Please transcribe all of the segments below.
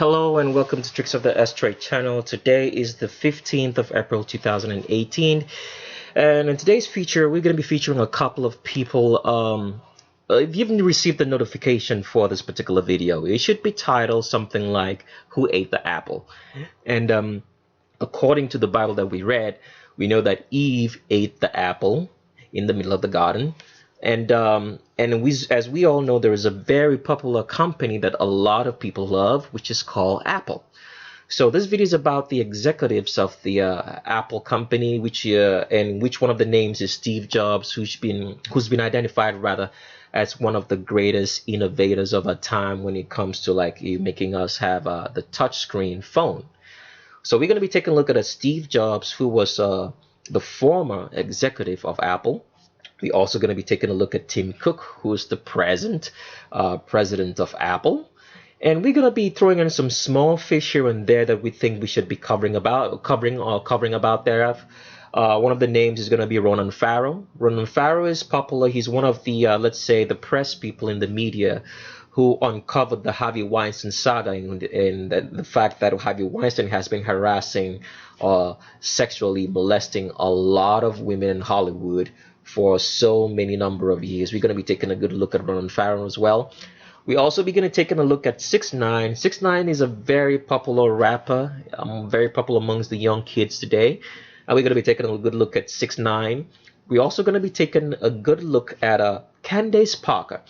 Hello and welcome to Tricks of the Ashtray channel. Today is the 15th of April 2018, and in today's feature we're going to be featuring a couple of people. If you've received the notification for this particular video, it should be titled something like "Who Ate the Apple?" And according to the Bible that we read, we know that Eve ate the apple in the middle of the garden. As we all know, there is a very popular company that a lot of people love, which is called Apple. So this video is about the executives of the Apple company, which one of the names is Steve Jobs, who's been identified rather as one of the greatest innovators of our time when it comes to making us have the touchscreen phone. So we're going to be taking a look at Steve Jobs, who was the former executive of Apple. We're also going to be taking a look at Tim Cook, who is the present president of Apple. And we're going to be throwing in some small fish here and there that we think we should be covering about thereof. One of the names is going to be Ronan Farrow. Ronan Farrow is popular. He's one of the, let's say, the press people in the media who uncovered the Harvey Weinstein saga and the fact that Harvey Weinstein has been harassing or sexually molesting a lot of women in Hollywood for so many number of years. We're going to be taking a good look at Ronan Farrow as well. We also be going to take a look at 6ix9ine. 6ix9ine is a very popular rapper, very popular amongst the young kids today. And we're going to be taking a good look at 6ix9ine. We're also going to be taking a good look at Candace Parker.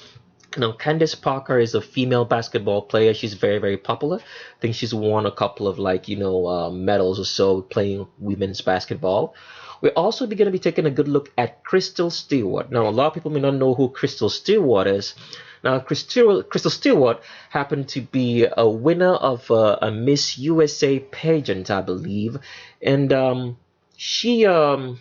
Now, Candace Parker is a female basketball player. She's very, very popular. I think she's won a couple of medals or so playing women's basketball. We're also going to be taking a good look at Crystal Stewart. Now, a lot of people may not know who Crystal Stewart is. Now, Crystal Stewart happened to be a winner of a Miss USA pageant, I believe. And she's in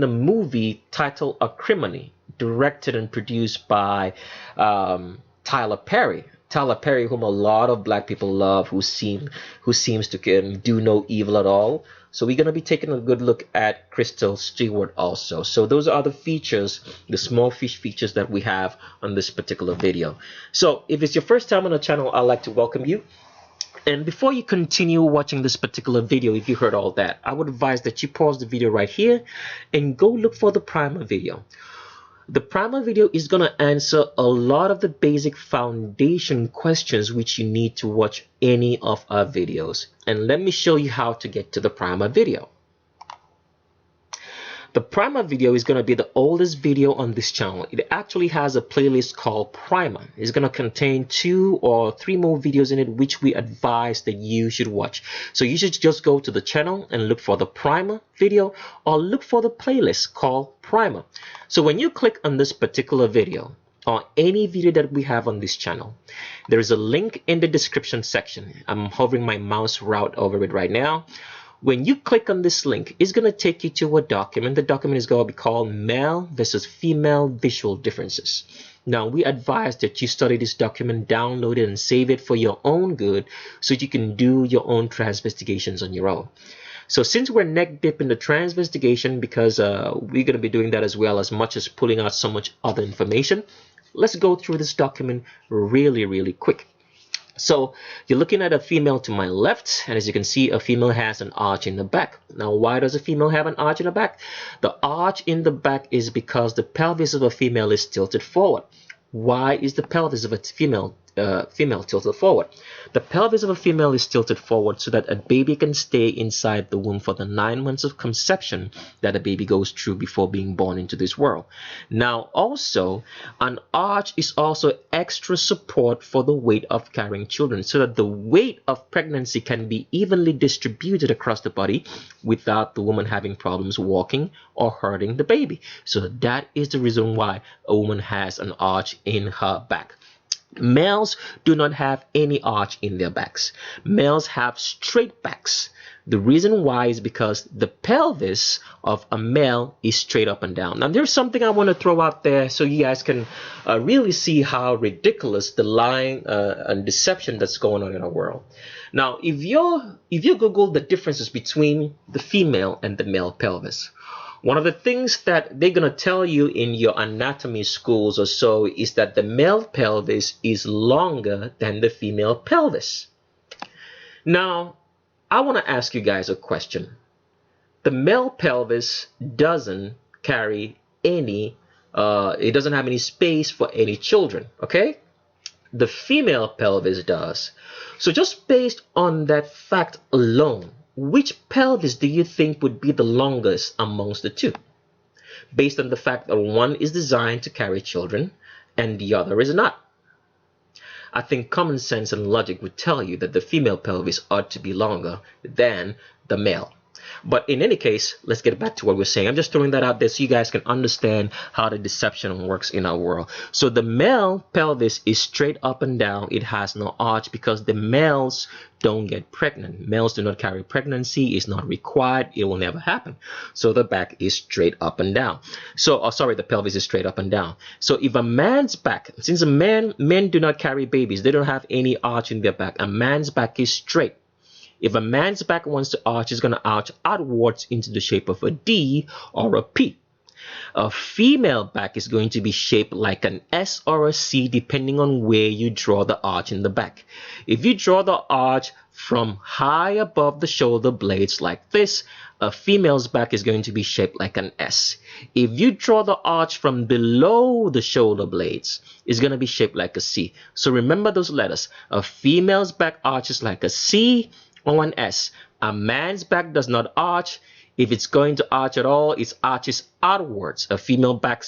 the movie titled Acrimony, directed and produced by Tyler Perry. Tyler Perry, whom a lot of black people love, who seems to do no evil at all. So we're going to be taking a good look at Crystal Stewart also. So those are the features, the small fish features that we have on this particular video. So if it's your first time on the channel, I'd like to welcome you. And before you continue watching this particular video, if you heard all that, I would advise that you pause the video right here and go look for the primer video. The primer video is going to answer a lot of the basic foundation questions which you need to watch any of our videos. And let me show you how to get to the primer video. The primer video is going to be the oldest video on this channel. It actually has a playlist called Primer. It's going to contain 2 or 3 more videos in it which we advise that you should watch. So you should just go to the channel and look for the Primer video or look for the playlist called Primer. So when you click on this particular video or any video that we have on this channel, there is a link in the description section. I'm hovering my mouse route over it right now. When you click on this link, it's going to take you to a document. The document is going to be called Male versus Female Visual Differences. Now, we advise that you study this document, download it, and save it for your own good so you can do your own transvestigations on your own. So since we're neck deep in the transvestigation, because we're going to be doing that as well, as much as pulling out so much other information, let's go through this document really, really quick. So you're looking at a female to my left, and as you can see, a female has an arch in the back. Now, why does a female have an arch in the back? The arch in the back is because the pelvis of a female is tilted forward. Why is the pelvis of a female tilted forward? The pelvis of a female is tilted forward so that a baby can stay inside the womb for the 9 months of conception that a baby goes through before being born into this world. Now, also, an arch is also extra support for the weight of carrying children so that the weight of pregnancy can be evenly distributed across the body without the woman having problems walking or hurting the baby. So that is the reason why a woman has an arch in her back. Males do not have any arch in their backs. Males have straight backs. The reason why is because the pelvis of a male is straight up and down. Now, there's something I want to throw out there so you guys can really see how ridiculous the lying and deception that's going on in our world. Now, if you Google the differences between the female and the male pelvis, One of the things that they're going to tell you in your anatomy schools or so is that the male pelvis is longer than the female pelvis. Now, I want to ask you guys a question. The male pelvis doesn't carry any, it doesn't have any space for any children, okay? The female pelvis does. So just based on that fact alone, which pelvis do you think would be the longest amongst the two? Based on the fact that one is designed to carry children and the other is not. I think common sense and logic would tell you that the female pelvis ought to be longer than the male. But in any case, let's get back to what we're saying. I'm just throwing that out there so you guys can understand how the deception works in our world. So the male pelvis is straight up and down. It has no arch because the males don't get pregnant. Males do not carry pregnancy. It's not required. It will never happen. So the back is straight up and down. So, the pelvis is straight up and down. So if a man's back, since men do not carry babies, they don't have any arch in their back. A man's back is straight. If a man's back wants to arch, it's going to arch outwards into the shape of a D or a P. A female back is going to be shaped like an S or a C depending on where you draw the arch in the back. If you draw the arch from high above the shoulder blades like this, a female's back is going to be shaped like an S. If you draw the arch from below the shoulder blades, it's going to be shaped like a C. So remember those letters. A female's back arches like a C or an S. A man's back does not arch. If it's going to arch at all, it arches outwards. A female back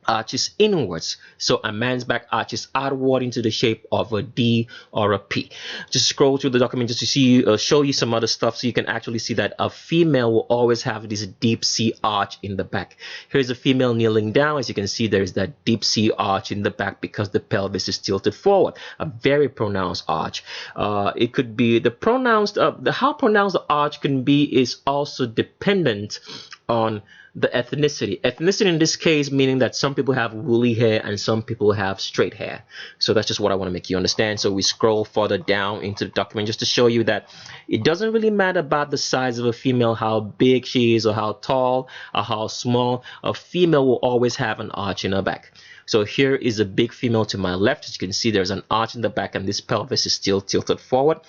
arches inwards. So a man's back arches outward into the shape of a D or a P. Just scroll through the document just to see, show you some other stuff so you can actually see that a female will always have this deep C arch in the back. Here's a female kneeling down. As you can see, there's that deep C arch in the back because the pelvis is tilted forward. A very pronounced arch. It could be the pronounced, how pronounced the arch can be is also dependent on the ethnicity. Ethnicity in this case meaning that some people have woolly hair and some people have straight hair. So that's just what I want to make you understand. So we scroll further down into the document just to show you that it doesn't really matter about the size of a female, how big she is or how tall or how small. A female will always have an arch in her back. So here is a big female to my left. As you can see, there's an arch in the back and this pelvis is still tilted forward.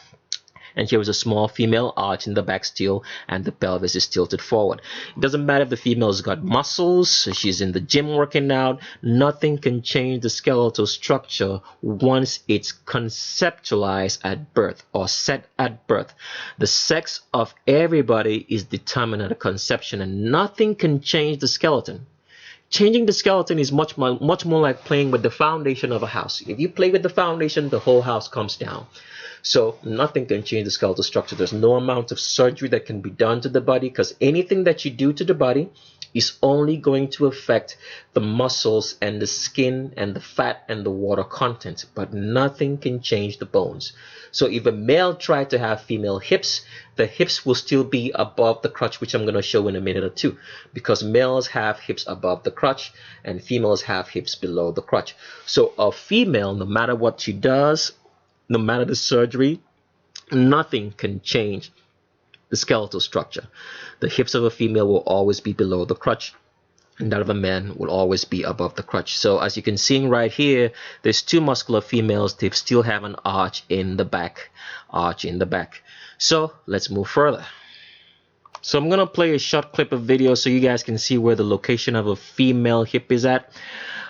And here is a small female, arch in the back still, and the pelvis is tilted forward. It doesn't matter if the female's got muscles, she's in the gym working out, nothing can change the skeletal structure once it's conceptualized at birth or set at birth. The sex of everybody is determined at conception and nothing can change the skeleton. Changing the skeleton is much more like playing with the foundation of a house. If you play with the foundation, the whole house comes down. So nothing can change the skeletal structure. There's no amount of surgery that can be done to the body because anything that you do to the body is only going to affect the muscles and the skin and the fat and the water content, but nothing can change the bones. So if a male tried to have female hips, the hips will still be above the crotch, which I'm going to show in a minute or two, because males have hips above the crotch and females have hips below the crotch. So a female, no matter what she does, no matter the surgery, nothing can change the skeletal structure. The hips of a female will always be below the crotch, and that of a man will always be above the crotch. So as you can see right here, there's two muscular females. They still have an arch in the back. So let's move further. So I'm gonna play a short clip of video so you guys can see where the location of a female hip is at.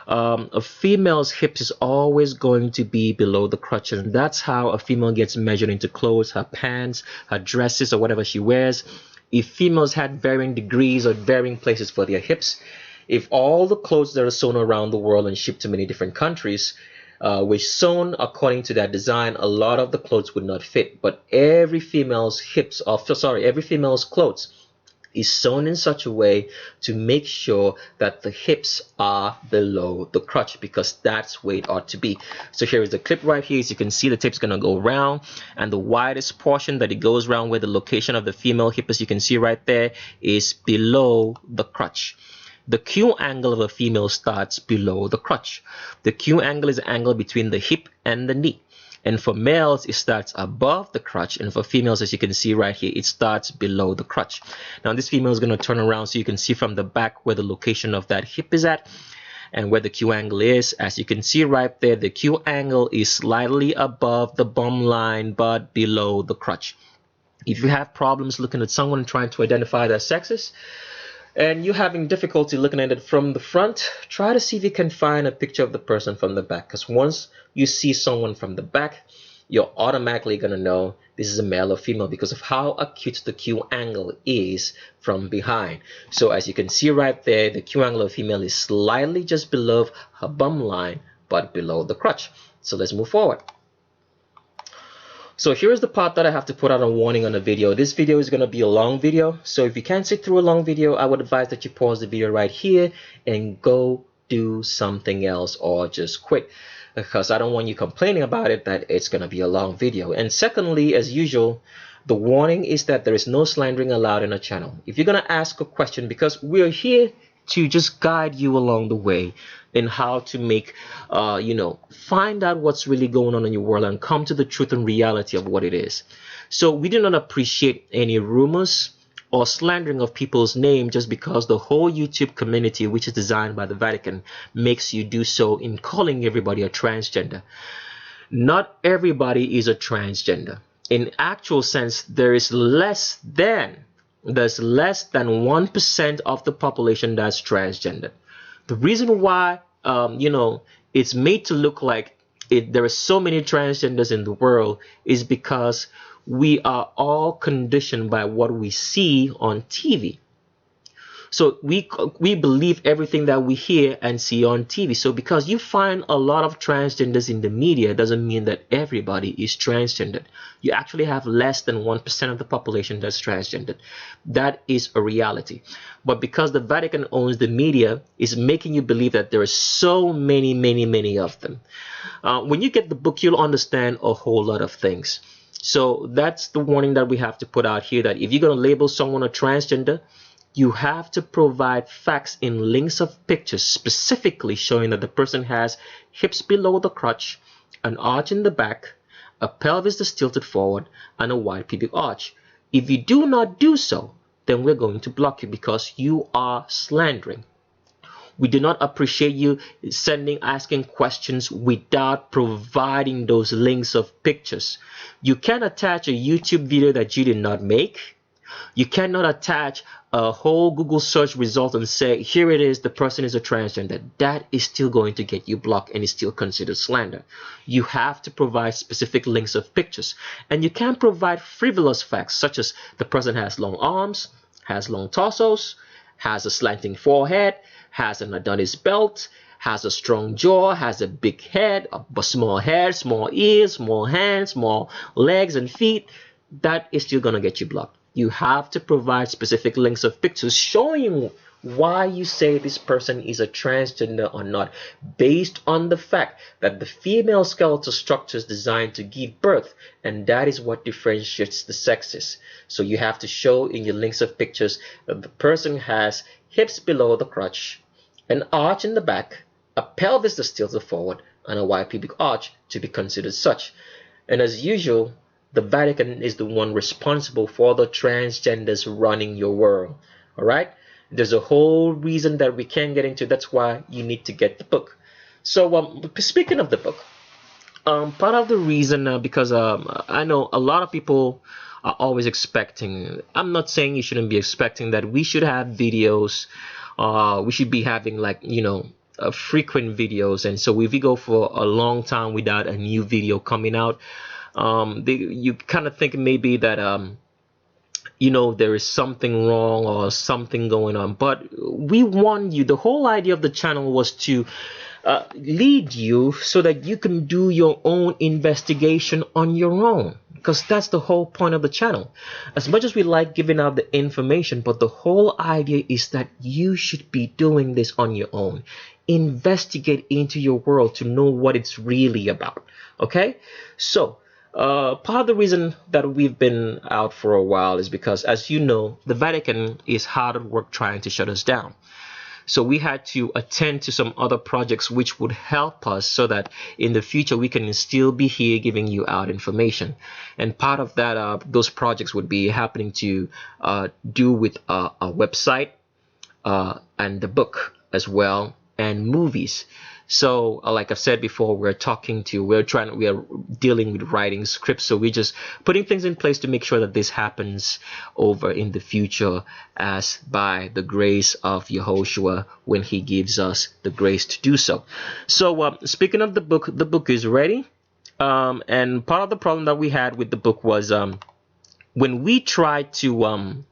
A female's hips is always going to be below the crotch, and that's how a female gets measured into clothes, her pants, her dresses, or whatever she wears. If females had varying degrees or varying places for their hips, if all the clothes that are sewn around the world and shipped to many different countries were sewn according to that design, a lot of the clothes would not fit. But every female's clothes is sewn in such a way to make sure that the hips are below the crotch, because that's where it ought to be. So here is the clip right here. As you can see, the tape's gonna go round, and the widest portion that it goes around where the location of the female hip, as you can see right there, is below the crotch. The Q angle of a female starts below the crotch. The Q angle is the angle between the hip and the knee. And for males, it starts above the crotch, and for females, as you can see right here, it starts below the crotch. Now this female is going to turn around so you can see from the back where the location of that hip is at and where the Q angle is. As you can see right there, the Q angle is slightly above the bum line but below the crotch. If you have problems looking at someone trying to identify their sexes and you're having difficulty looking at it from the front, try to see if you can find a picture of the person from the back, because once you see someone from the back, you're automatically going to know this is a male or female because of how acute the Q angle is from behind. So as you can see right there, the Q angle of female is slightly just below her bum line but below the crotch. So let's move forward. So here's the part that I have to put out a warning on the video. This video is going to be a long video, so if you can't sit through a long video, I would advise that you pause the video right here and go do something else or just quit, because I don't want you complaining about it that it's going to be a long video. And secondly, as usual, the warning is that there is no slandering allowed in the channel. If you're going to ask a question, because we're here to just guide you along the way in how to make find out what's really going on in your world and come to the truth and reality of what it is. So we do not appreciate any rumors or slandering of people's name just because the whole YouTube community, which is designed by the Vatican, makes you do so in calling everybody a transgender. Not everybody is a transgender. In actual sense, there's less than 1% of the population that's transgender. The reason why it's made to look like there are so many transgenders in the world is because we are all conditioned by what we see on TV. So we believe everything that we hear and see on TV. So because you find a lot of transgenders in the media doesn't mean that everybody is transgendered. You actually have less than 1% of the population that's transgendered. That is a reality. But because the Vatican owns the media, it's making you believe that there are so many of them. When you get the book, you'll understand a whole lot of things. So that's the warning that we have to put out here, that if you're going to label someone a transgender, you have to provide facts in links of pictures specifically showing that the person has hips below the crotch, an arch in the back, a pelvis that's tilted forward, and a wide pubic arch. If you do not do so, then we're going to block you because you are slandering. We do not appreciate you asking questions without providing those links of pictures. You can attach a YouTube video that you did not make. You cannot attach a whole Google search result and say, here it is, the person is a transgender. That is still going to get you blocked and is still considered slander. You have to provide specific links of pictures. And you can't provide frivolous facts such as the person has long arms, has long torsos, has a slanting forehead, has an Adonis belt, has a strong jaw, has a big head, a small head, small ears, small hands, small legs and feet. That is still going to get you blocked. You have to provide specific links of pictures showing why you say this person is a transgender or not, based on the fact that the female skeletal structure is designed to give birth, and that is what differentiates the sexes. So you have to show in your links of pictures that the person has hips below the crotch, an arch in the back, a pelvis that's tilted forward, and a wide pubic arch to be considered such. And as usual, the Vatican is the one responsible for the transgenders running your world. All right? There's a whole reason that we can't get into. That's why you need to get the book. So speaking of the book, part of the reason, because I know a lot of people are always expecting, I'm not saying you shouldn't be expecting that we should have videos. We should be having frequent videos. And so if we go for a long time without a new video coming out, you kind of think maybe that there is something wrong or something going on. But we want you, the whole idea of the channel was to lead you so that you can do your own investigation on your own, because that's the whole point of the channel. As much as we like giving out the information, but the whole idea is that you should be doing this on your own. Investigate into your world to know what it's really about. Okay, so part of the reason that we've been out for a while is because, as you know, the Vatican is hard at work trying to shut us down. So we had to attend to some other projects which would help us so that in the future we can still be here giving you out information. And part of that, those projects would be happening to do with a website and the book as well, and movies. So like I've said before, we are dealing with writing scripts. So we're just putting things in place to make sure that this happens over in the future, as by the grace of Yehoshua, when he gives us the grace to do so. So speaking of the book is ready. And part of the problem that we had with the book was when we tried to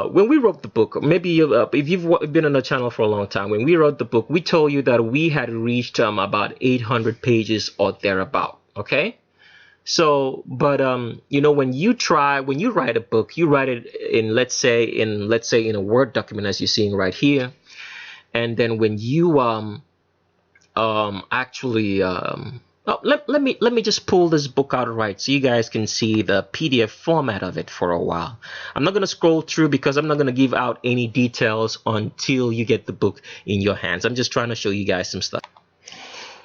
when we wrote the book, maybe if you've been on the channel for a long time, when we wrote the book, we told you that we had reached about 800 pages or thereabout. Okay, so but when you write a book, you write it in let's say in a Word document, as you're seeing right here, and then when you actually let me just pull this book out right so you guys can see the PDF format of it for a while. I'm not going to scroll through because I'm not going to give out any details until you get the book in your hands. I'm just trying to show you guys some stuff.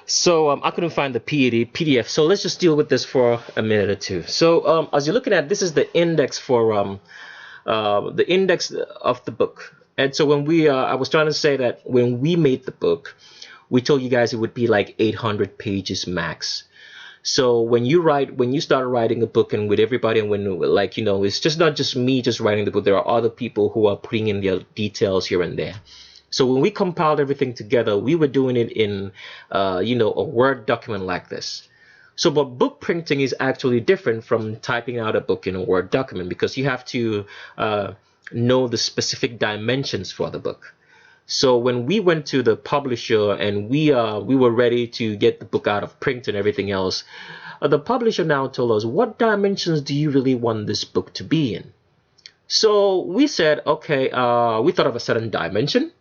So I couldn't find the PDF, so let's just deal with this for a minute or two. So as you're looking at, this is the index for the index of the book. And so when I was trying to say that when we made the book, we told you guys it would be like 800 pages max. So when you start writing a book, and with everybody, and when it's just not just me just writing the book, there are other people who are putting in their details here and there. So when we compiled everything together, we were doing it in a Word document like this. So but book printing is actually different from typing out a book in a Word document, because you have to know the specific dimensions for the book. So when we went to the publisher and we were ready to get the book out of print and everything else, the publisher now told us, what dimensions do you really want this book to be in? So we said, okay, we thought of a certain dimension,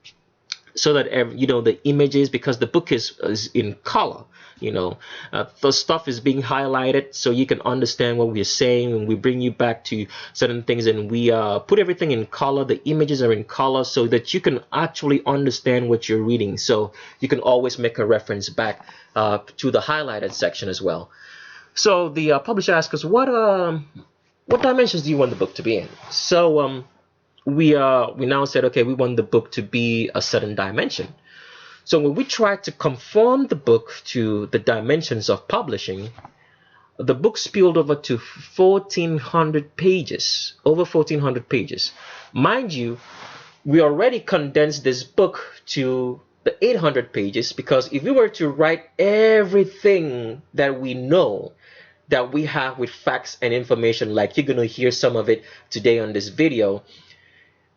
so that the images, because the book is in color, the stuff is being highlighted so you can understand what we're saying, and we bring you back to certain things, and we put everything in color. The images are in color so that you can actually understand what you're reading, so you can always make a reference back to the highlighted section as well. So the publisher asked us, what dimensions do you want the book to be in? So we now said, okay, we want the book to be a certain dimension. So when we tried to conform the book to the dimensions of publishing, the book spilled over to 1,400 pages, over 1,400 pages. Mind you, we already condensed this book to the 800 pages, because if we were to write everything that we know, that we have with facts and information, like you're going to hear some of it today on this video,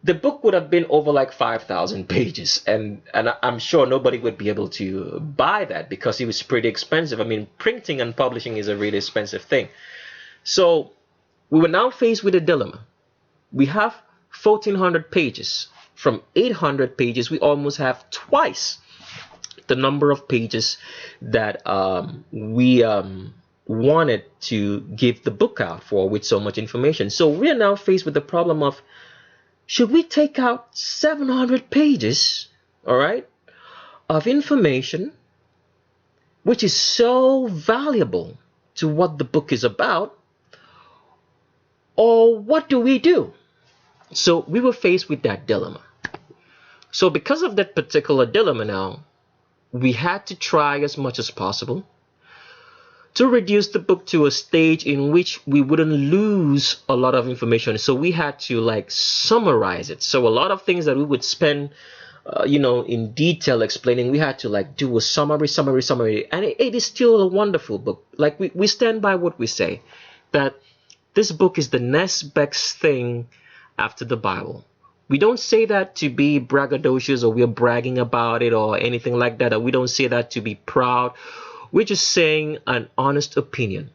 the book would have been over like 5,000 pages, and I'm sure nobody would be able to buy that, because it was pretty expensive. I mean, printing and publishing is a really expensive thing. So we were now faced with a dilemma. We have 1,400 pages. From 800 pages, we almost have twice the number of pages that we wanted to give the book out for, with so much information. So we are now faced with the problem of, should we take out 700 pages, all right, of information, which is so valuable to what the book is about, or what do we do? So we were faced with that dilemma. So because of that particular dilemma now, we had to try as much as possible to reduce the book to a stage in which we wouldn't lose a lot of information. So we had to summarize it. So a lot of things that we would spend in detail explaining, we had to do a summary, and it is still a wonderful book. We stand by what we say, that this book is the next best thing after the Bible. We don't say that to be braggadocious, or we're bragging about it or anything like that. Or we don't say that to be proud. We're just saying an honest opinion.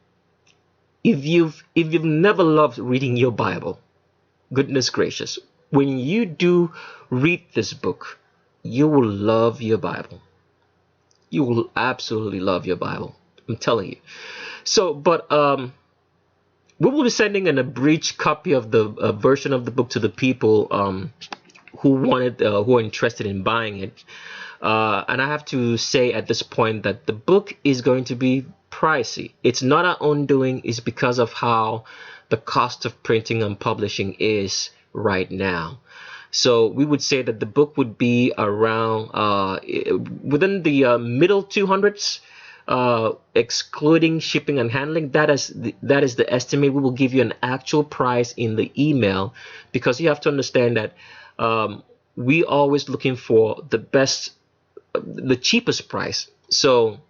If you've never loved reading your Bible, goodness gracious, when you do read this book, you will love your Bible. You will absolutely love your Bible. I'm telling you. So, but we will be sending an abridged copy of the version of the book to the people who are interested in buying it. And I have to say at this point that the book is going to be pricey. It's not our own doing, it's because of how the cost of printing and publishing is right now. So we would say that the book would be around within the middle 200s, excluding shipping and handling. That is the estimate. We will give you an actual price in the email, because you have to understand that we always looking for the cheapest price. So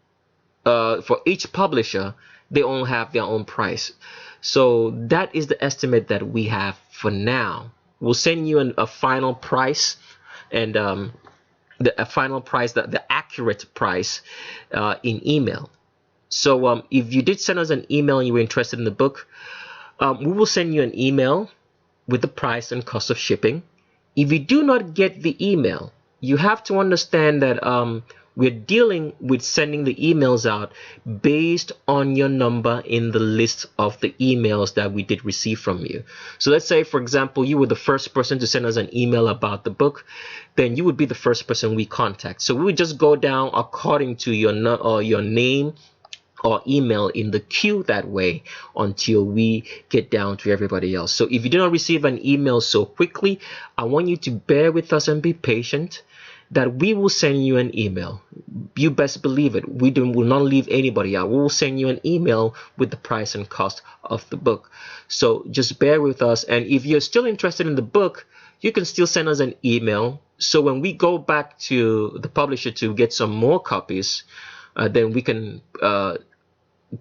for each publisher, they all have their own price. So that is the estimate that we have for now. We'll send you a final price, and a final price, the accurate price, in email. So if you did send us an email and you were interested in the book, we will send you an email with the price and cost of shipping. If you do not get the email, you have to understand that we're dealing with sending the emails out based on your number in the list of the emails that we did receive from you. So let's say, for example, you were the first person to send us an email about the book, then you would be the first person we contact. So we would just go down according to your name or email in the queue that way until we get down to everybody else. So if you do not receive an email so quickly, I want you to bear with us and be patient, that we will send you an email. You best believe it. We will not leave anybody out. We will send you an email with the price and cost of the book. So just bear with us. And if you're still interested in the book, you can still send us an email. So when we go back to the publisher to get some more copies, then we can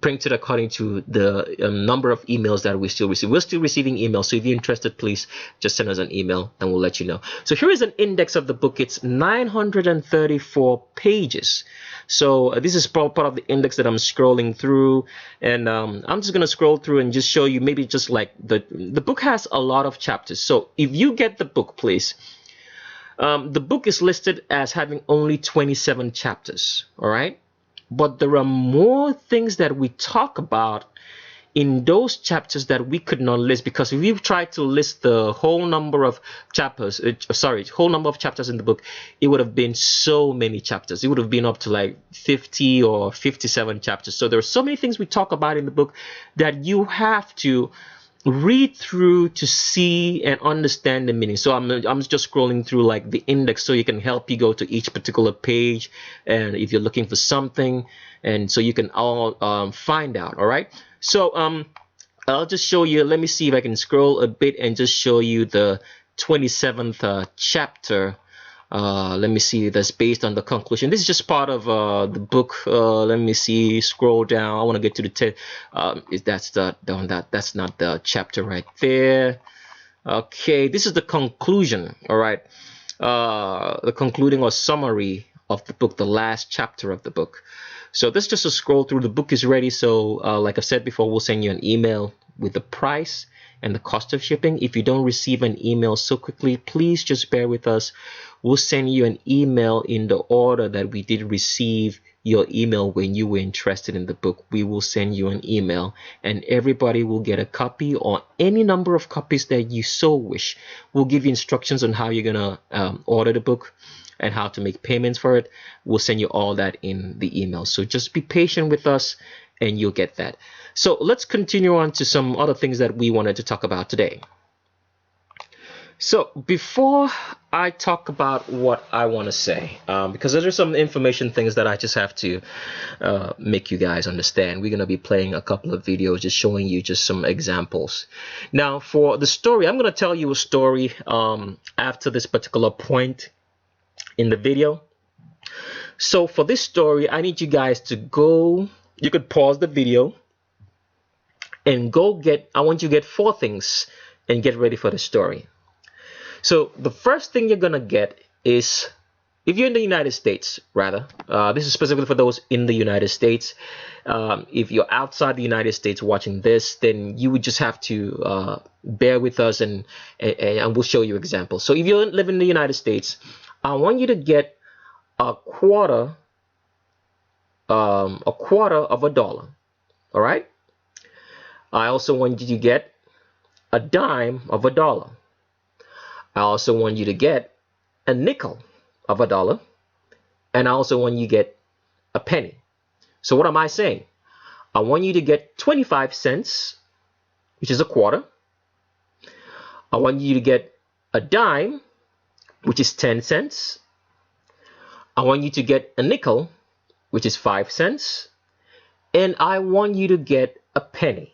print it according to the number of emails that we still receive. We're still receiving emails, so if you're interested, please just send us an email and we'll let you know. So here is an index of the book. It's 934 pages. So this is part of the index that I'm scrolling through, and I'm just going to scroll through and just show you, maybe just like the book has a lot of chapters. So if you get the book, please, the book is listed as having only 27 chapters, all right? But there are more things that we talk about in those chapters that we could not list, because if you try to list the whole number of chapters, whole number of chapters in the book, it would have been so many chapters. It would have been up to like 50 or 57 chapters. So there are so many things we talk about in the book that you have to read through to see and understand the meaning. So I'm just scrolling through like the index, so you can help you go to each particular page, and if you're looking for something, and so you can all find out. All right, so I'll just show you. Let me see if I can scroll a bit and just show you the 27th chapter. Let me see, that's based on the conclusion. This is just part of the book. Let me see, scroll down. I want to get to the 10. That's not the chapter right there. Okay, this is the conclusion. All right, the concluding or summary of the book, the last chapter of the book. So this is just a scroll through. The book is ready. So like I said before, we'll send you an email with the price and the cost of shipping. If you don't receive an email so quickly, please just bear with us. We'll send you an email in the order that we did receive your email when you were interested in the book. We will send you an email, and everybody will get a copy or any number of copies that you so wish. We'll give you instructions on how you're gonna order the book and how to make payments for it. We'll send you all that in the email. So just be patient with us and you'll get that. So let's continue on to some other things that we wanted to talk about today. So before I talk about what I want to say, because there's some information things that I just have to make you guys understand. We're going to be playing a couple of videos just showing you just some examples. Now for the story, I'm going to tell you a story after this particular point in the video. So for this story, I need you guys to go, you could pause the video and I want you to get 4 things and get ready for the story. So the first thing you're gonna get is, if you're in the United States, rather, this is specifically for those in the United States. If you're outside the United States watching this, then you would just have to bear with us, and we'll show you examples. So if you live in the United States, I want you to get a quarter of $1. All right. I also want you to get a dime of $1. I also want you to get a nickel of a dollar, and I also want you to get a penny. So what am I saying? I want you to get 25 cents, which is a quarter. I want you to get a dime, which is 10 cents. I want you to get a nickel, which is 5 cents. And I want you to get a penny,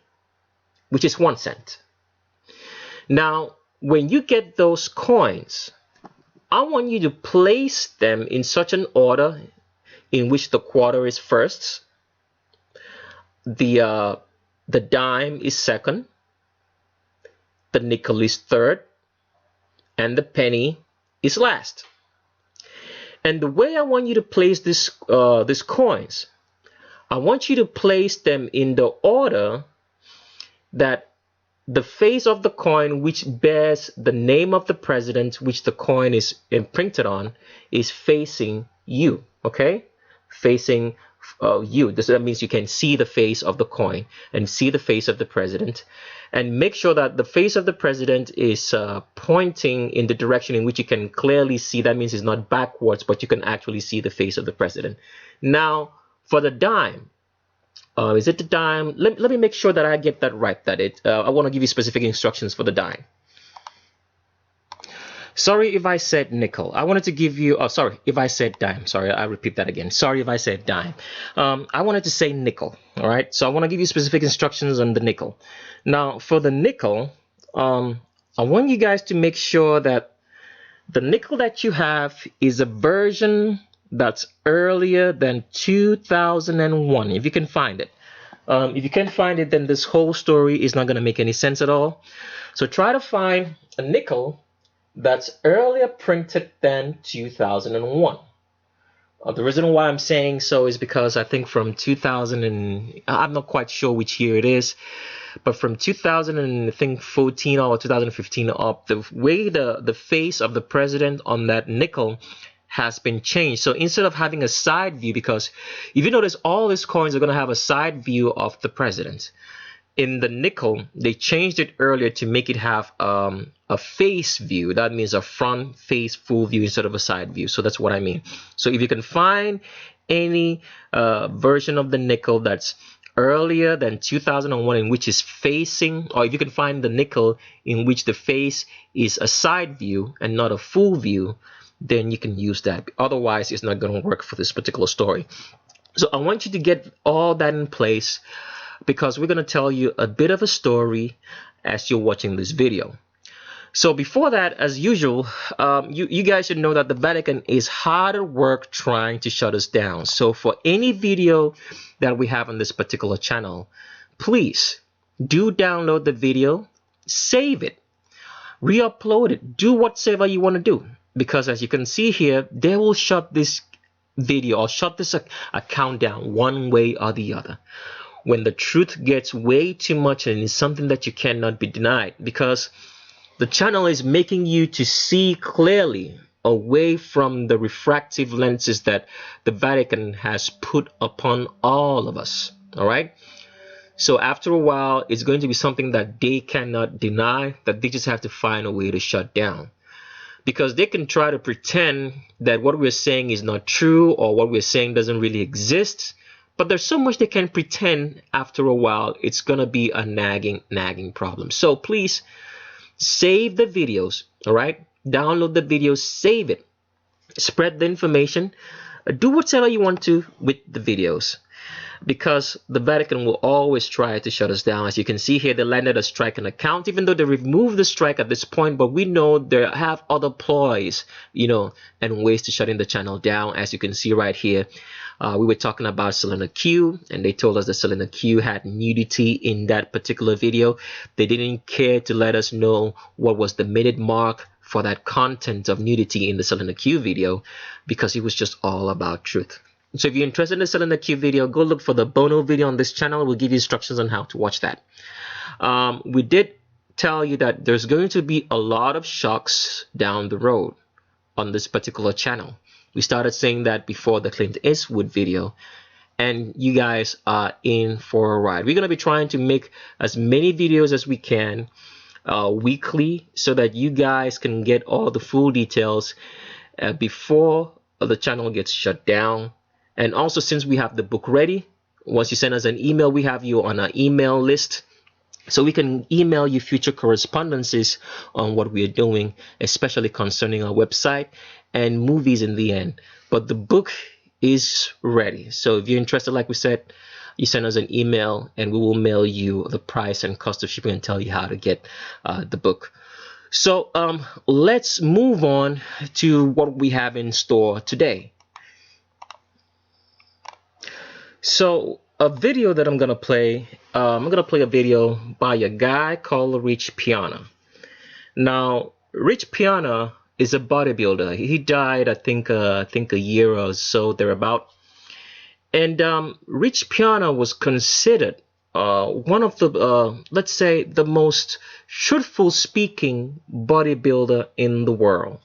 which is 1 cent. Now, when you get those coins, I want you to place them in such an order in which the quarter is first, the dime is second, the nickel is third, and the penny is last. And the way I want you to place these coins, I want you to place them in the order that the face of the coin, which bears the name of the president, which the coin is imprinted on, is facing you. Okay, facing you. That means you can see the face of the coin and see the face of the president, and make sure that the face of the president is pointing in the direction in which you can clearly see. That means it's not backwards, but you can actually see the face of the president. Now, for the dime, is it the dime? Let me make sure that I get that right. I want to give you specific instructions for the dime. Sorry if I said nickel. I wanted to give you, oh, sorry, if I said dime. Sorry, I repeat that again. Sorry if I said dime. I wanted to say nickel, all right? So I want to give you specific instructions on the nickel. Now, for the nickel, I want you guys to make sure that the nickel that you have is a version that's earlier than 2001, if you can find it. If you can't find it, then this whole story is not going to make any sense at all. So try to find a nickel that's earlier printed than 2001. The reason why I'm saying so is because I think from 2000 and I'm not quite sure which year it is, but from 2014 or 2015 up, the way the face of the president on that nickel has been changed. So instead of having a side view, because if you notice, all these coins are going to have a side view of the president. In the nickel, they changed it earlier to make it have a face view. That means a front face full view instead of a side view. So that's what I mean. So if you can find any version of the nickel that's earlier than 2001 in which is facing, or if you can find the nickel in which the face is a side view and not a full view, then you can use that. Otherwise, it's not going to work for this particular story. So I want you to get all that in place, because we're going to tell you a bit of a story as you're watching this video. So before that, as usual, you guys should know that the Vatican is hard at work trying to shut us down. So for any video that we have on this particular channel, please do download the video, save it, re-upload it, do whatever you want to do. Because as you can see here, they will shut this video or shut this account down one way or the other when the truth gets way too much and it's something that you cannot be denied, because the channel is making you to see clearly away from the refractive lenses that the Vatican has put upon all of us. All right. So after a while, it's going to be something that they cannot deny, that they just have to find a way to shut down. Because they can try to pretend that what we're saying is not true, or what we're saying doesn't really exist. But there's so much they can pretend. After a while, it's going to be a nagging problem. So please save the videos, all right? Download the videos, save it, spread the information, do whatever you want to with the videos. Because the Vatican will always try to shut us down. As you can see here, they landed a strike on account, even though they removed the strike at this point. But we know they have other ploys, and ways to shutting the channel down. As you can see right here, we were talking about Selena Q, and they told us that Selena Q had nudity in that particular video. They didn't care to let us know what was the minute mark for that content of nudity in the Selena Q video, because it was just all about truth. So if you're interested in the Selena Q video, go look for the Bono video on this channel. We'll give you instructions on how to watch that. We did tell you that there's going to be a lot of shocks down the road on this particular channel. We started saying that before the Clint Eastwood video, and you guys are in for a ride. We're going to be trying to make as many videos as we can weekly, so that you guys can get all the full details before the channel gets shut down. And also, since we have the book ready, once you send us an email, we have you on our email list, so we can email you future correspondences on what we are doing, especially concerning our website and movies in the end. But the book is ready. So if you're interested, like we said, you send us an email and we will mail you the price and cost of shipping and tell you how to get the book. So let's move on to what we have in store today. So a video that I'm gonna play, a video by a guy called Rich Piana. Now, Rich Piana is a bodybuilder. He died, I think a year or so thereabout. And Rich Piana was considered one of the, let's say, the most truthful speaking bodybuilder in the world.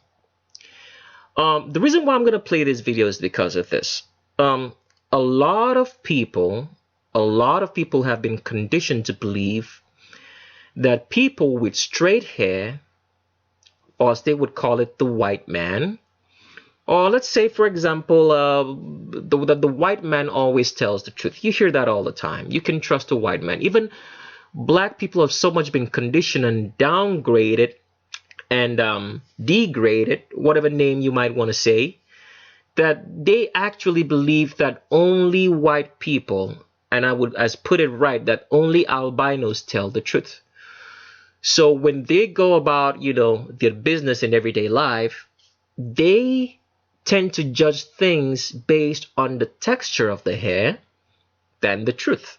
The reason why I'm gonna play this video is because of this. A lot of people have been conditioned to believe that people with straight hair, or as they would call it, the white man, or let's say, for example, the white man always tells the truth. You hear that all the time. You can trust a white man. Even black people have so much been conditioned and downgraded and degraded, whatever name you might want to say, that they actually believe that only white people, and I would put it right, that only albinos tell the truth. So when they go about, their business in everyday life, they tend to judge things based on the texture of the hair than the truth.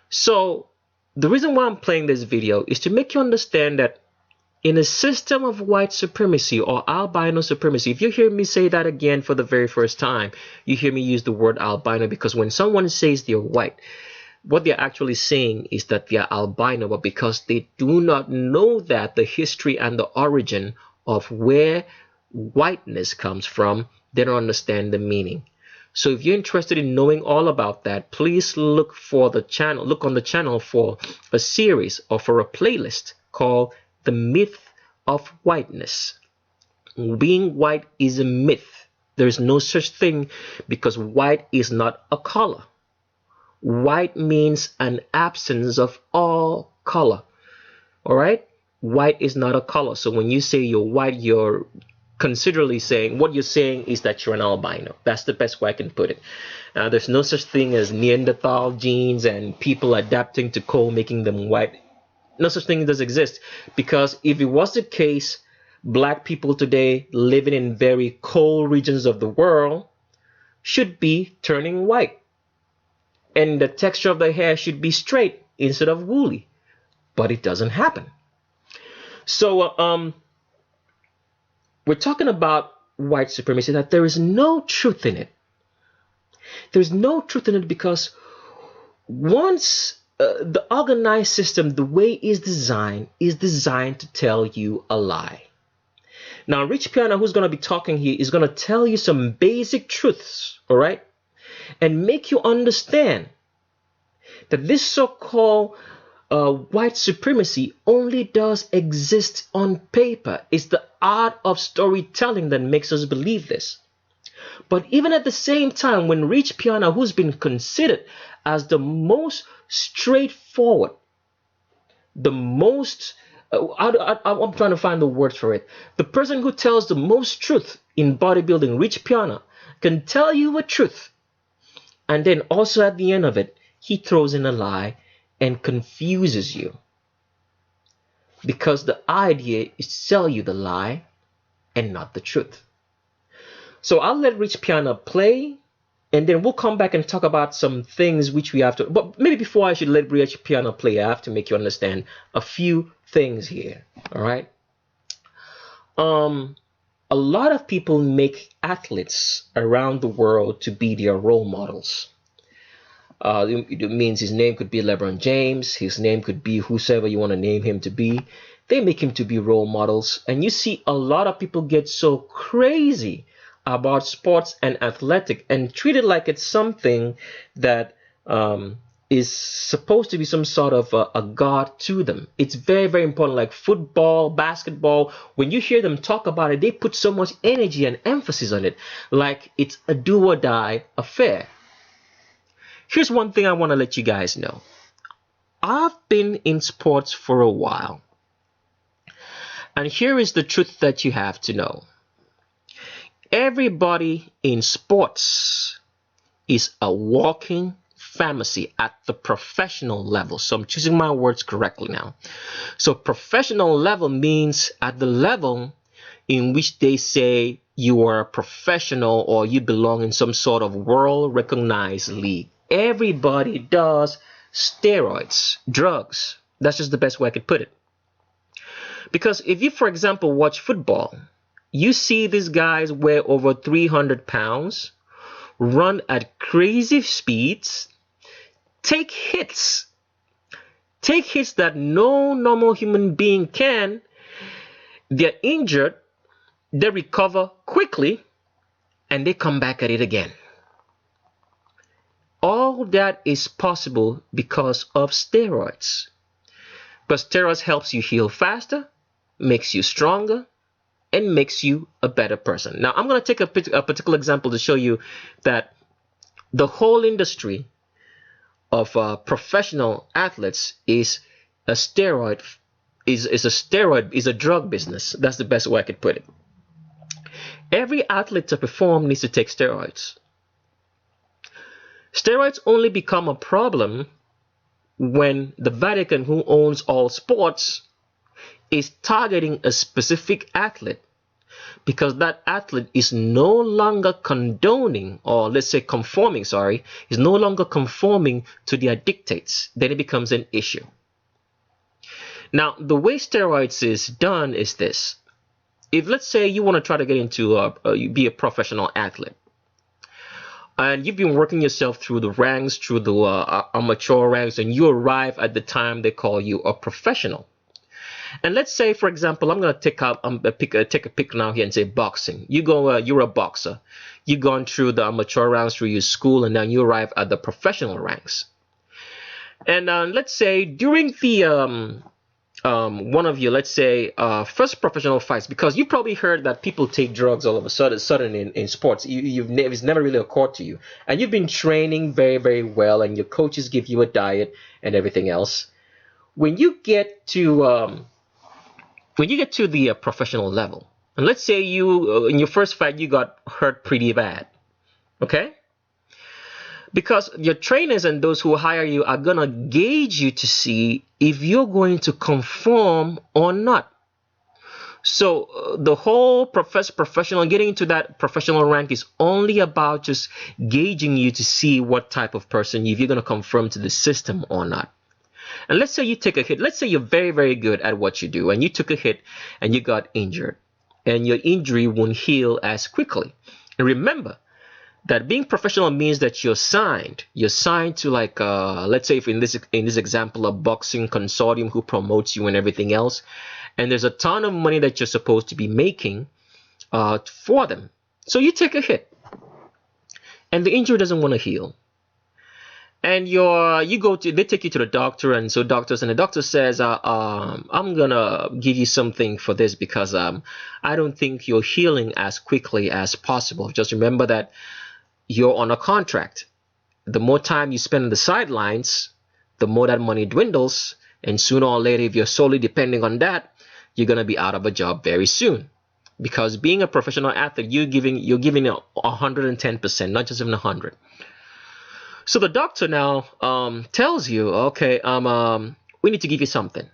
So the reason why I'm playing this video is to make you understand that in a system of white supremacy or albino supremacy, if you hear me say that again for the very first time, you hear me use the word albino, because when someone says they're white, what they're actually saying is that they're albino, but because they do not know that the history and the origin of where whiteness comes from, they don't understand the meaning. So if you're interested in knowing all about that, please look on the channel for a series or for a playlist called The Myth of Whiteness. Being white is a myth. There is no such thing, because white is not a color. White means an absence of all color. All right? White is not a color. So when you say you're white, you're considerably saying, what you're saying is that you're an albino. That's the best way I can put it. There's no such thing as Neanderthal genes and people adapting to coal making them white. No such thing does exist, because if it was the case, black people today living in very cold regions of the world should be turning white, and the texture of the hair should be straight instead of woolly, but it doesn't happen. So we're talking about white supremacy, that there is no truth in it. There's no truth in it because once the organized system, the way it's designed, is designed to tell you a lie. Now, Rich Piana, who's going to be talking here, is going to tell you some basic truths, all right, and make you understand that this so-called white supremacy only does exist on paper. It's the art of storytelling that makes us believe this. But even at the same time, when Rich Piana, who's been considered as the most straightforward, the most, I'm trying to find the words for it, the person who tells the most truth in bodybuilding, Rich Piana, can tell you a truth, and then also at the end of it, he throws in a lie and confuses you, because the idea is to sell you the lie and not the truth. So I'll let Rich Piana play, and then we'll come back and talk about some things which we have to, but maybe before I should let Rich Piana play, I have to make you understand a few things here, all right? A lot of people make athletes around the world to be their role models. It means his name could be LeBron James, his name could be whosoever you want to name him to be. They make him to be role models, and you see a lot of people get so crazy about sports and athletic and treat it like it's something that is supposed to be some sort of a god to them. It's very, very important. Like football, basketball, when you hear them talk about it, they put so much energy and emphasis on it, like it's a do or die affair. Here's one thing I want to let you guys know. I've been in sports for a while, and here is the truth that you have to know. Everybody in sports is a walking pharmacy at the professional level. So I'm choosing my words correctly now. So professional level means at the level in which they say you are a professional or you belong in some sort of world recognized league. Everybody does steroids, drugs. That's just the best way I could put it. Because if you, for example, watch football, you see these guys weigh over 300 pounds, run at crazy speeds, take hits that no normal human being can. They're injured, they recover quickly, and they come back at it again. All that is possible because of steroids. But steroids helps you heal faster, makes you stronger, and makes you a better person. Now, I'm going to take a particular example to show you that the whole industry of professional athletes is a drug business. That's the best way I could put it. Every athlete to perform needs to take steroids. Steroids only become a problem when the Vatican, who owns all sports, is targeting a specific athlete, because that athlete is no longer condoning, or let's say conforming, is no longer conforming to their dictates. Then it becomes an issue. Now, the way steroids is done is this. If, let's say, you want to try to get into be a professional athlete, and you've been working yourself through the ranks, through the amateur ranks, and you arrive at the time they call you a professional. And let's say, for example, I'm going to take a pick now here and say boxing. You go, you're a boxer. You've gone through the amateur rounds through your school, and then you arrive at the professional ranks. And let's say during the one of your, let's say, first professional fights, because you probably heard that people take drugs all of a sudden in sports. It's never really occurred to you, and you've been training very, very well, and your coaches give you a diet and everything else. When you get to the professional level, and let's say you in your first fight you got hurt pretty bad, okay? Because your trainers and those who hire you are gonna gauge you to see if you're going to conform or not. So the whole professional, getting into that professional rank is only about just gauging you to see what type of person, if you're gonna conform to the system or not. And let's say you take a hit. Let's say you're very, very good at what you do, and you took a hit and you got injured, and your injury won't heal as quickly. And remember that being professional means that you're signed to, like, let's say if in this example, a boxing consortium who promotes you and everything else, and there's a ton of money that you're supposed to be making for them. So you take a hit, and the injury doesn't want to heal. And they take you to the doctor, and the doctor says, I'm gonna give you something for this because I don't think you're healing as quickly as possible. Just remember that you're on a contract. The more time you spend on the sidelines, the more that money dwindles, and sooner or later, if you're solely depending on that, you're gonna be out of a job very soon. Because being a professional athlete, you're giving 110%, not just even 100. So the doctor now tells you, okay, we need to give you something.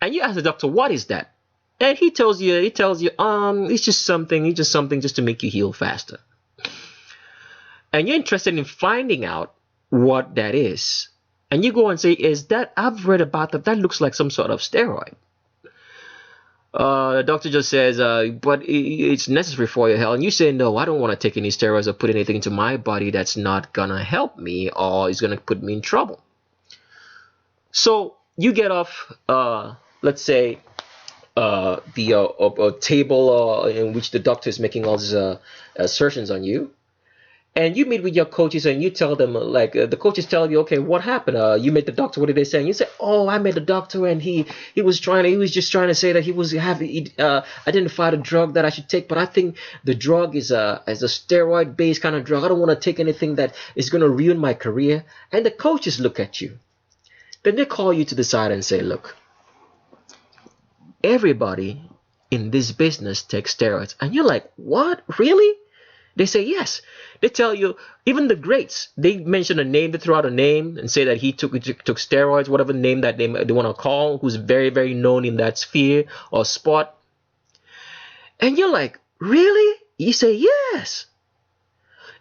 And you ask the doctor, what is that? And he tells you, it's just something just to make you heal faster. And you're interested in finding out what that is. And you go and say, I've read about that. That looks like some sort of steroid. The doctor just says, but it's necessary for your health. And you say, no, I don't want to take any steroids or put anything into my body that's not going to help me or is going to put me in trouble. So you get off, let's say, the table in which the doctor is making all these assertions on you. and you meet with your coaches and you tell them like the coaches tell you, okay, what happened? You met the doctor. What did they say? And you say, oh, I met the doctor and he was just trying to say that he identified a drug that I should take, but I think the drug is a steroid based kind of drug. I don't want to take anything that is going to ruin my career. And the coaches look at you. Then they call you to the side and say, look, everybody in this business takes steroids. And you're like, what? Really? They say yes. They tell you, even the greats, they mention a name, they throw out a name and say that he took steroids, whatever name that they want to call, who's very, very known in that sphere or sport. And you're like, really? You say yes.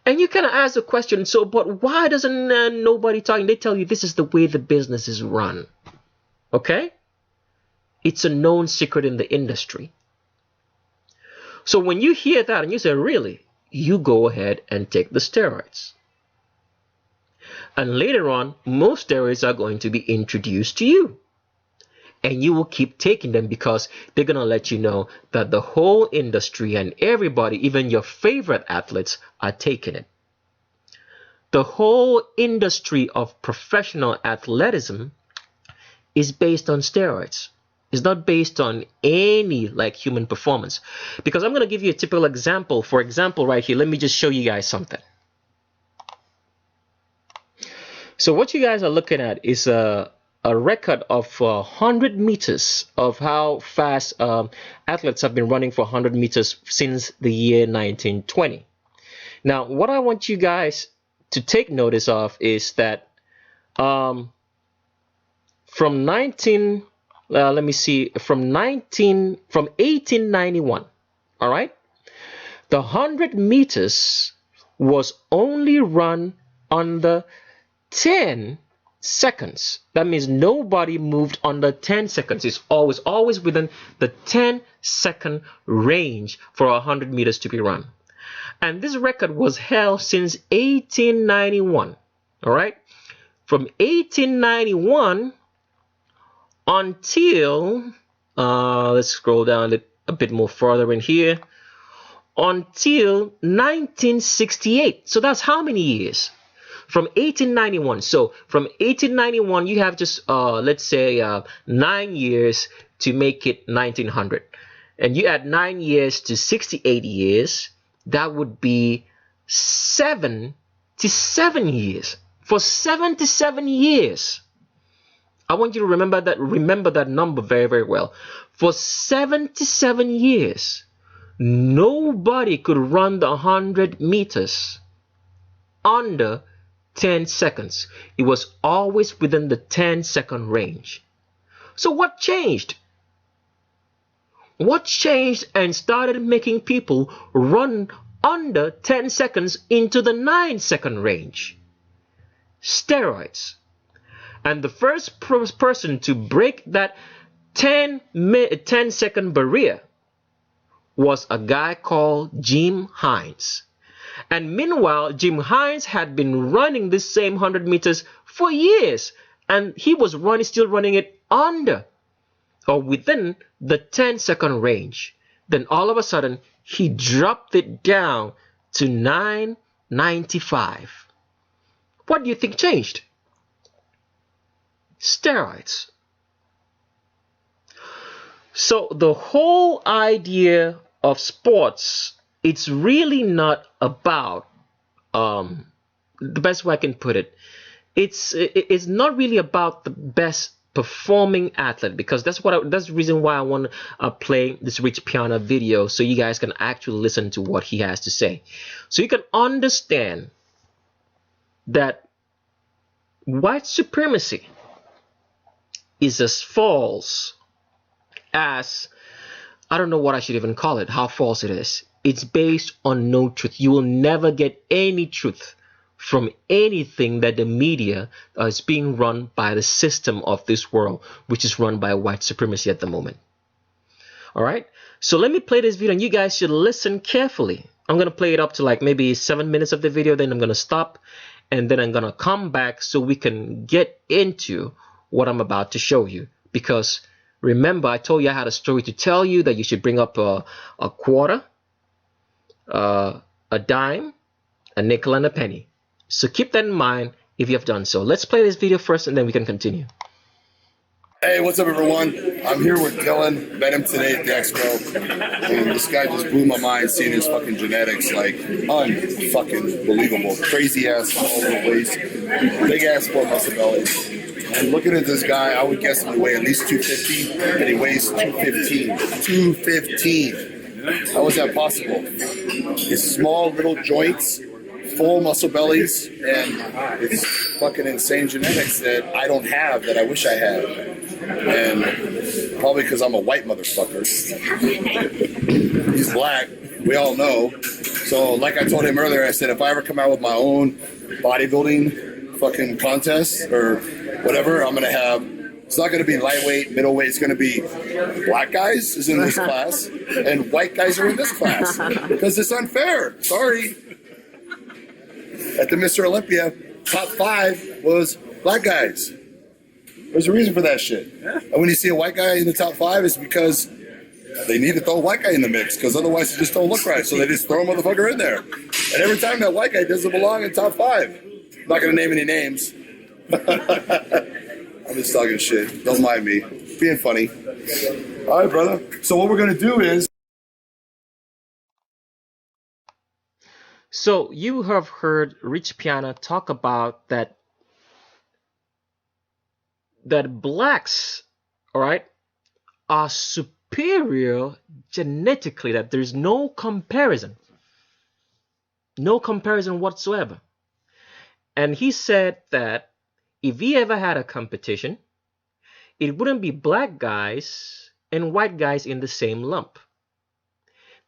And you kind of ask the question, so, but why doesn't nobody talk? And they tell you this is the way the business is run. Okay? It's a known secret in the industry. So when you hear that and you say, really, you go ahead and take the steroids. And later on, most steroids are going to be introduced to you. And you will keep taking them because they're going to let you know that the whole industry and everybody, even your favorite athletes, are taking it. The whole industry of professional athleticism is based on steroids. It's not based on any like human performance. Because I'm going to give you a typical example. For example, right here, let me just show you guys something. So what you guys are looking at is a record of 100 meters of how fast athletes have been running for 100 meters since the year 1920. Now, what I want you guys to take notice of is that from 1891, all right, the 100 meters was only run under 10 seconds. That means nobody moved under 10 seconds. It's always within the 10-second range for 100 meters to be run. And this record was held since 1891. All right, from 1891 until let's scroll down a bit more farther in here, until 1968. So that's how many years? From 1891. So from 1891, you have just let's say 9 years to make it 1900, and you add 9 years to 68 years. That would be 77 years. For 77 years, I want you to remember that number very, very well. For 77 years, nobody could run the 100 meters under 10 seconds. It was always within the 10-second range. So what changed? What changed and started making people run under 10 seconds into the 9-second range? Steroids. And the first person to break that 10-second barrier was a guy called Jim Hines. And meanwhile, Jim Hines had been running this same 100 meters for years, and he was still running it under or within the 10-second range. Then all of a sudden, he dropped it down to 9:95. What do you think changed? Steroids. So the whole idea of sports, it's really not about the best way I can put it. It's not really about the best performing athlete, because that's the reason why I want to play this Rich Piana video, so you guys can actually listen to what he has to say, so you can understand that white supremacy is as false as, I don't know what I should even call it, how false it is. It's based on no truth. You will never get any truth from anything that the media is being run by the system of this world, which is run by white supremacy at the moment. All right, so let me play this video and you guys should listen carefully. I'm going to play it up to like maybe 7 minutes of the video, then I'm going to stop, and then I'm going to come back so we can get into what I'm about to show you. Because remember, I told you I had a story to tell you, that you should bring up a quarter, a dime, a nickel and a penny. So keep that in mind if you have done so. Let's play this video first and then we can continue. Hey, what's up, everyone? I'm here with Dylan. Met him today at the expo, and this guy just blew my mind seeing his fucking genetics, like, unfucking believable. Crazy ass all over the waist, big ass blood muscle bellies. And looking at this guy, I would guess he would weigh at least 250, and he weighs 215. 215. How is that possible? His small little joints, full muscle bellies, and it's fucking insane genetics that I don't have that I wish I had. And probably because I'm a white motherfucker. He's black, we all know. So like I told him earlier, I said if I ever come out with my own bodybuilding fucking contest or whatever, I'm gonna have, it's not gonna be lightweight, middleweight, it's gonna be black guys is in this class and white guys are in this class. Because it's unfair. Sorry. At the Mr. Olympia, top 5 was black guys. There's a reason for that shit. And when you see a white guy in the top 5, it's because they need to throw a white guy in the mix, because otherwise it just don't look right. So they just throw a motherfucker in there. And every time that white guy doesn't belong in top 5. I'm not going to name any names. I'm just talking shit. Don't mind me. Being funny. All right, brother. So what we're going to do is... So you have heard Rich Piana talk about that blacks, all right, are superior genetically, that there's no comparison whatsoever. And he said that if he ever had a competition, it wouldn't be black guys and white guys in the same lump.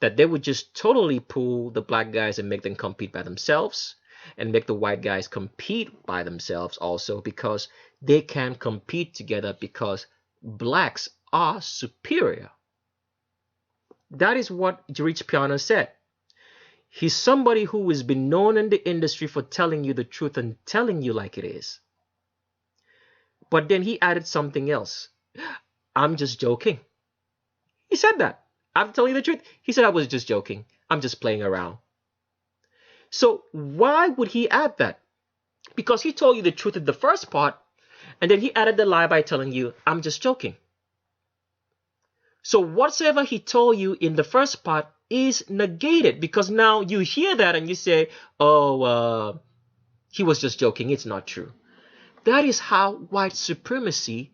That they would just totally pull the black guys and make them compete by themselves, and make the white guys compete by themselves also, because they can compete together because blacks are superior. That is what Rich Piana said. He's somebody who has been known in the industry for telling you the truth and telling you like it is. But then he added something else. I'm just joking. He said that. I'm telling you the truth. He said I was just joking. I'm just playing around. So why would he add that? Because he told you the truth in the first part, and then he added the lie by telling you, I'm just joking. So whatsoever he told you in the first part is negated, because now you hear that and you say, oh, he was just joking. It's not true. That is how white supremacy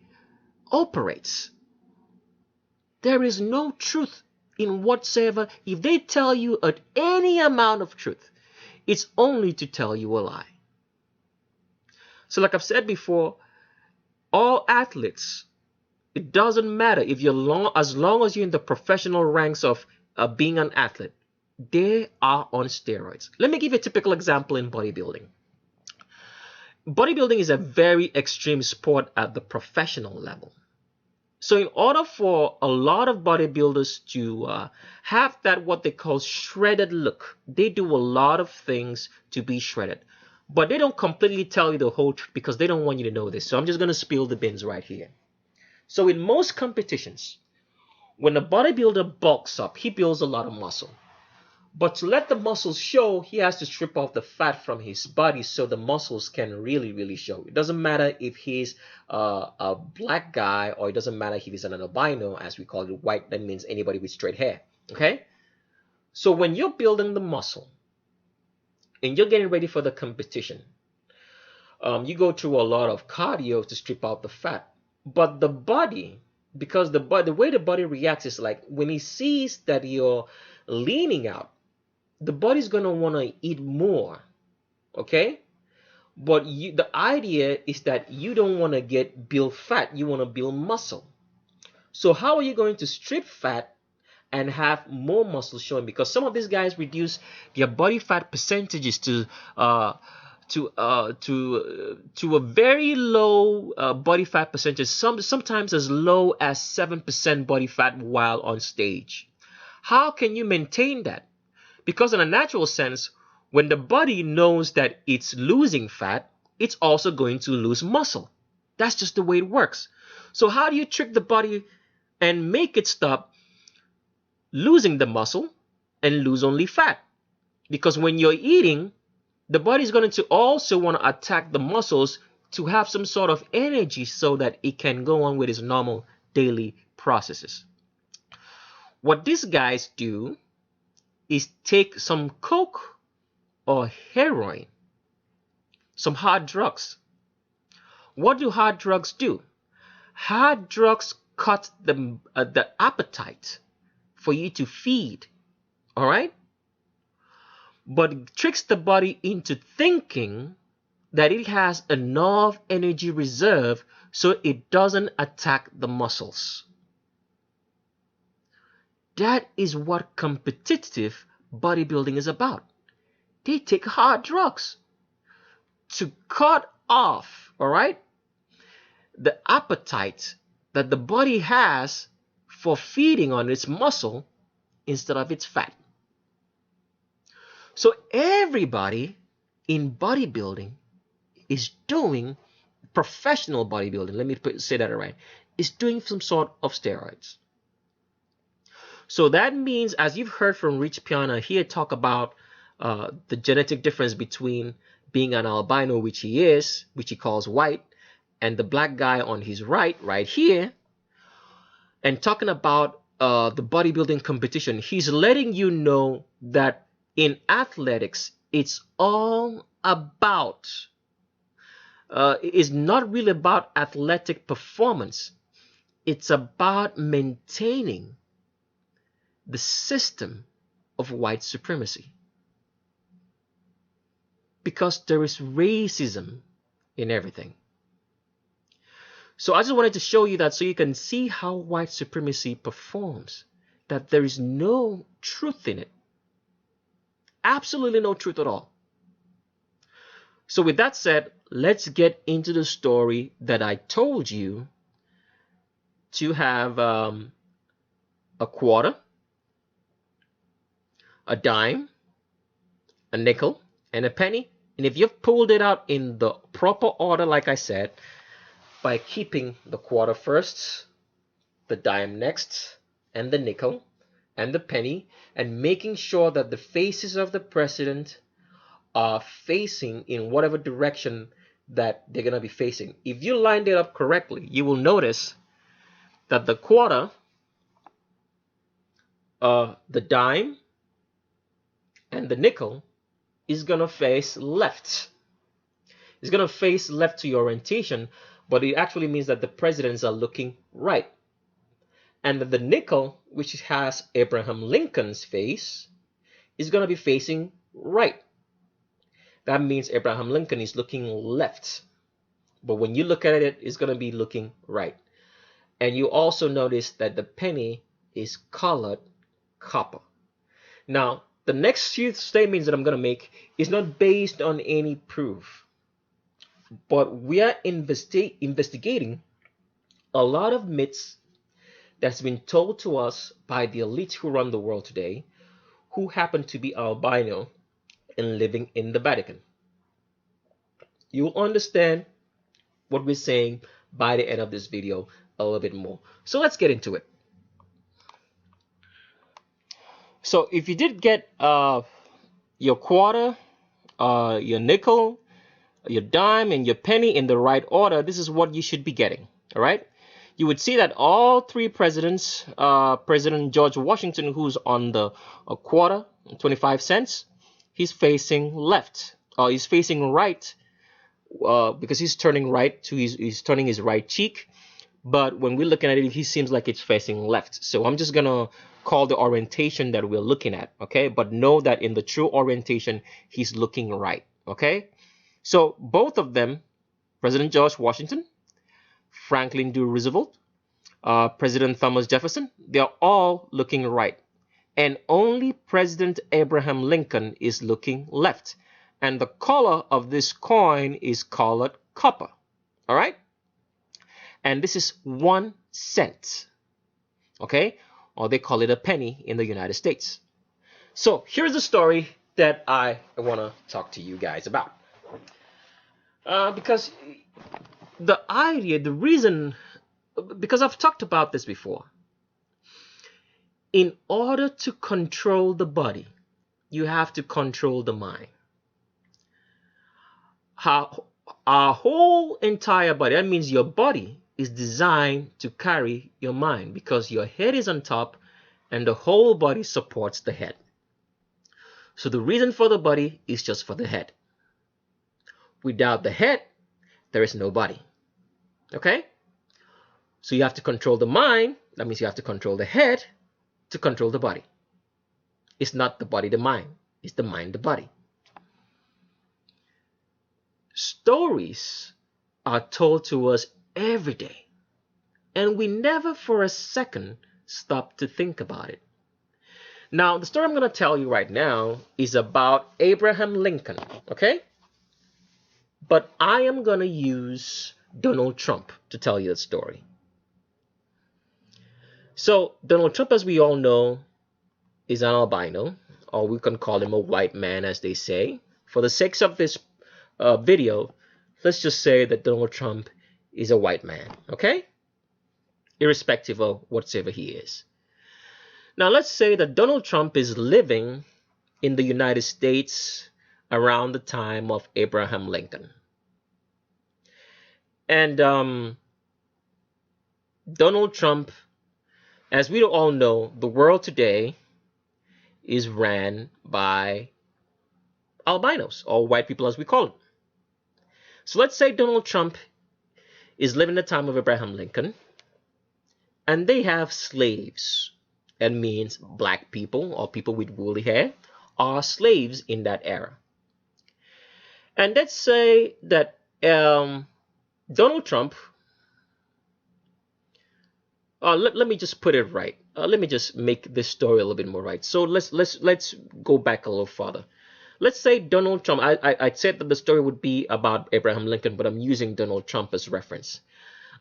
operates. There is no truth in whatsoever. If they tell you any amount of truth, it's only to tell you a lie. So like I've said before, all athletes, it doesn't matter if you're as long as you're in the professional ranks of being an athlete, they are on steroids. Let me give you a typical example in bodybuilding. Bodybuilding is a very extreme sport at the professional level. So in order for a lot of bodybuilders to have that what they call shredded look, they do a lot of things to be shredded. But they don't completely tell you the whole truth because they don't want you to know this. So I'm just going to spill the beans right here. So in most competitions, when a bodybuilder bulks up, he builds a lot of muscle. But to let the muscles show, he has to strip off the fat from his body so the muscles can really show. It doesn't matter if he's a black guy, or it doesn't matter if he's an albino, as we call it. White, that means anybody with straight hair. Okay? So when you're building the muscle and you're getting ready for the competition, you go through a lot of cardio to strip out the fat. But the body, because the way the body reacts is like when he sees that you're leaning out, the body's going to want to eat more, okay? But the idea is that you don't want to build fat, you want to build muscle. So how are you going to strip fat and have more muscle showing? Because some of these guys reduce their body fat percentages to a very low body fat percentage, sometimes as low as 7% body fat while on stage. How can you maintain that? Because in a natural sense, when the body knows that it's losing fat, it's also going to lose muscle. That's just the way it works. So how do you trick the body and make it stop losing the muscle and lose only fat? Because when you're eating, the body is going to also want to attack the muscles to have some sort of energy so that it can go on with its normal daily processes. What these guys do is take some coke or heroin, some hard drugs. What do hard drugs do? Hard drugs cut the appetite for you to feed, all right? But it tricks the body into thinking that it has enough energy reserve so it doesn't attack the muscles. That is what competitive bodybuilding is about. They take hard drugs to cut off, all right, the appetite that the body has for feeding on its muscle instead of its fat. So everybody in bodybuilding is doing, professional bodybuilding, let me say that right, is doing some sort of steroids. So that means, as you've heard from Rich Piana here talk about the genetic difference between being an albino, which he is, which he calls white, and the black guy on his right here, and talking about the bodybuilding competition, he's letting you know that in athletics, it's all about, it's not really about athletic performance. It's about maintaining the system of white supremacy. Because there is racism in everything. So I just wanted to show you that so you can see how white supremacy performs. That there is no truth in it. Absolutely no truth at all. So with that said, let's get into the story that I told you to have a quarter, a dime, a nickel, and a penny. And if you've pulled it out in the proper order, like I said, by keeping the quarter first, the dime next, and the nickel, and the penny, and making sure that the faces of the president are facing in whatever direction that they're going to be facing. If you lined it up correctly, you will notice that the quarter, the dime, and the nickel is going to face left. It's going to face left to your orientation, but it actually means that the presidents are looking right. And the nickel, which has Abraham Lincoln's face, is going to be facing right. That means Abraham Lincoln is looking left. But when you look at it, it's going to be looking right. And you also notice that the penny is colored copper. Now, the next few statements that I'm going to make is not based on any proof. But we are investigating a lot of myths that's been told to us by the elite who run the world today, who happen to be albino and living in the Vatican. You'll understand what we're saying by the end of this video a little bit more. So let's get into it. So if you did get your quarter, your nickel, your dime, and your penny in the right order, this is what you should be getting. All right. You would see that all three presidents, President George Washington, who's on the quarter, 25 cents, he's facing left. He's facing right because he's turning right to he's turning his right cheek. But when we're looking at it, he seems like it's facing left. So I'm just going to call the orientation that we're looking at. Okay. But know that in the true orientation, he's looking right. Okay. So both of them, President George Washington, Franklin D. Roosevelt, President Thomas Jefferson, they're all looking right. And only President Abraham Lincoln is looking left. And the color of this coin is colored copper. All right? And this is 1 cent. Okay? Or they call it a penny in the United States. So here's the story that I want to talk to you guys about. Because the idea, the reason, because I've talked about this before. In order to control the body, you have to control the mind. How our whole entire body, that means your body is designed to carry your mind, because your head is on top and the whole body supports the head. So the reason for the body is just for the head. Without the head, there is no body. Okay? So you have to control the mind. That means you have to control the head to control the body. It's not the body, the mind. It's the mind, the body. Stories are told to us every day, and we never for a second stop to think about it. Now, the story I'm going to tell you right now is about Abraham Lincoln, okay? But I am going to use Donald Trump to tell you the story. So, Donald Trump, as we all know, is an albino, or we can call him a white man, as they say. For the sake of this video, let's just say that Donald Trump is a white man, okay? Irrespective of whatever he is. Now, let's say that Donald Trump is living in the United States around the time of Abraham Lincoln. And Donald Trump, as we all know, the world today is ran by albinos, or white people as we call them. So let's say Donald Trump is living the time of Abraham Lincoln, and they have slaves. That means black people or people with woolly hair are slaves in that era. And let's say that Donald Trump, let me just put it right. Let me just make this story a little bit more right. So let's go back a little further. Let's say Donald Trump. I said that the story would be about Abraham Lincoln, but I'm using Donald Trump as reference.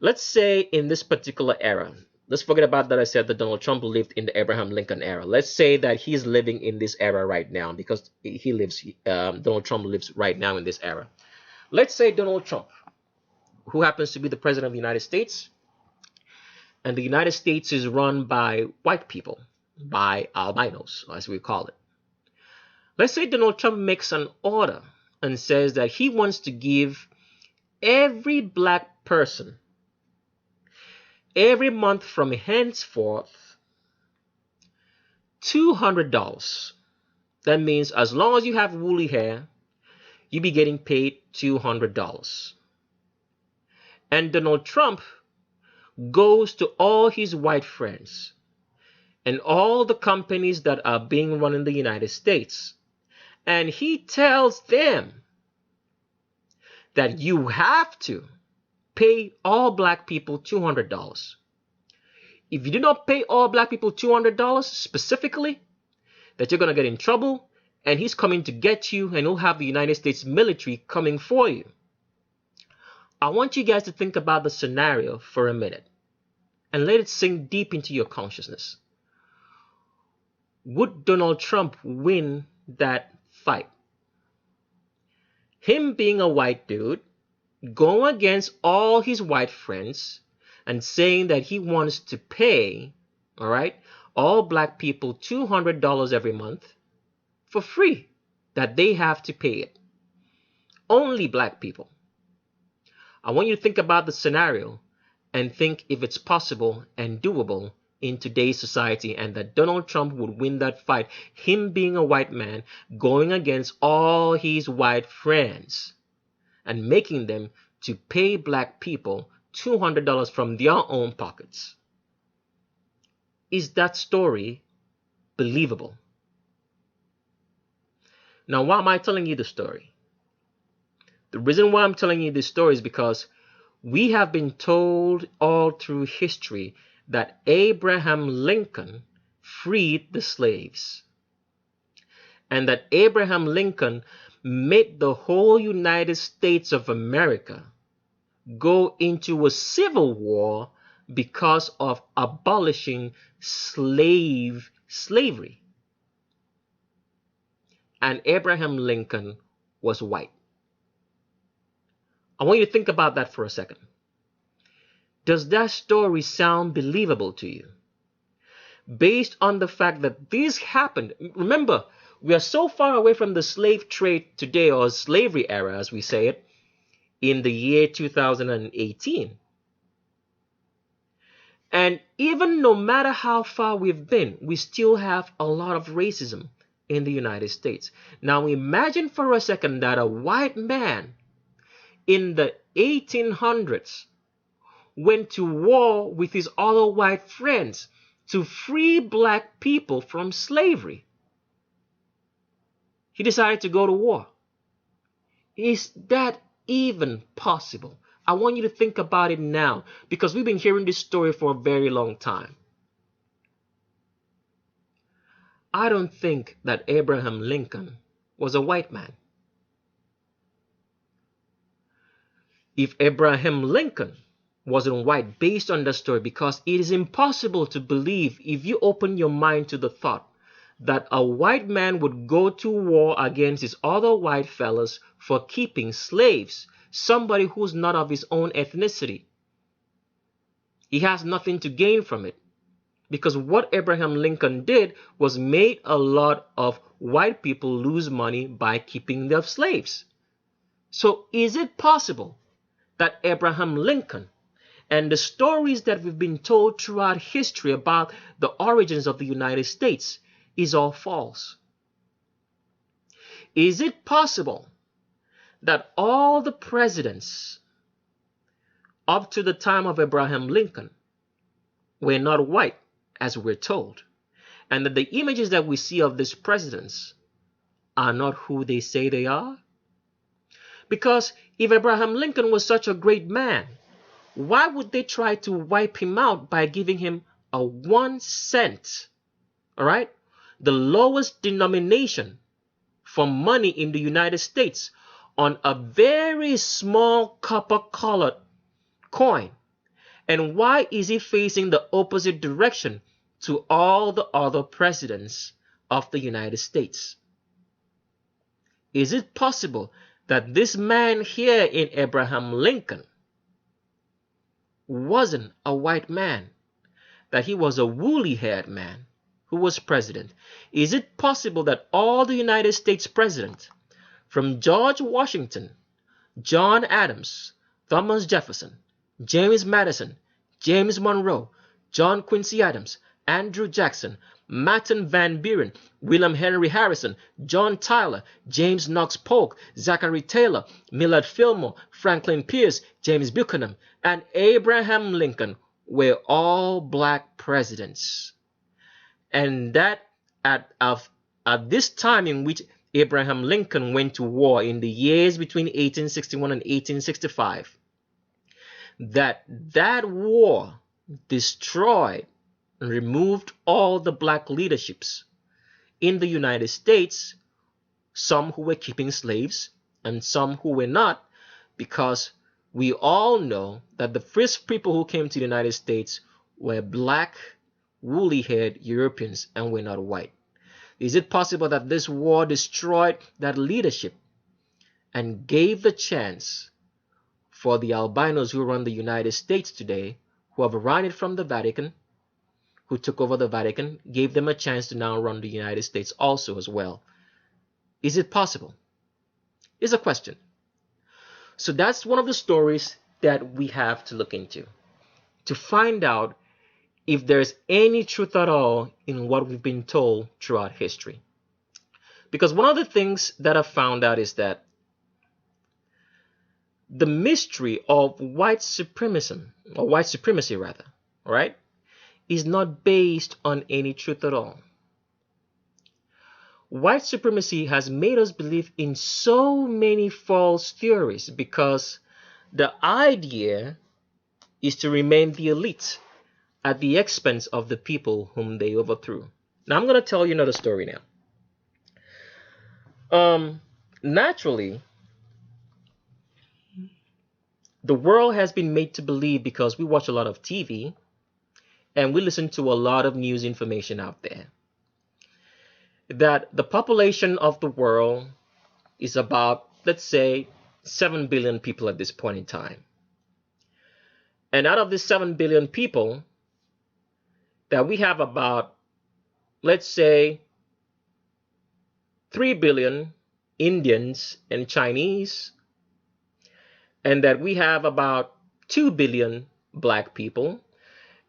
Let's say in this particular era, let's forget about that I said that Donald Trump lived in the Abraham Lincoln era. Let's say that he's living in this era right now, because Donald Trump lives right now in this era. Let's say Donald Trump, who happens to be the president of the United States, and the United States is run by white people, by albinos, as we call it. Let's say Donald Trump makes an order and says that he wants to give every black person every month from henceforth $200. That means as long as you have woolly hair, you be getting paid $200. And Donald Trump goes to all his white friends and all the companies that are being run in the United States, and he tells them that you have to pay all black people $200. If you do not pay all black people $200 specifically, that you're going to get in trouble, and he's coming to get you, and he'll have the United States military coming for you. I want you guys to think about the scenario for a minute and let it sink deep into your consciousness. Would Donald Trump win that fight? Him being a white dude, going against all his white friends and saying that he wants to pay, all right, all black people $200 every month for free, that they have to pay it. Only black people. I want you to think about the scenario and think if it's possible and doable in today's society, and that Donald Trump would win that fight, him being a white man going against all his white friends and making them to pay black people $200 from their own pockets. Is that story believable? Now, why am I telling you the story? The reason why I'm telling you this story is because we have been told all through history that Abraham Lincoln freed the slaves, and that Abraham Lincoln made the whole United States of America go into a civil war because of abolishing slavery. And Abraham Lincoln was white. I want you to think about that for a second. Does that story sound believable to you? Based on the fact that this happened. Remember, We are so far away from the slave trade today, or slavery era as we say it, in the year 2018. And even no matter how far we've been, we still have a lot of racism in the United States. Now imagine for a second that a white man in the 1800s went to war with his other white friends to free black people from slavery. He decided to go to war. Is that even possible? I want you to think about it now, because we've been hearing this story for a very long time. I don't think that Abraham Lincoln was a white man. If Abraham Lincoln wasn't white, based on the story, because it is impossible to believe, if you open your mind to the thought that a white man would go to war against his other white fellas for keeping slaves, somebody who's not of his own ethnicity. He has nothing to gain from it, because what Abraham Lincoln did was made a lot of white people lose money by keeping their slaves. So is it possible that Abraham Lincoln and the stories that we've been told throughout history about the origins of the United States is all false? Is it possible that all the presidents up to the time of Abraham Lincoln were not white, as we're told, and that the images that we see of these presidents are not who they say they are? Because if Abraham Lincoln was such a great man, why would they try to wipe him out by giving him a 1 cent, all right, the lowest denomination for money in the United States, on a very small copper-colored coin? And why is he facing the opposite direction to all the other presidents of the United States? Is it possible that this man here in Abraham Lincoln wasn't a white man, that he was a woolly-haired man who was president? Is it possible that all the United States presidents, from George Washington, John Adams, Thomas Jefferson, James Madison, James Monroe, John Quincy Adams, Andrew Jackson, Martin Van Buren, William Henry Harrison, John Tyler, James Knox Polk, Zachary Taylor, Millard Fillmore, Franklin Pierce, James Buchanan, and Abraham Lincoln were all black presidents? And that at this time in which Abraham Lincoln went to war, in the years between 1861 and 1865, that war destroyed and removed all the black leaderships in the United States, some who were keeping slaves and some who were not, because we all know that the first people who came to the United States were black, woolly-haired Europeans and were not white. Is it possible that this war destroyed that leadership and gave the chance for the albinos who run the United States today, who have run it from the Vatican, who took over the Vatican, gave them a chance to now run the United States also as well? Is it possible? Is a question. So that's one of the stories that we have to look into, to find out if there's any truth at all in what we've been told throughout history. Because one of the things that I found out is that the mystery of white supremacy, or white supremacy rather, right, is not based on any truth at all. White supremacy has made us believe in so many false theories because the idea is to remain the elite at the expense of the people whom they overthrew. Now I'm going to tell you another story now. Naturally, the world has been made to believe, because we watch a lot of TV and we listen to a lot of news information out there, that the population of the world is about, let's say, 7 billion people at this point in time. And out of these 7 billion people, that we have about, let's say, 3 billion Indians and Chinese, and that we have about 2 billion black people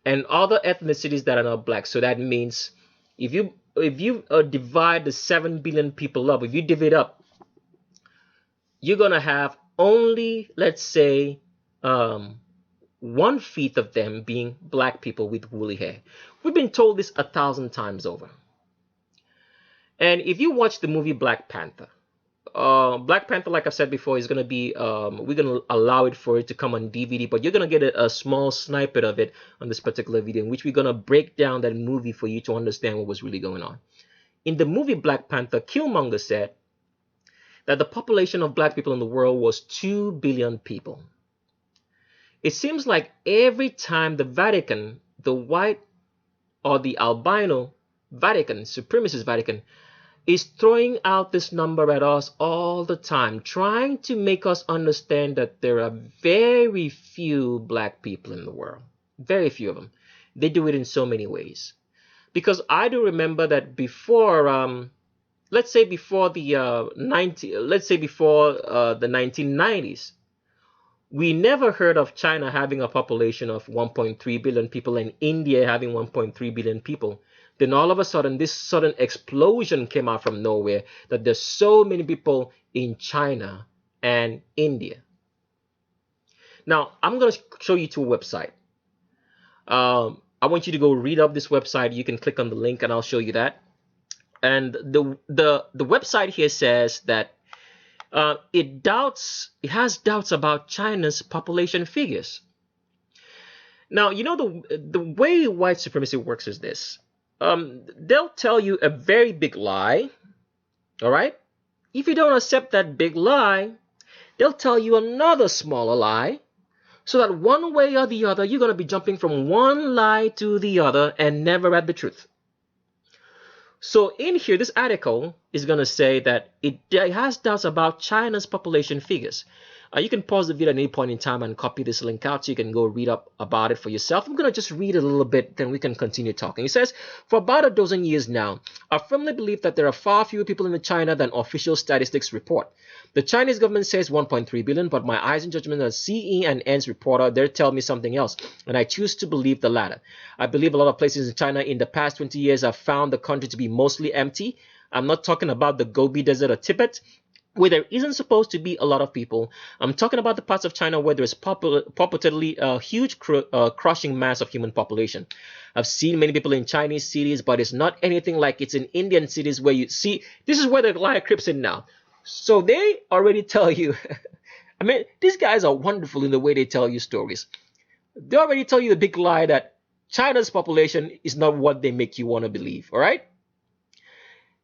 and other ethnicities that are not black. So that means if you divide the 7 billion people up, if you divide up, you're gonna have only, let's say, 1/5 of them being black people with woolly hair. We've been told this 1,000 times over. And if you watch the movie Black Panther, like I've said before, is going to be, we're going to allow it for it to come on DVD, but you're going to get a small snippet of it on this particular video, in which we're going to break down that movie for you to understand what was really going on. In the movie Black Panther, Killmonger said that the population of black people in the world was 2 billion people. It seems like every time the Vatican, the white or the albino Vatican, supremacist Vatican, is throwing out this number at us all the time, trying to make us understand that there are very few black people in the world. Very few of them. They do it in so many ways. Because I do remember that before, let's say before the 1990s, we never heard of China having a population of 1.3 billion people and India having 1.3 billion people. Then all of a sudden, this sudden explosion came out from nowhere that there's so many people in China and India. Now, I'm going to show you to a website. I want you to go read up this website. You can click on the link and I'll show you that. And the website here says that it has doubts about China's population figures. Now, you know, the way white supremacy works is this. They'll tell you a very big lie, all right? If you don't accept that big lie, they'll tell you another smaller lie, so that one way or the other, you're going to be jumping from one lie to the other and never at the truth. So in here, this article is going to say that it has doubts about China's population figures. You can pause the video at any point in time and copy this link out so you can go read up about it for yourself. I'm going to just read it a little bit, then we can continue talking. It says, for about a dozen years now, I firmly believe that there are far fewer people in China than official statistics report. The Chinese government says 1.3 billion, but my eyes and judgment as CE and N's reporter, they tell me something else, and I choose to believe the latter. I believe a lot of places in China in the past 20 years have found the country to be mostly empty. I'm not talking about the Gobi Desert or Tibet, where there isn't supposed to be a lot of people. I'm talking about the parts of China where there is purportedly a huge crushing mass of human population. I've seen many people in Chinese cities, but it's not anything like it's in Indian cities where you see, this is where the lie creeps in now. So they already tell you, I mean, these guys are wonderful in the way they tell you stories. They already tell you the big lie that China's population is not what they make you want to believe, all right?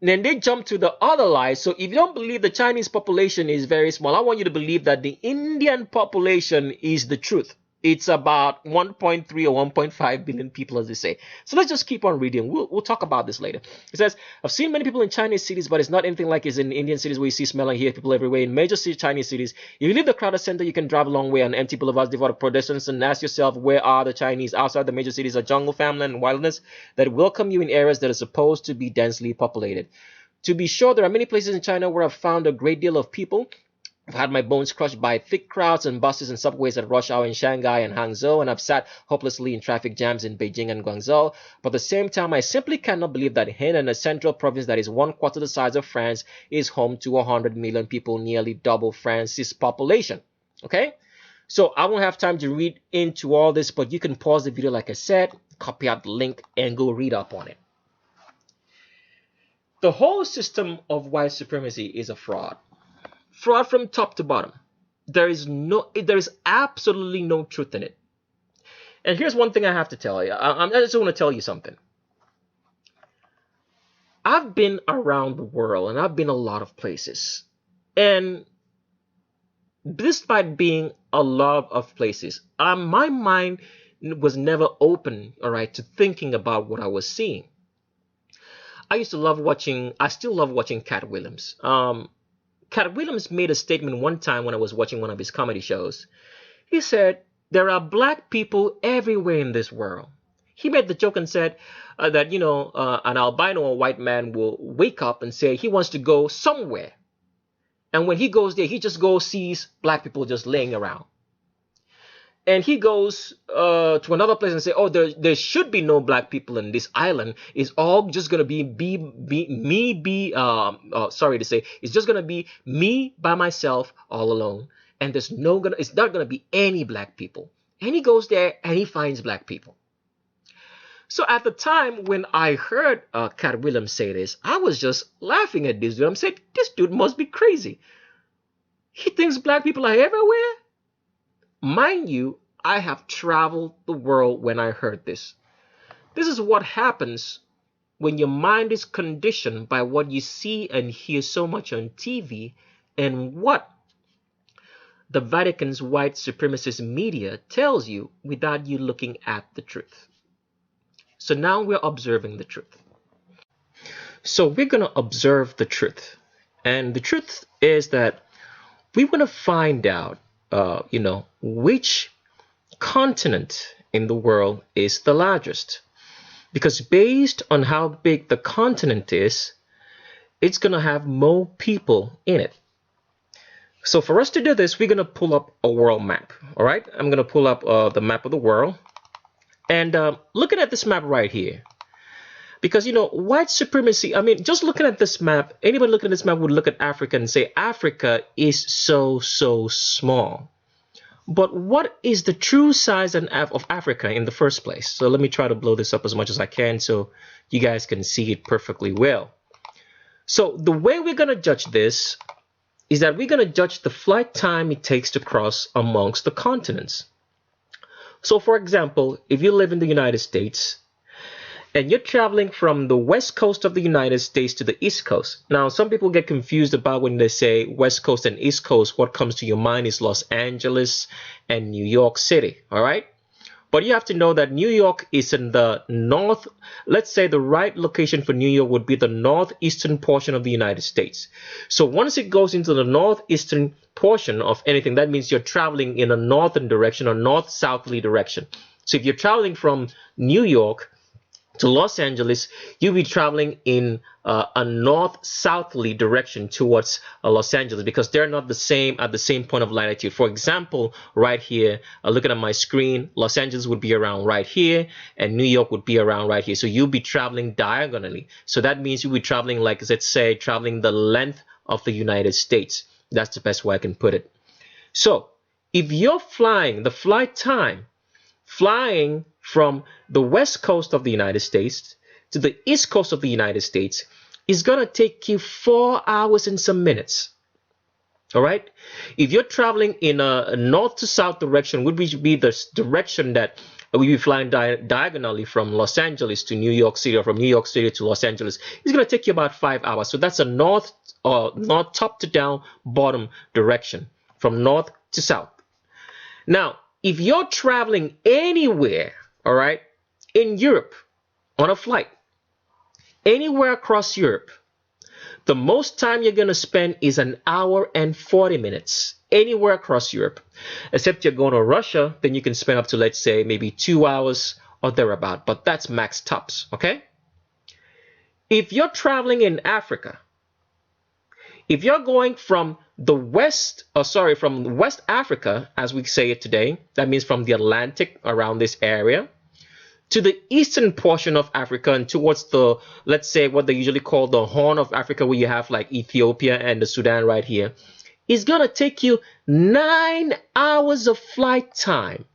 Then they jump to the other lie. So if you don't believe the Chinese population is very small, I want you to believe that the Indian population is the truth. It's about 1.3 or 1.5 billion people, as they say. So let's just keep on reading. We'll talk about this later. It says, I've seen many people in Chinese cities, but it's not anything like it's in Indian cities where you see, smell, and hear people everywhere. In major Chinese cities, if you leave the crowded center, you can drive a long way on empty boulevards devoid of pedestrians and ask yourself, where are the Chinese? Outside the major cities are jungle, farmland, and wilderness that welcome you in areas that are supposed to be densely populated. To be sure, there are many places in China where I've found a great deal of people. I've had my bones crushed by thick crowds and buses and subways at rush hour in Shanghai and Hangzhou, and I've sat hopelessly in traffic jams in Beijing and Guangzhou. But at the same time, I simply cannot believe that Henan, a central province that is 1/4 the size of France, is home to 100 million people, nearly double France's population. Okay? So I won't have time to read into all this, but you can pause the video like I said, copy out the link, and go read up on it. The whole system of white supremacy is a fraud. Fraud from top to bottom. There is absolutely no truth in it. And here's one thing I have to tell you. I just want to tell you something. I've been around the world and I've been a lot of places. And despite being a lot of places, my mind was never open, all right, to thinking about what I was seeing. I still love watching Cat Williams. Cat Williams made a statement one time when I was watching one of his comedy shows. He said, there are black people everywhere in this world. He made the joke and said that, an albino or white man will wake up and say he wants to go somewhere. And when he goes there, he just goes, sees black people just laying around. And he goes to another place and say, oh, there should be no black people in this island. It's all just going to it's just going to be me by myself all alone. And it's not going to be any black people. And he goes there and he finds black people. So at the time when I heard Cat Williams say this, I was just laughing at this dude. I'm saying, this dude must be crazy. He thinks black people are everywhere? Mind you, I have traveled the world when I heard this. This is what happens when your mind is conditioned by what you see and hear so much on TV and what the Vatican's white supremacist media tells you without you looking at the truth. So now we're observing the truth. So we're going to observe the truth. And the truth is that we want to find out which continent in the world is the largest. Because based on how big the continent is, it's going to have more people in it. So for us to do this, we're going to pull up a world map. All right, I'm going to pull up the map of the world. And looking at this map right here, because, white supremacy, just looking at this map, anybody looking at this map would look at Africa and say, Africa is so small. But what is the true size of Africa in the first place? So let me try to blow this up as much as I can so you guys can see it perfectly well. So the way we're going to judge this is that we're going to judge the flight time it takes to cross amongst the continents. So for example, if you live in the United States, and you're traveling from the west coast of the United States to the east coast. Now, some people get confused about when they say west coast and east coast. What comes to your mind is Los Angeles and New York City, all right? But you have to know that New York is in the north. Let's say the right location for New York would be the northeastern portion of the United States. So once it goes into the northeastern portion of anything, that means you're traveling in a northern direction or north-southerly direction. So if you're traveling from New York to Los Angeles, you'll be traveling in a north-southerly direction towards Los Angeles, because they're not the same at the same point of latitude. For example, right here, looking at my screen, Los Angeles would be around right here, and New York would be around right here. So you'll be traveling diagonally. So that means you'll be traveling, like, let's say, traveling the length of the United States. That's the best way I can put it. So if you're flying, the flight time, flying from the west coast of the United States to the east coast of the United States is going to take you 4 hours and some minutes. All right. If you're traveling in a north to south direction, would be the direction that we'll be flying diagonally from Los Angeles to New York City, or from New York City to Los Angeles, it's going to take you about 5 hours. So that's a north top to down, bottom direction, from north to south. Now, if you're traveling anywhere, all right, in Europe on a flight, anywhere across Europe, the most time you're going to spend is 1 hour and 40 minutes anywhere across Europe. Except you're going to Russia, then you can spend up to, let's say, maybe 2 hours or thereabout, but that's max tops, okay? If you're traveling in Africa, if you're going from from West Africa, as we say it today, that means from the Atlantic around this area, to the eastern portion of Africa and towards the, let's say, what they usually call the Horn of Africa, where you have like Ethiopia and the Sudan right here, is going to take you 9 hours of flight time.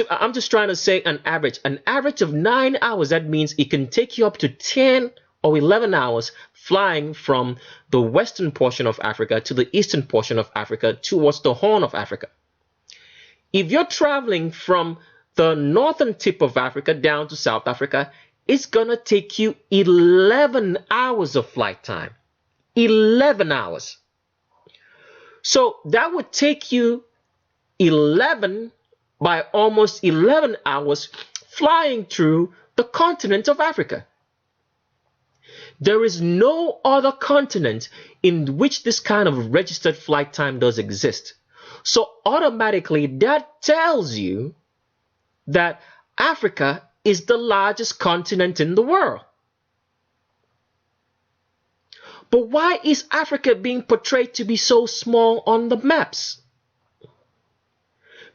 I'm just trying to say an average of 9 hours. That means it can take you up to 10 or 11 hours flying from the western portion of Africa to the eastern portion of Africa towards the Horn of Africa. If you're traveling from the northern tip of Africa down to South Africa, it's going to take you 11 hours of flight time. 11 hours. So that would take you almost 11 hours flying through the continent of Africa. There is no other continent in which this kind of registered flight time does exist. So automatically that tells you that Africa is the largest continent in the world. But why is Africa being portrayed to be so small on the maps?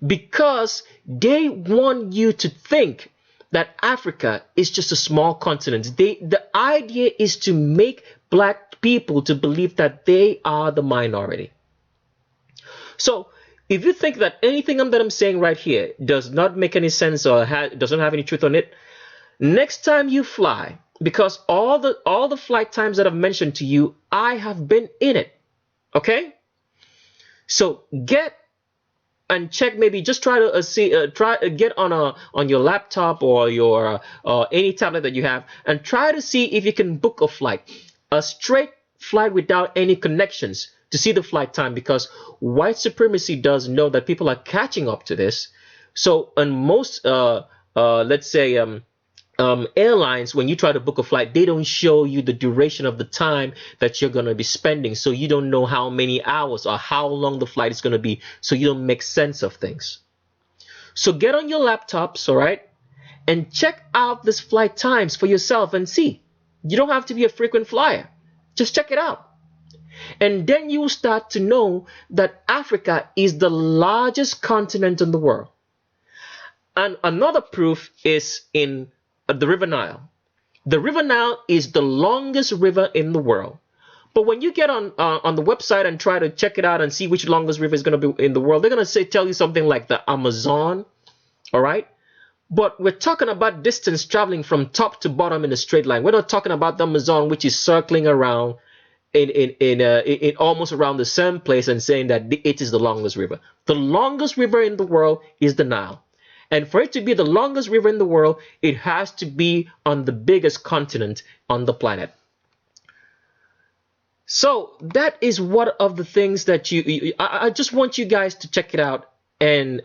Because they want you to think that Africa is just a small continent. The idea is to make black people to believe that they are the minority. So if you think that anything that I'm saying right here does not make any sense or doesn't have any truth on it, next time you fly, because all the flight times that I've mentioned to you, I have been in it. Okay? So get and check, maybe just try to get on your laptop or your any tablet that you have, and try to see if you can book a flight, a straight flight without any connections, to see the flight time, because white supremacy does know that people are catching up to this. So on most let's say airlines, when you try to book a flight, they don't show you the duration of the time that you're going to be spending, so you don't know how many hours or how long the flight is going to be, so you don't make sense of things. So get on your laptops, all right, and check out this flight times for yourself and see. You don't have to be a frequent flyer, just check it out, and then you will start to know that Africa is the largest continent in the world. And another proof is in the River Nile. The River Nile is the longest river in the world. But when you get on the website and try to check it out and see which longest river is going to be in the world, they're going to tell you something like the Amazon, all right? But we're talking about distance traveling from top to bottom in a straight line. We're not talking about the Amazon, which is circling around in almost around the same place and saying that it is the longest river. The longest river in the world is the Nile. And for it to be the longest river in the world, it has to be on the biggest continent on the planet. So that is one of the things that I just want you guys to check it out and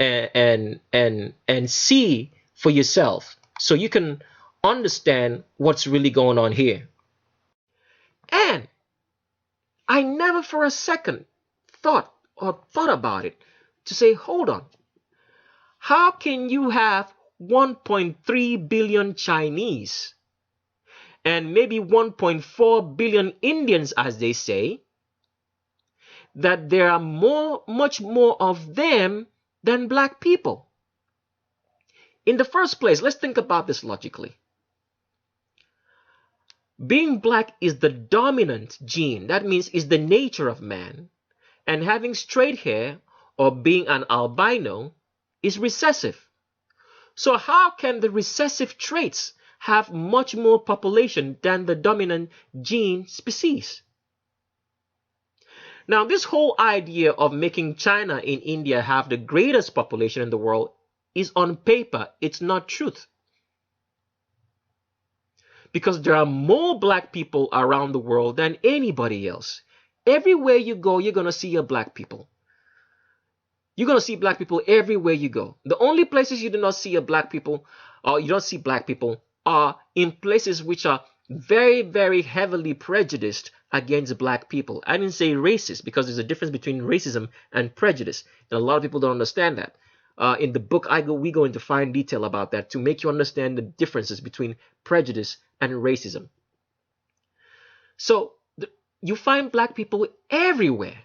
see for yourself, so you can understand what's really going on here. And I never for a second thought about it to say, hold on. How can you have 1.3 billion Chinese and maybe 1.4 billion Indians, as they say, that there are much more of them than black people? In the first place, let's think about this logically. Being black is the dominant gene. That means is the nature of man. And having straight hair or being an albino is recessive. So how can the recessive traits have much more population than the dominant gene species? Now, this whole idea of making China and India have the greatest population in the world is on paper. It's not truth. Because there are more black people around the world than anybody else. Everywhere you go, you're going to see your black people. You're going to see black people everywhere you go. The only places you do not see black people, or you don't see black people, are in places which are very, very heavily prejudiced against black people. I didn't say racist, because there's a difference between racism and prejudice. And a lot of people don't understand that. In the book, we go into fine detail about that to make you understand the differences between prejudice and racism. So you find black people everywhere.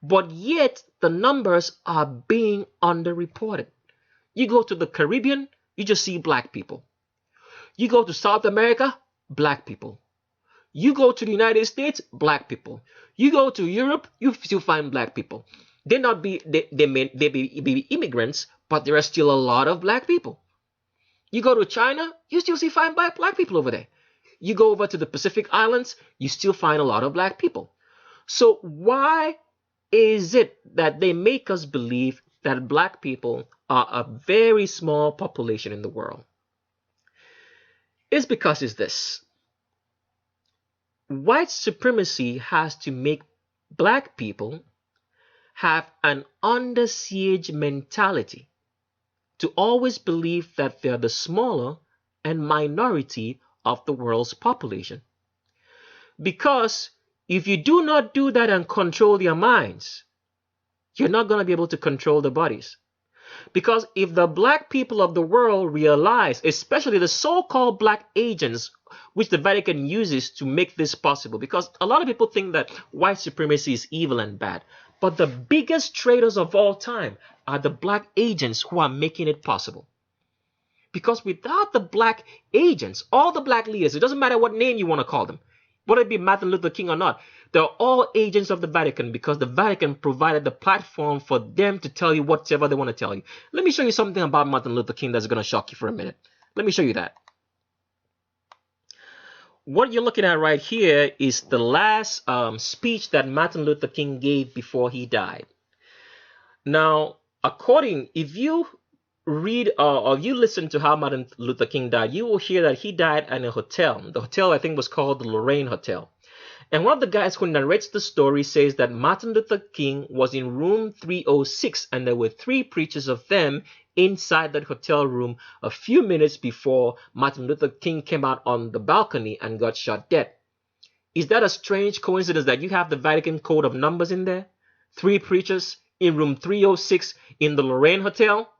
But yet the numbers are being underreported. You go to the Caribbean, you just see black people. You go to South America, black people. You go to the United States, black people. You go to Europe, you still find black people. They may be immigrants, but there are still a lot of black people. You go to China, you still find black people over there. You go over to the Pacific Islands, you still find a lot of black people. So why is it that they make us believe that black people are a very small population in the world? It's because it's this. White supremacy has to make black people have an under siege mentality, to always believe that they're the smaller and minority of the world's population. Because if you do not do that and control their minds, you're not going to be able to control their bodies. Because if the black people of the world realize, especially the so-called black agents, which the Vatican uses to make this possible, because a lot of people think that white supremacy is evil and bad, but the biggest traitors of all time are the black agents who are making it possible. Because without the black agents, all the black leaders, it doesn't matter what name you want to call them, whether it be Martin Luther King or not, they're all agents of the Vatican, because the Vatican provided the platform for them to tell you whatever they want to tell you. Let me show you something about Martin Luther King that's going to shock you for a minute. Let me show you that. What you're looking at right here is the last speech that Martin Luther King gave before he died. Now, if you read or you listen to how Martin Luther King died, you will hear that he died in a hotel. The hotel, I think, was called the Lorraine Hotel. And one of the guys who narrates the story says that Martin Luther King was in room 306, and there were 3 preachers of them inside that hotel room a few minutes before Martin Luther King came out on the balcony and got shot dead. Is that a strange coincidence that you have the Vatican code of numbers in there? 3 preachers in room 306 in the Lorraine Hotel?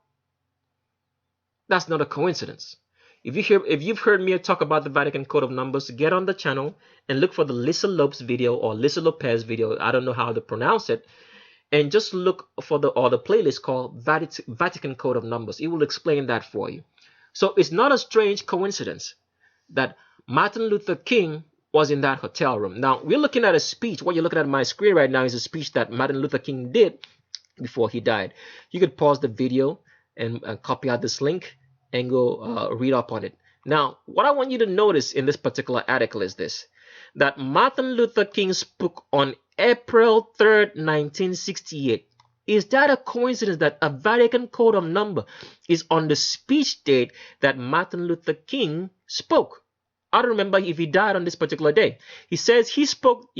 That's not a coincidence. If you've heard me talk about the Vatican Code of Numbers, get on the channel and look for the Lisa Lopes video or Lisa Lopez video. I don't know how to pronounce it. And just look for the playlist called Vatican Code of Numbers. It will explain that for you. So it's not a strange coincidence that Martin Luther King was in that hotel room. Now, we're looking at a speech. What you're looking at on my screen right now is a speech that Martin Luther King did before he died. You could pause the video and copy out this link and go read up on it. Now, what I want you to notice in this particular article is this, that Martin Luther King spoke on April 3rd, 1968. Is that a coincidence that a Vatican Code of Number is on the speech date that Martin Luther King spoke? I don't remember if he died on this particular day. He says he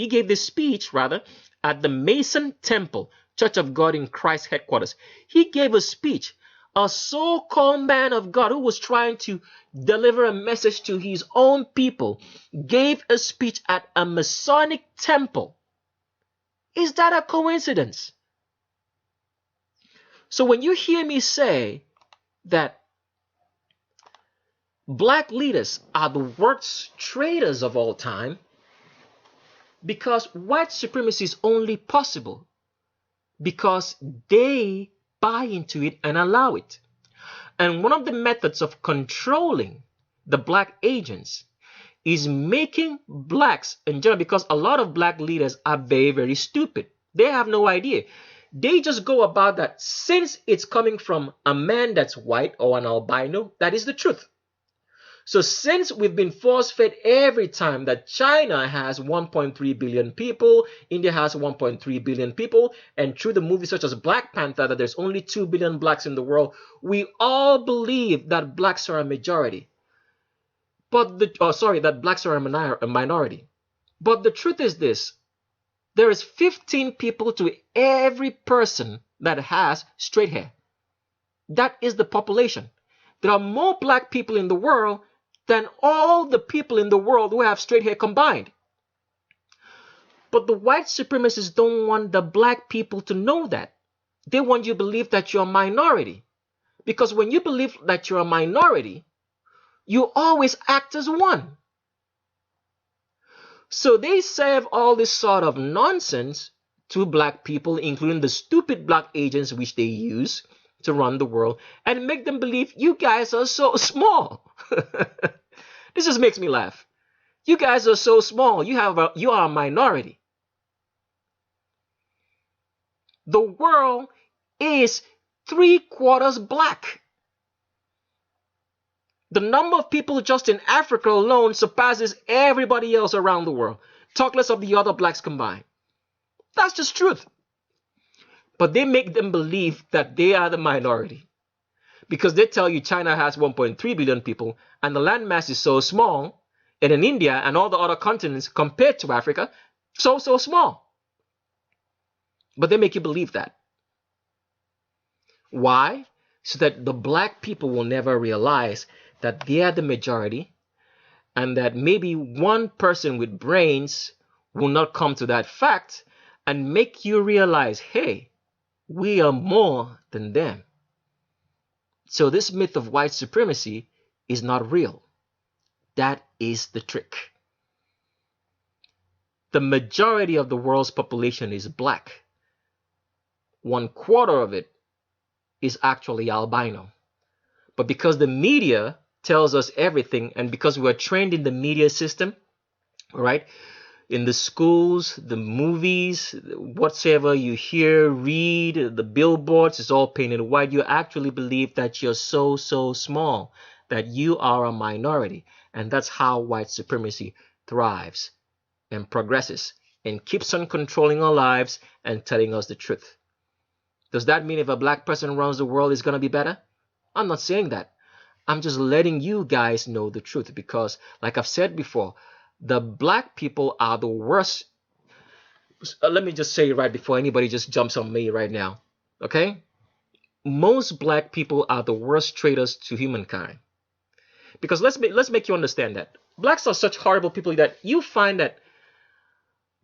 gave this speech at the Mason Temple, Church of God in Christ headquarters. He gave a speech. A so-called man of God who was trying to deliver a message to his own people gave a speech at a Masonic temple. Is that a coincidence? So when you hear me say that black leaders are the worst traitors of all time, because white supremacy is only possible because they buy into it and allow it. And one of the methods of controlling the black agents is making blacks in general, because a lot of black leaders are very, very stupid. They have no idea. They just go about that since it's coming from a man that's white or an albino, that is the truth. So since we've been force-fed every time that China has 1.3 billion people, India has 1.3 billion people, and through the movies such as Black Panther that there's only 2 billion blacks in the world, we all believe that blacks are a majority. That blacks are a minority. But the truth is this, there is 15 people to every person that has straight hair. That is the population. There are more black people in the world than all the people in the world who have straight hair combined. But the white supremacists don't want the black people to know that. They want you to believe that you're a minority. Because when you believe that you're a minority, you always act as one. So they serve all this sort of nonsense to black people, including the stupid black agents which they use to run the world, and make them believe you guys are so small. This just makes me laugh. You guys are so small. You are a minority. The world is 3/4 black. The number of people just in Africa alone surpasses everybody else around the world. Talk less of the other blacks combined. That's just truth. But they make them believe that they are the minority. Because they tell you China has 1.3 billion people and the landmass is so small, and in India and all the other continents compared to Africa, so small. But they make you believe that. Why? So that the black people will never realize that they are the majority, and that maybe one person with brains will not come to that fact and make you realize, hey, we are more than them. So this myth of white supremacy is not real. That is the trick. The majority of the world's population is black. 1/4 of it is actually albino. But because the media tells us everything, and because we're trained in the media system, right? In the schools, the movies, whatsoever you hear, read, the billboards, it's all painted white. You actually believe that you're so small, that you are a minority. And that's how white supremacy thrives and progresses and keeps on controlling our lives and telling us the truth. Does that mean if a black person runs the world, it's going to be better? I'm not saying that. I'm just letting you guys know the truth because, like I've said before, the black people are the worst. Let me just say it right before anybody just jumps on me right now. Okay? Most black people are the worst traitors to humankind. Because let's make you understand that. Blacks are such horrible people that you find that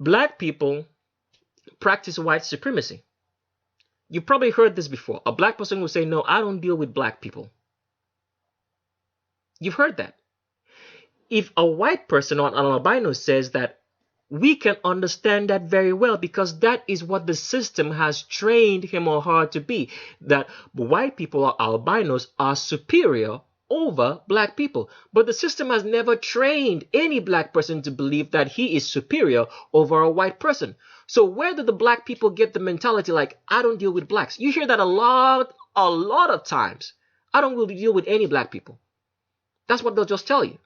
black people practice white supremacy. You probably heard this before. A black person will say, no, I don't deal with black people. You've heard that. If a white person or an albino says that, we can understand that very well because that is what the system has trained him or her to be. That white people or albinos are superior over black people. But the system has never trained any black person to believe that he is superior over a white person. So where do the black people get the mentality like, I don't deal with blacks? You hear that a lot of times. I don't really deal with any black people. That's what they'll just tell you.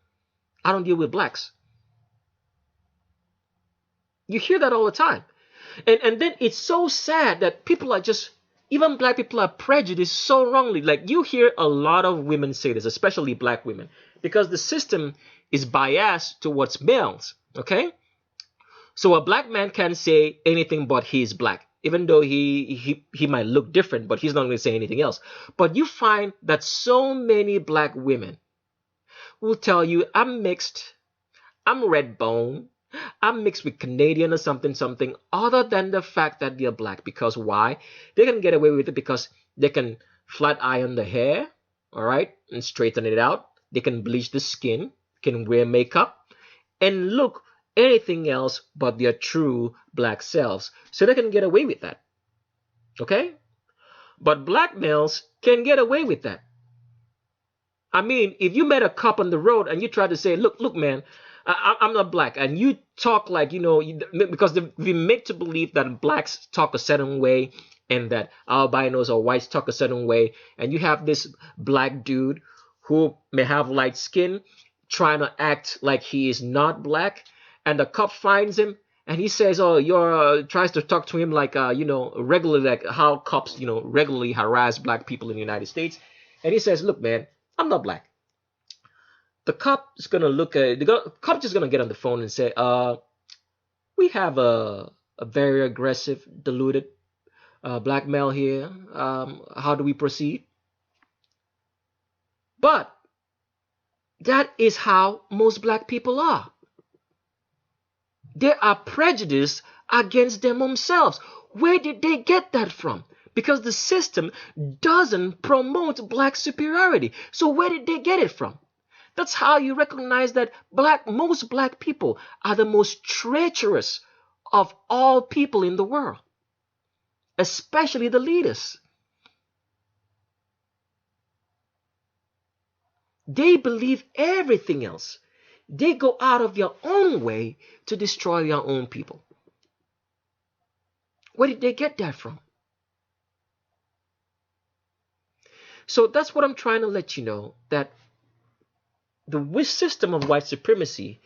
I don't deal with blacks. You hear that all the time. And then it's so sad that people are just, even black people are prejudiced so wrongly. Like you hear a lot of women say this, especially black women, because the system is biased towards males, okay? So a black man can't say anything but he's black, even though he might look different, but he's not going to say anything else. But you find that so many black women will tell you, I'm mixed, I'm red bone, I'm mixed with Canadian or something, other than the fact that they're black. Because why? They can get away with it because they can flat iron the hair, all right, and straighten it out. They can bleach the skin, can wear makeup, and look anything else but their true black selves. So they can get away with that, okay? But black males can get away with that. I mean, if you met a cop on the road and you try to say, look, man, I'm not black, and you talk like, because they've been made to believe that blacks talk a certain way and that albinos or whites talk a certain way, and you have this black dude who may have light skin trying to act like he is not black, and the cop finds him and he says, oh, tries to talk to him like, regularly, like how cops, regularly harass black people in the United States. And he says, look, man, I'm not black. The cop is going to the cop just going to get on the phone and say, we have a very aggressive, deluded black male here. How do we proceed? But that is how most black people are. They are prejudiced against them themselves. Where did they get that from? Because the system doesn't promote black superiority. So where did they get it from? That's how you recognize that most black people are the most treacherous of all people in the world, especially the leaders. They believe everything else. They go out of their own way to destroy their own people. Where did they get that from? So that's what I'm trying to let you know, that the system of white supremacy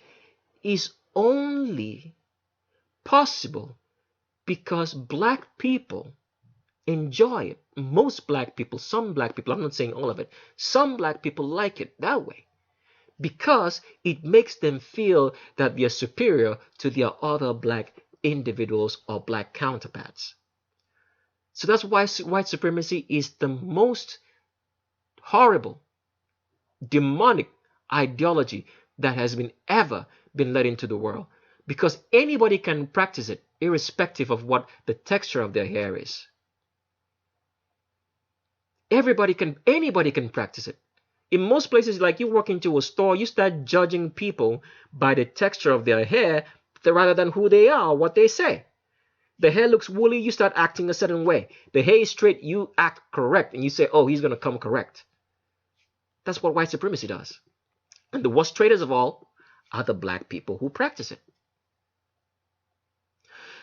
is only possible because black people enjoy it. Most black people, some black people, I'm not saying all of it, some black people like it that way because it makes them feel that they're superior to their other black individuals or black counterparts. So that's why white supremacy is the most horrible, demonic ideology that has ever been let into the world, because anybody can practice it irrespective of what the texture of their hair is. Anybody can practice it. In most places, like you walk into a store, you start judging people by the texture of their hair rather than who they are, what they say. The hair looks woolly, you start acting a certain way. The hair is straight, you act correct, and you say, oh, he's going to come correct. That's what white supremacy does. And the worst traitors of all are the black people who practice it.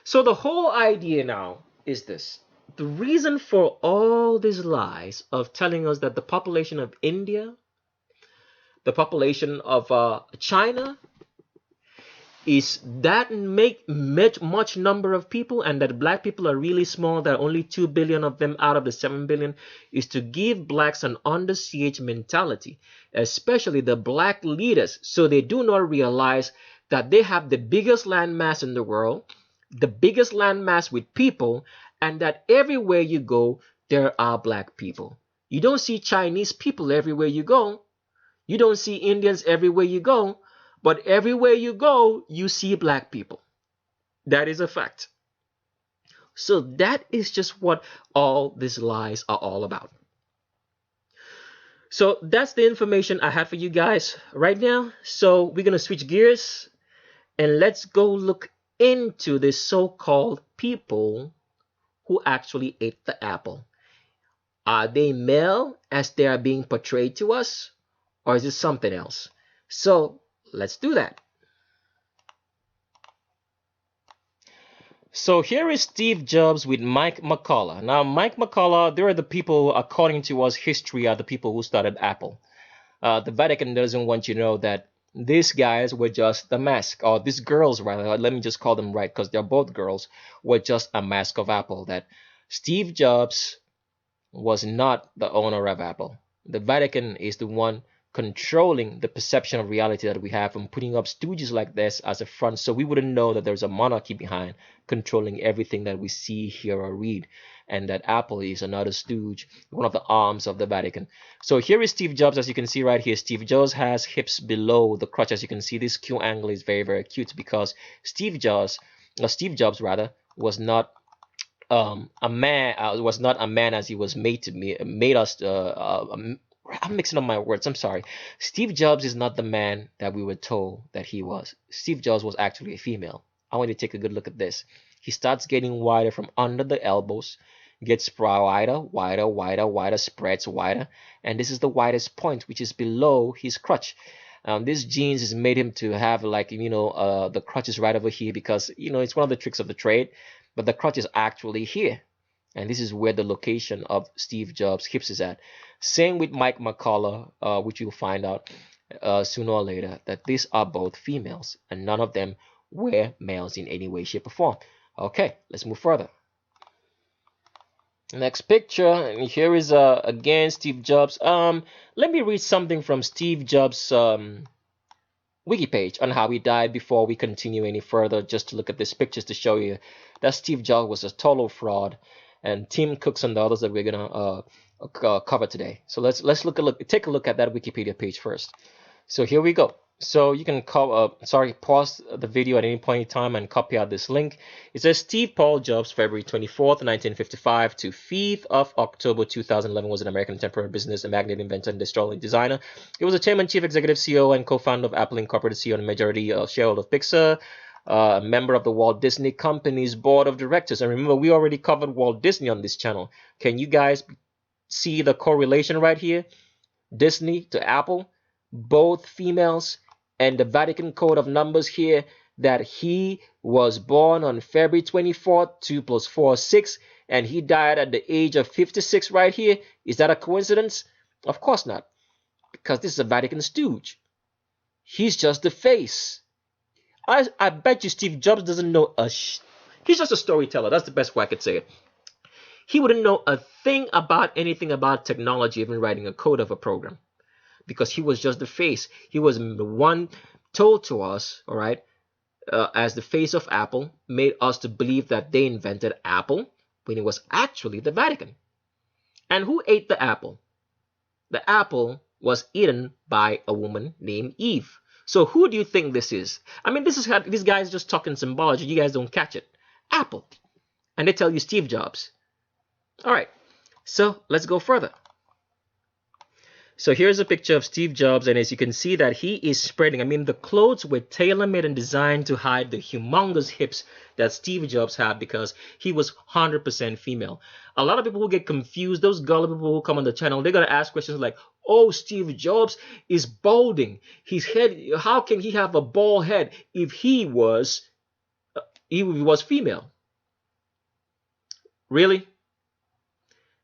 So the whole idea now is this. The reason for all these lies of telling us that the population of India, the population of China, is that much number of people, and that black people are really small, there are only 2 billion of them out of the 7 billion, is to give blacks an under-siege mentality, especially the black leaders, so they do not realize that they have the biggest landmass in the world, the biggest landmass with people, and that everywhere you go, there are black people. You don't see Chinese people everywhere you go. You don't see Indians everywhere you go. But everywhere you go, you see black people. That is a fact. So that is just what all these lies are all about. So that's the information I have for you guys right now. So we're going to switch gears and let's go look into the so-called people who actually ate the apple. Are they male as they are being portrayed to us, or is it something else? So let's do that. So here is Steve Jobs with Mike McCullough. Now, Mike McCullough, they are the people, according to us, history are the people who started Apple. The Vatican doesn't want you to know that these guys were just the mask, or these girls, rather, let me just call them right, because they're both girls, were just a mask of Apple. That Steve Jobs was not the owner of Apple. The Vatican is the one controlling the perception of reality that we have, and putting up stooges like this as a front so we wouldn't know that there's a monarchy behind controlling everything that we see, hear, or read, and that Apple is another stooge, one of the arms of the Vatican. So here is Steve Jobs. As you can see right here, Steve Jobs has hips below the crotch. As you can see, this Q angle is very, very cute, because Steve Jobs rather was not a man, as he was made us. I'm mixing up my words. I'm sorry. Steve Jobs is not the man that we were told that he was. Steve Jobs was actually a female. I want you to take a good look at this. He starts getting wider from under the elbows, gets wider, spreads wider, and this is the widest point, which is below his crotch. This genes has made him to have, like, the crotch is right over here, because it's one of the tricks of the trade, but the crotch is actually here. And this is where the location of Steve Jobs' hips is at. Same with Mike McCullough, which you'll find out sooner or later, that these are both females, and none of them were males in any way, shape, or form. Okay, let's move further. Next picture, and here is again Steve Jobs. Let me read something from Steve Jobs' wiki page on how he died before we continue any further, just to look at these pictures to show you that Steve Jobs was a total fraud, and Tim Cook and the others that we're gonna cover today. So let's take a look at that Wikipedia page first. So here we go. So you can pause the video at any point in time and copy out this link. It says Steve Paul Jobs, February 24th, 1955 to 5th of October 2011, was an American contemporary business, a magnate, inventor, and destroying designer. He was a chairman, chief executive, CEO, and co-founder of Apple Incorporated, CEO and majority shareholder of Pixar, a member of the Walt Disney Company's board of directors. And remember, we already covered Walt Disney on this channel. Can you guys see the correlation right here? Disney to Apple, both females, and the Vatican code of numbers here, that he was born on February 24th, 2 + 4 = 6, and he died at the age of 56 right here. Is that a coincidence? Of course not, because this is a Vatican stooge. He's just the face. I bet you Steve Jobs doesn't know he's just a storyteller. That's the best way I could say it. He wouldn't know a thing about anything about technology, even writing a code of a program, because he was just the face. He was the one told to us, all right, as the face of Apple, made us to believe that they invented Apple when it was actually the Vatican. And who ate the apple? The apple was eaten by a woman named Eve. So who do you think this is? I mean, this is how these guys just talking symbology. You guys don't catch it. Apple. And they tell you Steve Jobs. All right. So let's go further. So here's a picture of Steve Jobs, and as you can see that he is spreading. I mean, the clothes were tailor-made and designed to hide the humongous hips that Steve Jobs had because he was 100% female. A lot of people will get confused. Those gullible people who come on the channel, they're gonna ask questions like, "Oh, Steve Jobs is balding. His head. How can he have a bald head if he was female?" Really?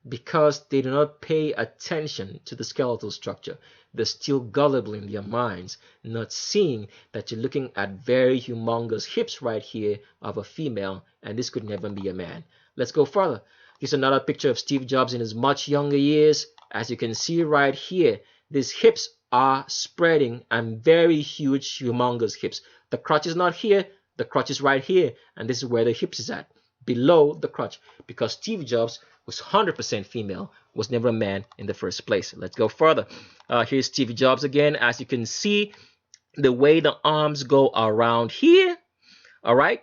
Because they do not pay attention to the skeletal structure. They're still gullible in their minds, not seeing that you're looking at very humongous hips right here of a female, and this could never be a man. Let's go further. Here's another picture of Steve Jobs in his much younger years. As you can see right here, these hips are spreading and very huge, humongous hips. The crotch is not here, the crotch is right here, and this is where the hips is at, below the crotch, because Steve Jobs was 100% female, was never a man in the first place. Let's go further. Here's Steve Jobs again. As you can see, the way the arms go around here, all right,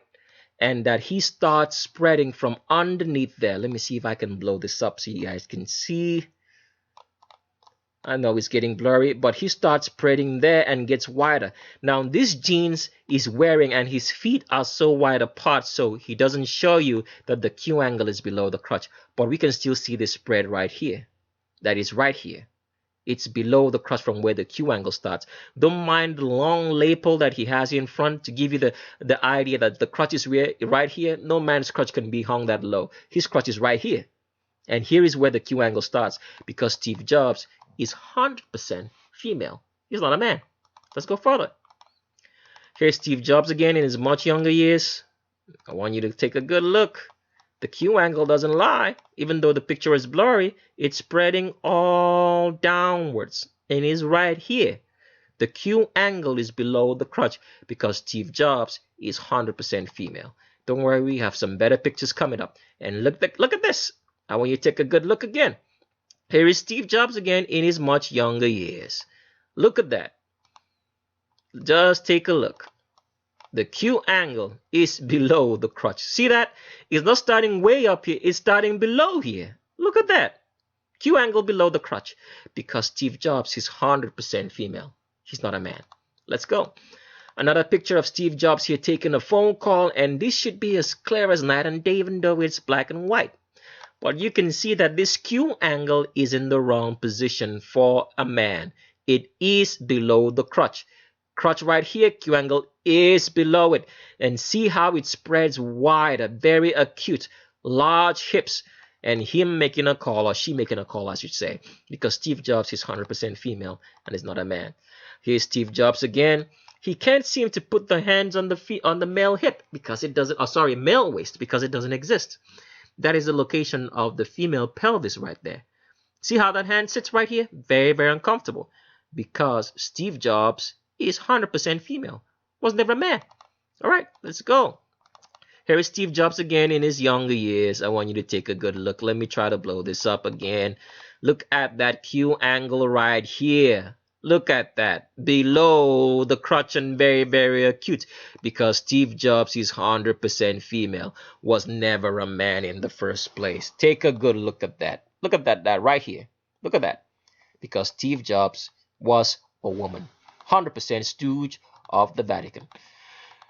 and that he starts spreading from underneath there. Let me see if I can blow this up so you guys can see. I know it's getting blurry, but he starts spreading there and gets wider. Now, this jeans is wearing and his feet are so wide apart, so he doesn't show you that the Q angle is below the crotch. But we can still see this spread right here. That is right here. It's below the crotch from where the Q angle starts. Don't mind the long lapel that he has in front to give you the idea that the crotch is right here. No man's crotch can be hung that low. His crotch is right here. And here is where the Q angle starts, because Steve Jobs is 100% female. He's not a man. Let's go further. Here's Steve Jobs again in his much younger years. I want you to take a good look. The Q angle doesn't lie. Even though the picture is blurry, it's spreading all downwards and is right here. The Q angle is below the crotch because Steve Jobs is 100% female. Don't worry, we have some better pictures coming up. And look at this. I want you to take a good look again. Here is Steve Jobs again in his much younger years. Look at that. Just take a look. The Q angle is below the crotch. See that? It's not starting way up here. It's starting below here. Look at that. Q angle below the crotch. Because Steve Jobs is 100% female. He's not a man. Let's go. Another picture of Steve Jobs here taking a phone call. And this should be as clear as night and day, even though it's black and white. But you can see that this Q angle is in the wrong position for a man. It is below the crotch. Crotch right here, Q angle is below it. And see how it spreads wider, very acute, large hips. And him making a call, or she making a call, I should say, because Steve Jobs is 100% female and is not a man. Here's Steve Jobs again. He can't seem to put the hands on the feet on the male hip because it doesn't, male waist, because it doesn't exist. That is the location of the female pelvis right there. See how that hand sits right here? Very, very uncomfortable. Because Steve Jobs is 100% female. Was never a man. All right, let's go. Here is Steve Jobs again in his younger years. I want you to take a good look. Let me try to blow this up again. Look at that Q angle right here. Look at that. Below the crotch and very, very acute. Because Steve Jobs is 100% female. Was never a man in the first place. Take a good look at that. Look at that right here. Look at that. Because Steve Jobs was a woman. 100% stooge of the Vatican.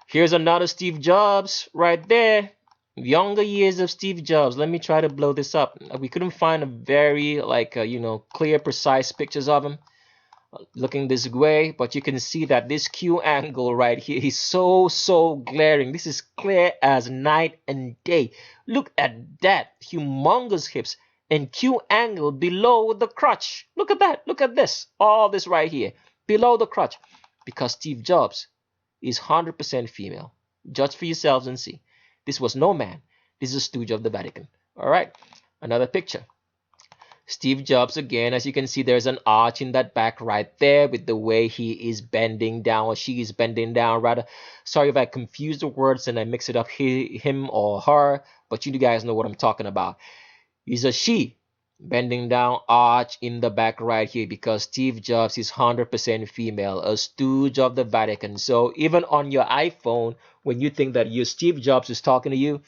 Here's another Steve Jobs right there. Younger years of Steve Jobs. Let me try to blow this up. We couldn't find a very clear, precise pictures of him looking this way, but you can see that this Q angle right here is so glaring. This is clear as night and day. Look at that. Humongous hips and Q angle below the crotch. Look at that. Look at this. All this right here. Below the crotch. Because Steve Jobs is 100% female. Judge for yourselves and see. This was no man. This is a stooge of the Vatican. All right. Another picture. Steve Jobs again. As you can see, there's an arch in that back right there with the way he is bending down, or she is bending down rather. Sorry if I confuse the words and I mix it up, him or her, but you guys know what I'm talking about. He's a she. Bending down, arch in the back right here, because Steve Jobs is 100% female, a stooge of the Vatican. So even on your iPhone, when you think that your Steve Jobs is talking to you,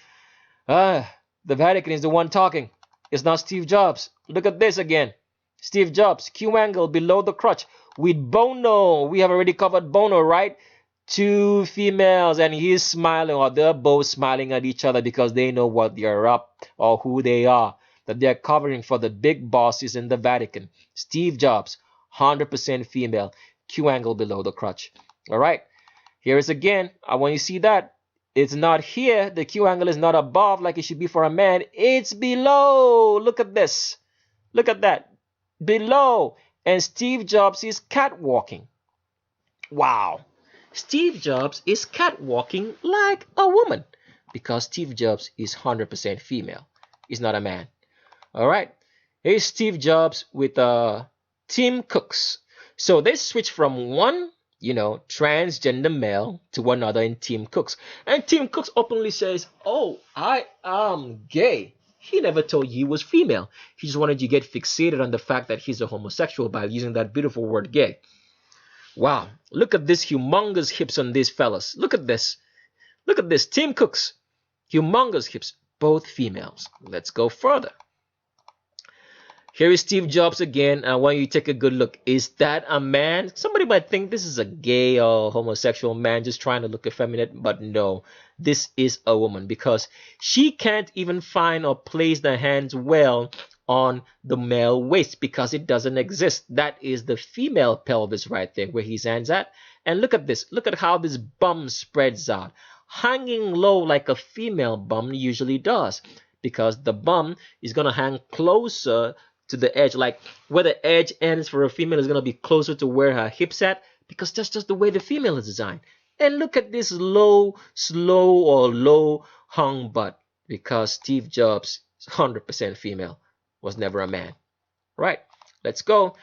the Vatican is the one talking. It's not Steve Jobs. Look at this again. Steve Jobs, Q angle below the crotch with Bono. We have already covered Bono, right? Two females, and he's smiling, or they're both smiling at each other because they know what they're up or who they are, that they're covering for the big bosses in the Vatican. Steve Jobs, 100% female, Q angle below the crotch. All right, here is again. I want you to see that. It's not here. The Q angle is not above like it should be for a man. It's below. Look at this. Look at that. Below. And Steve Jobs is catwalking. Wow. Steve Jobs is catwalking like a woman because Steve Jobs is 100% female. He's not a man. All right. Here's Steve Jobs with Tim Cooks. So they switch from one, transgender male to another in Tim Cooks. And Tim Cooks openly says, "Oh, I am gay." He never told you he was female. He just wanted you to get fixated on the fact that he's a homosexual by using that beautiful word gay. Wow, look at this humongous hips on these fellas. Look at this. Look at this. Tim Cooks. Humongous hips. Both females. Let's go further. Here is Steve Jobs again. I want you to take a good look. Is that a man? Somebody might think this is a gay or homosexual man just trying to look effeminate, but no. This is a woman because she can't even find or place the hands well on the male waist because it doesn't exist. That is the female pelvis right there where his hands at. And look at this. Look at how this bum spreads out. Hanging low like a female bum usually does because the bum is going to hang closer to the edge. Like where the edge ends for a female is going to be closer to where her hips at because that's just the way the female is designed. And look at this slow hung butt because Steve Jobs is 100% female. Was never a man. Right, let's go.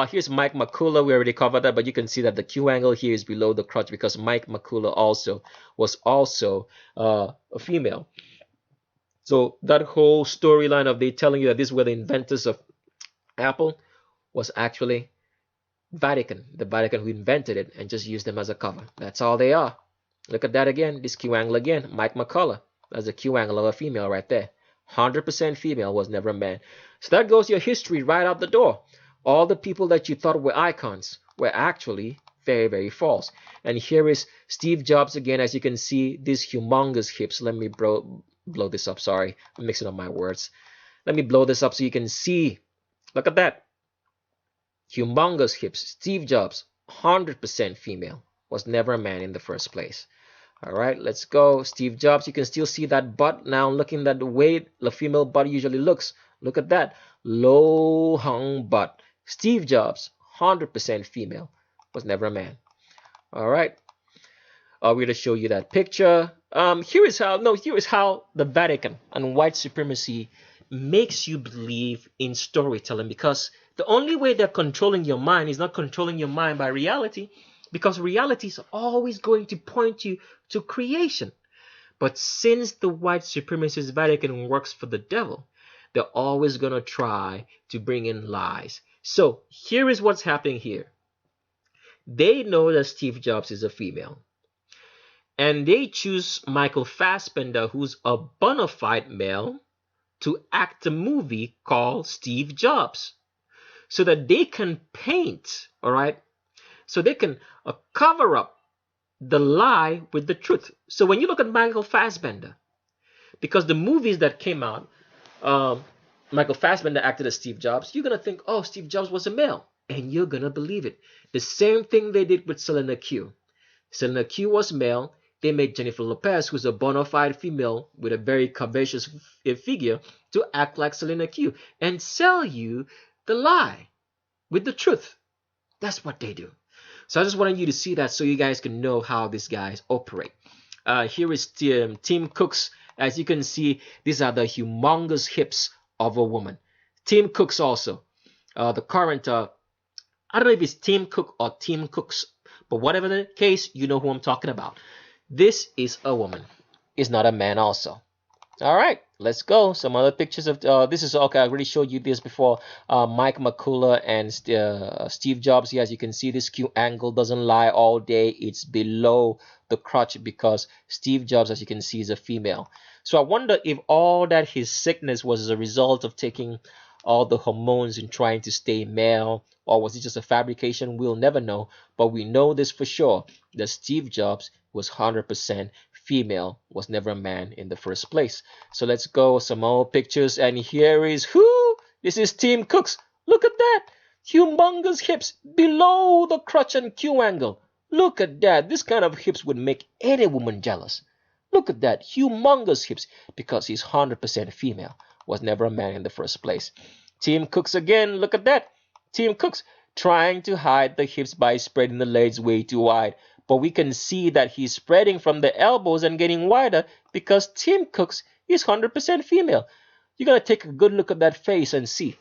Here's Mike McCullough. We already covered that, but you can see that the Q angle here is below the crotch because Mike McCullough was also a female. So that whole storyline of they telling you that these were the inventors of Apple was actually Vatican. The Vatican who invented it and just used them as a cover. That's all they are. Look at that again. This Q angle again. Mike McCullough. That's the Q angle of a female right there. 100% female, was never a man. So that goes your history right out the door. All the people that you thought were icons were actually very, very false. And here is Steve Jobs again. As you can see, these humongous hips. Let me blow this up. Sorry, I'm mixing up my words. Let me blow this up so you can see. Look at that. Humongous hips. Steve Jobs, 100% female. Was never a man in the first place. All right, let's go. Steve Jobs, you can still see that butt now. Looking at the way the female butt usually looks. Look at that. Low hung butt. Steve Jobs, 100% female. Was never a man. All right. We're going to show you that picture. Here is how the Vatican and white supremacy makes you believe in storytelling, because the only way they're controlling your mind is not controlling your mind by reality, because reality is always going to point you to creation. But since the white supremacist Vatican works for the devil, they're always going to try to bring in lies. So here is what's happening here. They know that Steve Jobs is a female, and they choose Michael Fassbender, who's a bona fide male, to act a movie called Steve Jobs, so that they can paint, all right, so they can cover up the lie with the truth. So when you look at Michael Fassbender, because the movies that came out, Michael Fassbender acted as Steve Jobs, you're going to think, oh, Steve Jobs was a male, and you're going to believe it. The same thing they did with Selena Q. Selena Q was male. They made Jennifer Lopez, who's a bona fide female with a very curvaceous figure, to act like Selena Q and sell you the lie with the truth. That's what they do. So I just wanted you to see that so you guys can know how these guys operate. Here is Tim Cooks. As you can see, these are the humongous hips of a woman. Tim Cooks also. The current, I don't know if it's Tim Cook or Tim Cooks, but whatever the case, you know who I'm talking about. This is a woman. It's not a man also. All right, let's go. Some other pictures of this is okay. I already showed you this before. Mike McCullough and Steve Jobs. Here, as you can see, this Q angle doesn't lie all day. It's below the crotch because Steve Jobs, as you can see, is a female. So I wonder if all that his sickness was as a result of taking all the hormones in trying to stay male, or was it just a fabrication? We'll never know, but we know this for sure, that Steve Jobs was 100% female, was never a man in the first place. So let's go some more pictures, and here is who? This is Tim Cook's. Look at that, humongous hips below the crotch and Q angle. Look at that. This kind of hips would make any woman jealous. Look at that, humongous hips, because he's 100% female, was never a man in the first place. Tim Cook's again, look at that. Tim Cook's trying to hide the hips by spreading the legs way too wide, but we can see that he's spreading from the elbows and getting wider because Tim Cook's is 100% female. You're going to take a good look at that face and see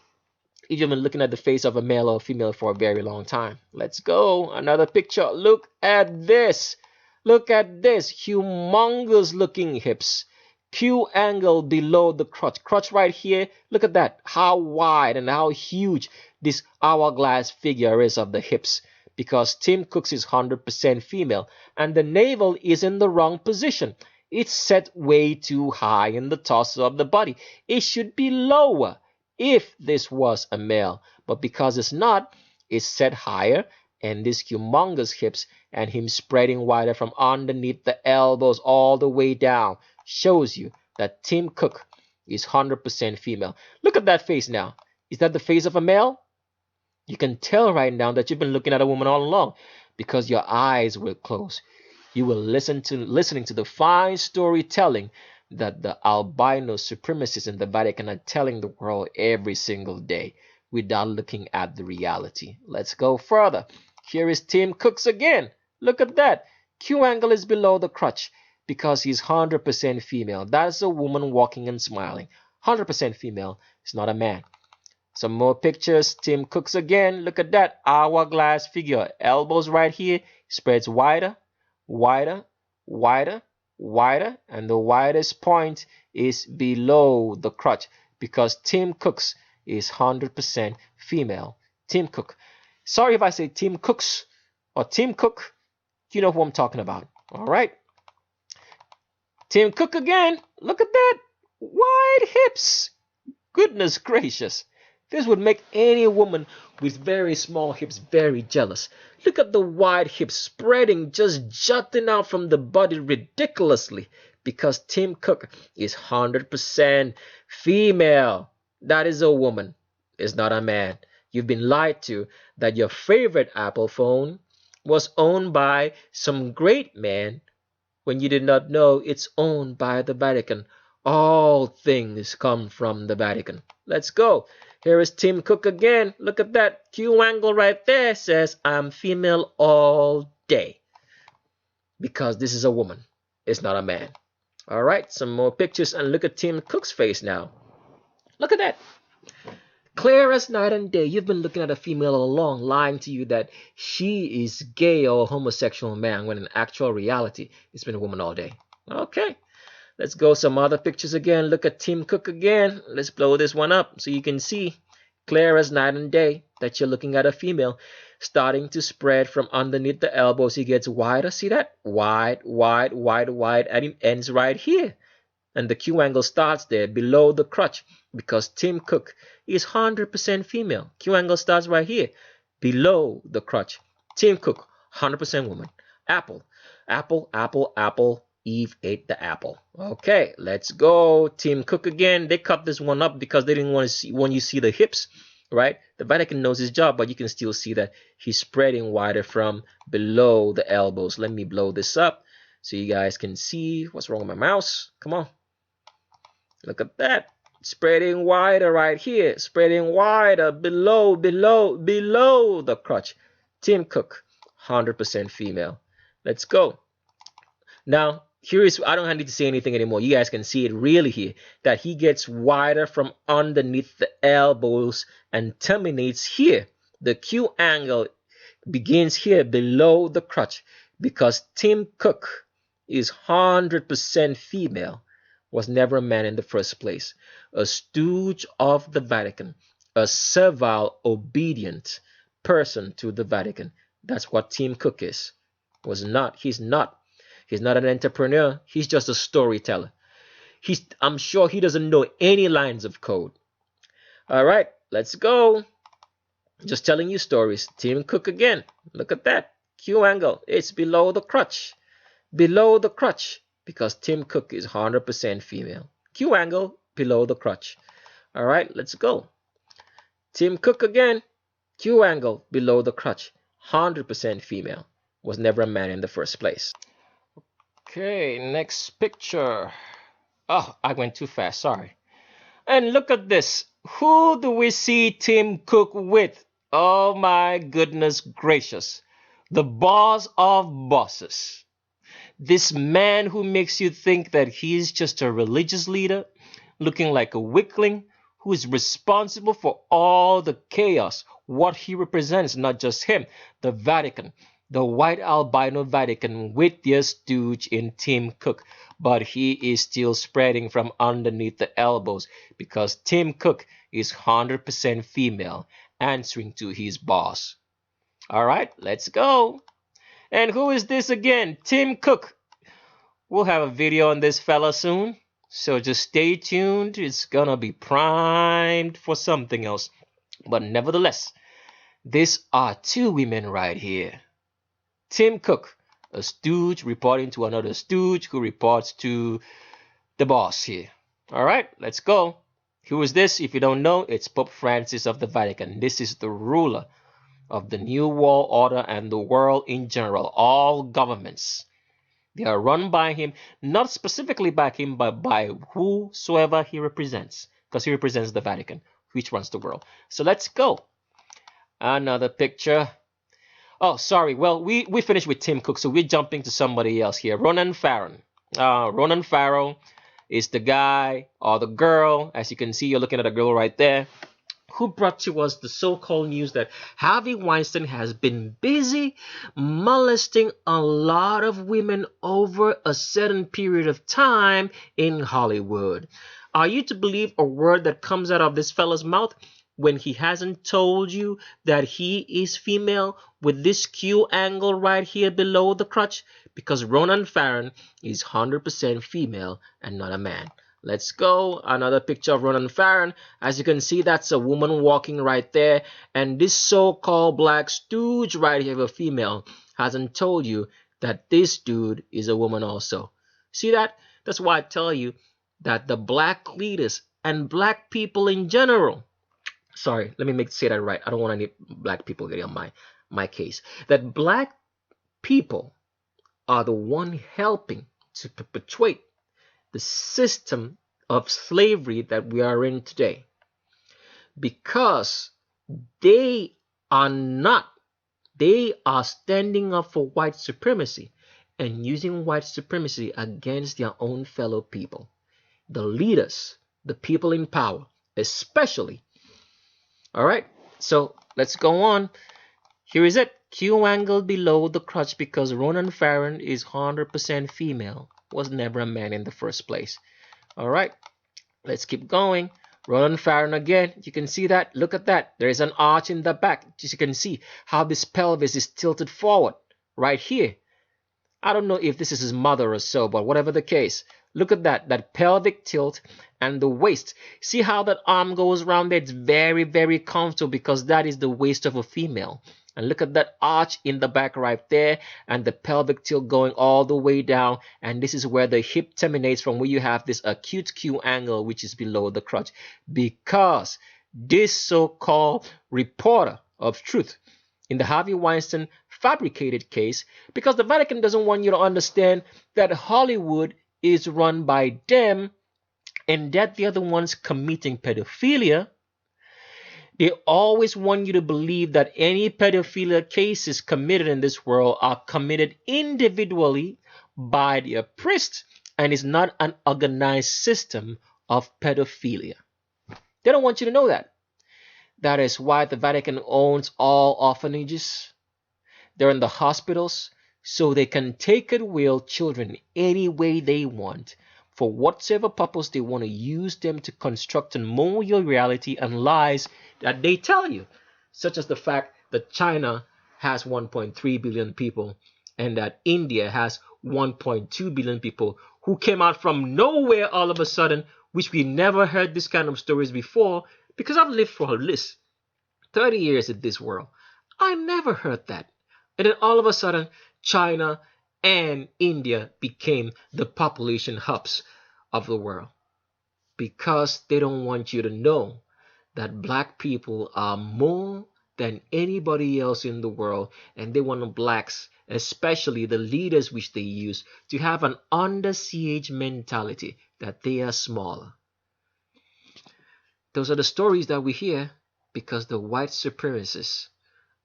if you've been looking at the face of a male or female for a very long time. Let's go. Another picture. Look at this. Look at this. Humongous looking hips. Q angle below the crotch. Crotch right here. Look at that. How wide and how huge this hourglass figure is of the hips. Because Tim Cook's is 100% female. And the navel is in the wrong position. It's set way too high in the torso of the body. It should be lower if this was a male, but because it's not, it's set higher, and this humongous hips and him spreading wider from underneath the elbows all the way down shows you that Tim Cook is 100% female. Look at that face now. Is that the face of a male? You can tell right now that you've been looking at a woman all along because your eyes were closed. You were listening to the fine storytelling that the albino supremacists in the Vatican are telling the world every single day without looking at the reality. Let's go further. Here is Tim Cook's again. Look at that. Q angle is below the crotch because he's 100% female. That's a woman walking and smiling. 100% female. It's not a man. Some more pictures. Tim Cook's again. Look at that hourglass figure. Elbows right here. Spreads wider, wider, wider, wider, and the widest point is below the crotch because Tim Cook's is 100% female. Tim Cook. Sorry if I say Tim Cook's or Tim Cook. You know who I'm talking about. All right. Tim Cook again. Look at that. Wide hips. Goodness gracious. This would make any woman with very small hips very jealous. Look at the wide hips spreading, just jutting out from the body ridiculously because Tim Cook is 100% female. That is a woman. It's not a man. You've been lied to that your favorite Apple phone was owned by some great man when you did not know it's owned by the Vatican. All things come from the Vatican. Let's go. Here is Tim Cook again. Look at that Q angle right there. Says, I'm female all day. Because this is a woman. It's not a man. All right, some more pictures. And look at Tim Cook's face now. Look at that. Clear as night and day. You've been looking at a female all along, lying to you that she is gay or homosexual man, when in actual reality, it's been a woman all day. Okay. Let's go some other pictures again. Look at Tim Cook again. Let's blow this one up so you can see clear as night and day that you're looking at a female starting to spread from underneath the elbows. He gets wider. See that? Wide, wide, wide, wide, and it ends right here. And the Q angle starts there below the crotch because Tim Cook is 100% female. Q angle starts right here below the crotch. Tim Cook, 100% woman. Apple, apple, apple, apple. Eve ate the apple. Okay, let's go. Tim Cook again. They cut this one up because they didn't want to see when you see the hips, right? The Vatican knows his job, but you can still see that he's spreading wider from below the elbows. Let me blow this up so you guys can see. What's wrong with my mouse? Come on. Look at that. Spreading wider right here. Spreading wider below the crotch. Tim Cook, 100% female. Let's go. Now, here is, I don't need to say anything anymore. You guys can see it really here, that he gets wider from underneath the elbows and terminates here. The Q angle begins here below the crotch because Tim Cook is 100% female, was never a man in the first place. A stooge of the Vatican, a servile, obedient person to the Vatican. That's what Tim Cook is. He's not an entrepreneur. He's just a storyteller. I'm sure he doesn't know any lines of code. All right, let's go. Just telling you stories. Tim Cook again. Look at that. Q angle. It's below the crotch. Below the crotch. Because Tim Cook is 100% female. Q angle below the crotch. All right, let's go. Tim Cook again. Q angle below the crotch. 100% female. Was never a man in the first place. Okay, next picture. Oh, I went too fast. Sorry. And look at this. Who do we see Tim Cook with? Oh my goodness gracious. The boss of bosses. This man who makes you think that he's just a religious leader, looking like a weakling, who is responsible for all the chaos, what he represents, not just him, the Vatican, the white albino Vatican with their stooge in Tim Cook. But he is still spreading from underneath the elbows because Tim Cook is 100% female, answering to his boss. All right, let's go. And who is this again? Tim Cook. We'll have a video on this fella soon, so just stay tuned. It's gonna be primed for something else. But nevertheless, these are two women right here. Tim Cook, a stooge reporting to another stooge who reports to the boss here. All right, let's go. Who is this? If you don't know, it's Pope Francis of the Vatican. This is the ruler of the New World Order and the world in general. All governments, they are run by him, not specifically by him, but by whosoever he represents, because he represents the Vatican, which runs the world. So let's go. Another picture. Oh, sorry. Well, we finished with Tim Cook, so we're jumping to somebody else here. Ronan Farrow. Ronan Farrow is the guy or the girl. As you can see, you're looking at a girl right there, who brought to us the so-called news that Harvey Weinstein has been busy molesting a lot of women over a certain period of time in Hollywood. Are you to believe a word that comes out of this fella's mouth when he hasn't told you that he is female with this Q angle right here below the crotch? Because Ronan Farrow is 100% female and not a man. Let's go. Another picture of Ronan Farrow. As you can see, that's a woman walking right there. And this so-called black stooge right here, a female, hasn't told you that this dude is a woman also. See that? That's why I tell you that the black leaders and black people in general, sorry, let me say that right. I don't want any black people getting on my case. That black people are the one helping to perpetuate the system of slavery that we are in today, because they are standing up for white supremacy and using white supremacy against their own fellow people, the leaders, the people in power, especially. All right, so let's go on. Here is it. Q angle below the crotch because Ronan Farrow is 100% female. Was never a man in the first place. All right, let's keep going. Ronan Farrow again. You can see that. Look at that. There is an arch in the back. As you can see how this pelvis is tilted forward right here. I don't know if this is his mother or so, but whatever the case, look at that pelvic tilt and the waist. See how that arm goes around there? It's very, very comfortable because that is the waist of a female. And look at that arch in the back right there, and the pelvic tilt going all the way down. And this is where the hip terminates, from where you have this acute Q angle, which is below the crotch. Because this so-called reporter of truth in the Harvey Weinstein fabricated case, because the Vatican doesn't want you to understand that Hollywood is run by them and that they're the ones committing pedophilia. They always want you to believe that any pedophilia cases committed in this world are committed individually by their priest and is not an organized system of pedophilia. They don't want you to know that. That is why the Vatican owns all orphanages. They're in the hospitals, so they can take and will children any way they want, for whatsoever purpose they want to use them to construct and mold your reality and lies that they tell you, such as the fact that China has 1.3 billion people and that India has 1.2 billion people who came out from nowhere all of a sudden, which we never heard this kind of stories before, Because I've lived for at least 30 years in this world. I never heard that. And then all of a sudden, China and India became the population hubs of the world because they don't want you to know that black people are more than anybody else in the world, and they want the blacks, especially the leaders which they use, to have an under siege mentality that they are smaller. Those are the stories that we hear because the white supremacists,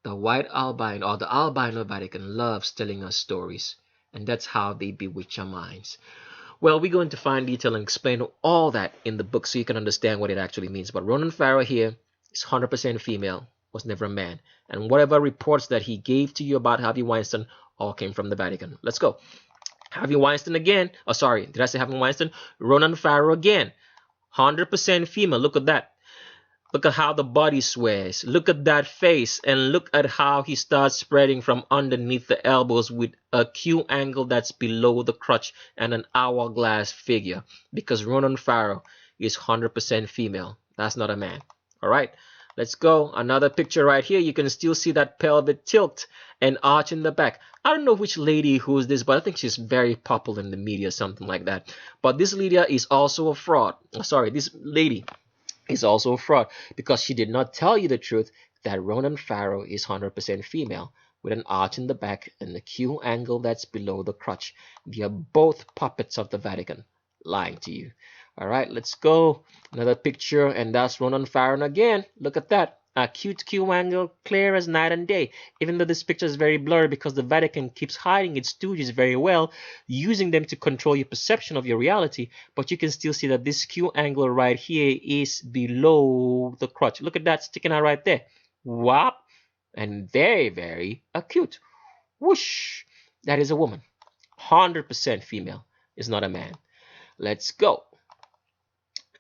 the white albino or the albino Vatican loves telling us stories, and that's how they bewitch our minds. Well, we're going to find detail and explain all that in the book so you can understand what it actually means. But Ronan Farrow here is 100% female, was never a man. And whatever reports that he gave to you about Harvey Weinstein all came from the Vatican. Let's go. Harvey Weinstein again. Oh, sorry. Did I say Harvey Weinstein? Ronan Farrow again. 100% female. Look at that. Look at how the body swears. Look at that face. And look at how he starts spreading from underneath the elbows with a Q angle that's below the crotch and an hourglass figure. Because Ronan Farrow is 100% female. That's not a man. All right. Let's go. Another picture right here. You can still see that pelvic tilt and arch in the back. I don't know which lady who's this, but I think she's very popular in the media, something like that. But this lady is also a fraud. Sorry, this lady is also a fraud because she did not tell you the truth that Ronan Farrow is 100% female with an arch in the back and the Q angle that's below the crotch. They are both puppets of the Vatican lying to you. All right, let's go. Another picture, and that's Ronan Farrow again. Look at that. A cute Q angle, clear as night and day. Even though this picture is very blurry because the Vatican keeps hiding its stooges very well, using them to control your perception of your reality. But you can still see that this Q angle right here is below the crotch. Look at that sticking out right there. Whop. And very, very acute. Whoosh. That is a woman. 100% female. Is not a man. Let's go.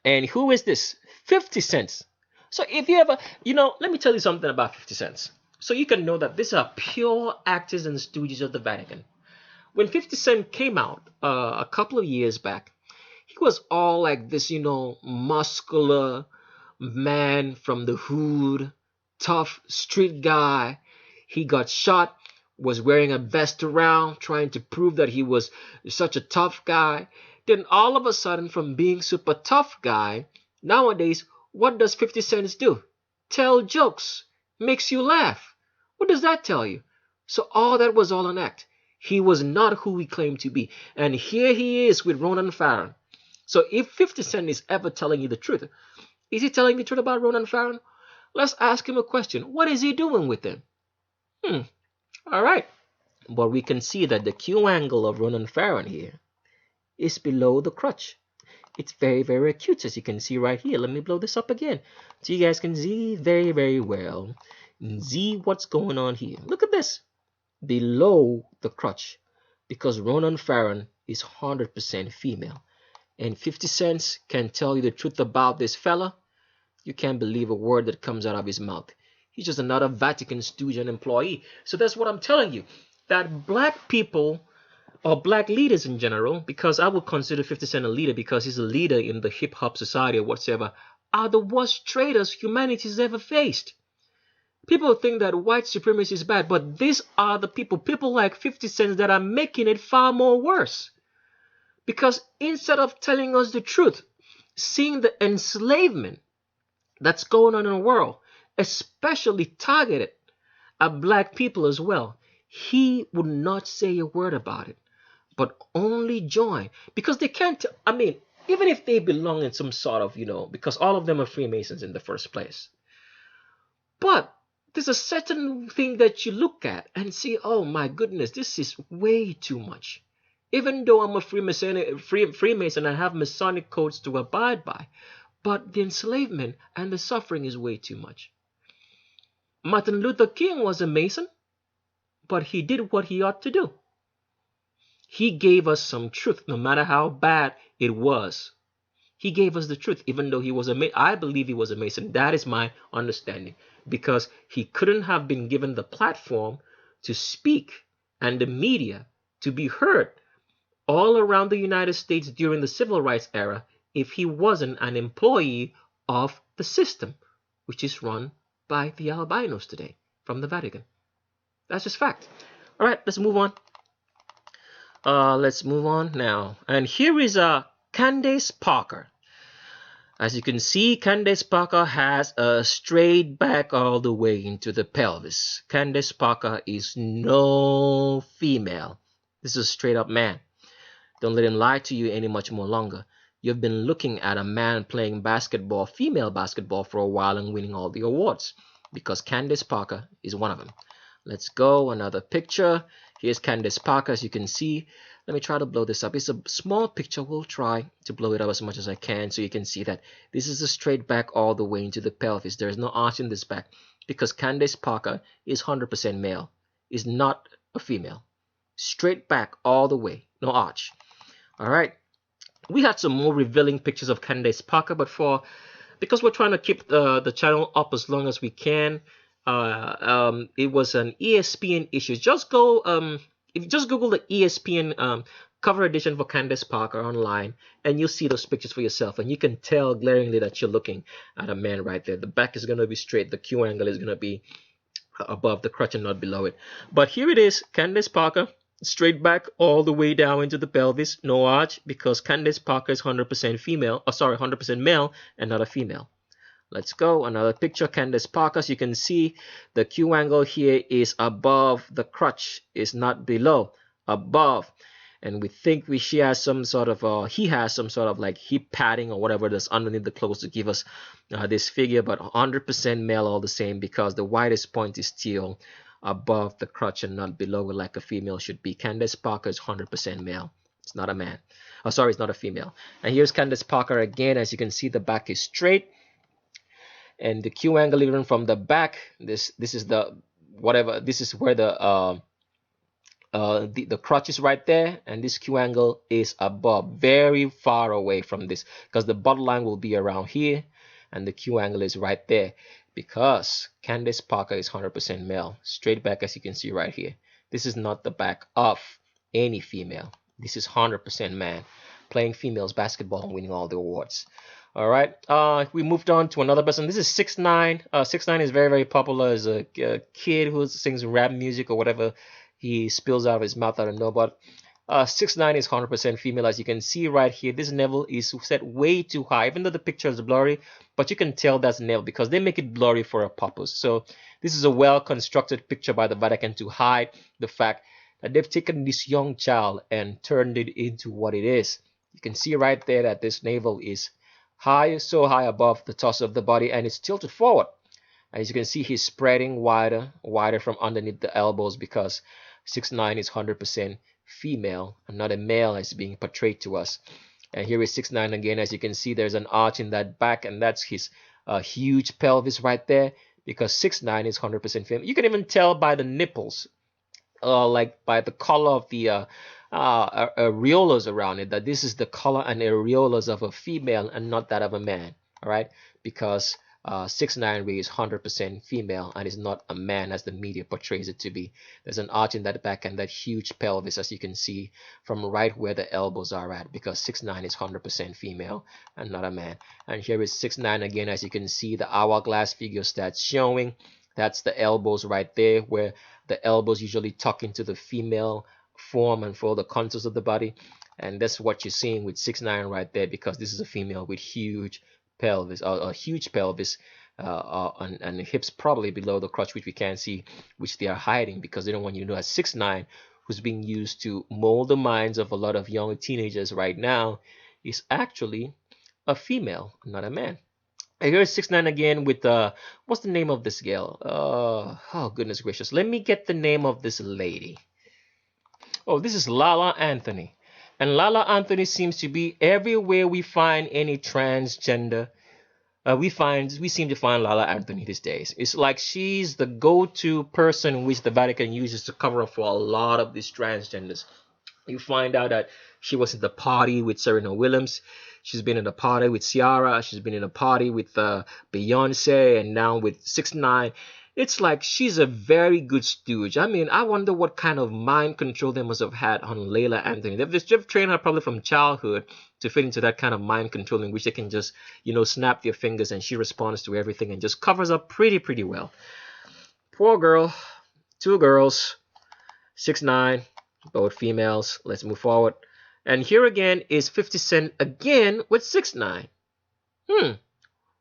And who is this? 50 cents. So if you ever, let me tell you something about 50 cents. So you can know that these are pure actors and stooges of the Vatican. When 50 Cent came out a couple of years back, he was all like this, muscular man from the hood, tough street guy. He got shot, was wearing a vest around, trying to prove that he was such a tough guy. Then all of a sudden, from being super tough guy, nowadays, what does 50 Cents do? Tell jokes. Makes you laugh. What does that tell you? So all that was all an act. He was not who he claimed to be. And here he is with Ronan Farrow. So if 50 Cent is ever telling you the truth, is he telling the truth about Ronan Farrow? Let's ask him a question. What is he doing with him? All right. But we can see that the Q angle of Ronan Farrow here is below the crotch. It's very, very acute, as you can see right here. Let me blow this up again so you guys can see very, very well and see what's going on here. Look at this. Below the crotch, because Ronan Farrow is 100% female. And 50 Cents can tell you the truth about this fella. You can't believe a word that comes out of his mouth. He's just another Vatican stooge and employee. So that's what I'm telling you. That black people, or black leaders in general, because I would consider 50 Cent a leader because he's a leader in the hip-hop society or whatsoever, are the worst traitors humanity's ever faced. People think that white supremacy is bad, but these are the people like 50 Cent that are making it far more worse. Because instead of telling us the truth, seeing the enslavement that's going on in the world, especially targeted at black people as well, he would not say a word about it, but only join. Because they can't, even if they belong in some sort of, because all of them are Freemasons in the first place. But there's a certain thing that you look at and see, oh my goodness, this is way too much. Even though I'm a Freemason, I have Masonic codes to abide by, but the enslavement and the suffering is way too much. Martin Luther King was a Mason, but he did what he ought to do. He gave us some truth, no matter how bad it was. He gave us the truth, even though he was a Mason. I believe he was a Mason. That is my understanding, because he couldn't have been given the platform to speak and the media to be heard all around the United States during the Civil Rights era if he wasn't an employee of the system, which is run by the albinos today from the Vatican. That's just fact. All right, let's move on. Let's move on now. And here is Candace Parker. As you can see, Candace Parker has a straight back all the way into the pelvis. Candace Parker is no female. This is a straight up man. Don't let him lie to you any much more longer. You've been looking at a man playing basketball, female basketball, for a while and winning all the awards, because Candace Parker is one of them. Let's go, another picture. Here's Candace Parker, as you can see. Let me try to blow this up. It's a small picture. We'll try to blow it up as much as I can so you can see that this is a straight back all the way into the pelvis. There is no arch in this back because Candace Parker is 100% male, is not a female. Straight back all the way, no arch. All right. We had some more revealing pictures of Candace Parker, but because we're trying to keep the channel up as long as we can, it was an ESPN issue. Just go if you just Google the ESPN cover edition for Candace Parker online, and you'll see those pictures for yourself, and you can tell glaringly that you're looking at a man right there. The back is going to be straight, the Q angle is going to be above the crotch and not below it. But here it is, Candace Parker, straight back all the way down into the pelvis, no arch, because Candace Parker is 100% female, 100% male and not a female. Let's go, another picture, Candace Parker. So you can see the Q angle here is above the crotch, is not below, above. And we think he has some sort of like hip padding or whatever that's underneath the clothes to give us this figure, but 100% male all the same, because the widest point is still above the crotch and not below it like a female should be. Candace Parker is 100% male. It's not a man. Oh, sorry, it's not a female. And here's Candace Parker again. As you can see, the back is straight. And the Q angle even from the back, this is the whatever, this is where the crotch is right there, and this Q angle is above, very far away from this, because the bottom line will be around here, and the Q angle is right there, because Candace Parker is 100% male, straight back, as you can see right here. This is not the back of any female. This is 100% man, playing females basketball and winning all the awards. All right, we moved on to another person. This is 6ix9ine. 6ix9ine is very, very popular as a kid who sings rap music or whatever he spills out of his mouth. I don't know, but 6ix9ine is 100% female. As you can see right here, this navel is set way too high, even though the picture is blurry, but you can tell that's navel because they make it blurry for a purpose. So this is a well-constructed picture by the Vatican to hide the fact that they've taken this young child and turned it into what it is. You can see right there that this navel is high, so high above the torso of the body, and it's tilted forward. As you can see, he's spreading wider from underneath the elbows, because 6ix9ine is 100% female and not a male as being portrayed to us. And here is 6ix9ine again. As you can see, there's an arch in that back, and that's his huge pelvis right there, because 6ix9ine is 100% female. You can even tell by the nipples, like by the color of the areolas around it, that this is the color and areolas of a female and not that of a man. All right, because 6ix9ine really is 100% female and is not a man as the media portrays it to be. There's an arch in that back and that huge pelvis, as you can see from right where the elbows are at, because 6ix9ine is 100% female and not a man. And here is 6ix9ine again. As you can see, the hourglass figure starts showing. That's the elbows right there, where the elbows usually tuck into the female form and for the contours of the body. And that's what you're seeing with 6ix9ine right there, because this is a female with huge pelvis, a huge pelvis, and hips probably below the crotch, which we can't see, which they are hiding because they don't want you to know that 6ix9ine, who's being used to mold the minds of a lot of young teenagers right now, is actually a female, not a man. And here's 6ix9ine again with what's the name of this girl? Oh goodness gracious, let me get the name of this lady. Oh, this is Lala Anthony. And Lala Anthony seems to be everywhere we find any transgender. We seem to find Lala Anthony these days. It's like she's the go-to person which the Vatican uses to cover up for a lot of these transgenders. You find out that she was at the party with Serena Williams. She's been in a party with Ciara. She's been in a party with Beyonce, and now with 6ix9ine. It's like she's a very good stooge. I mean, I wonder what kind of mind control they must have had on Layla Anthony. They've trained her probably from childhood to fit into that kind of mind control in which they can just, snap their fingers and she responds to everything and just covers up pretty well. Poor girl. 2 girls, 6'9", both females. Let's move forward. And here again is 50 Cent again with 6'9".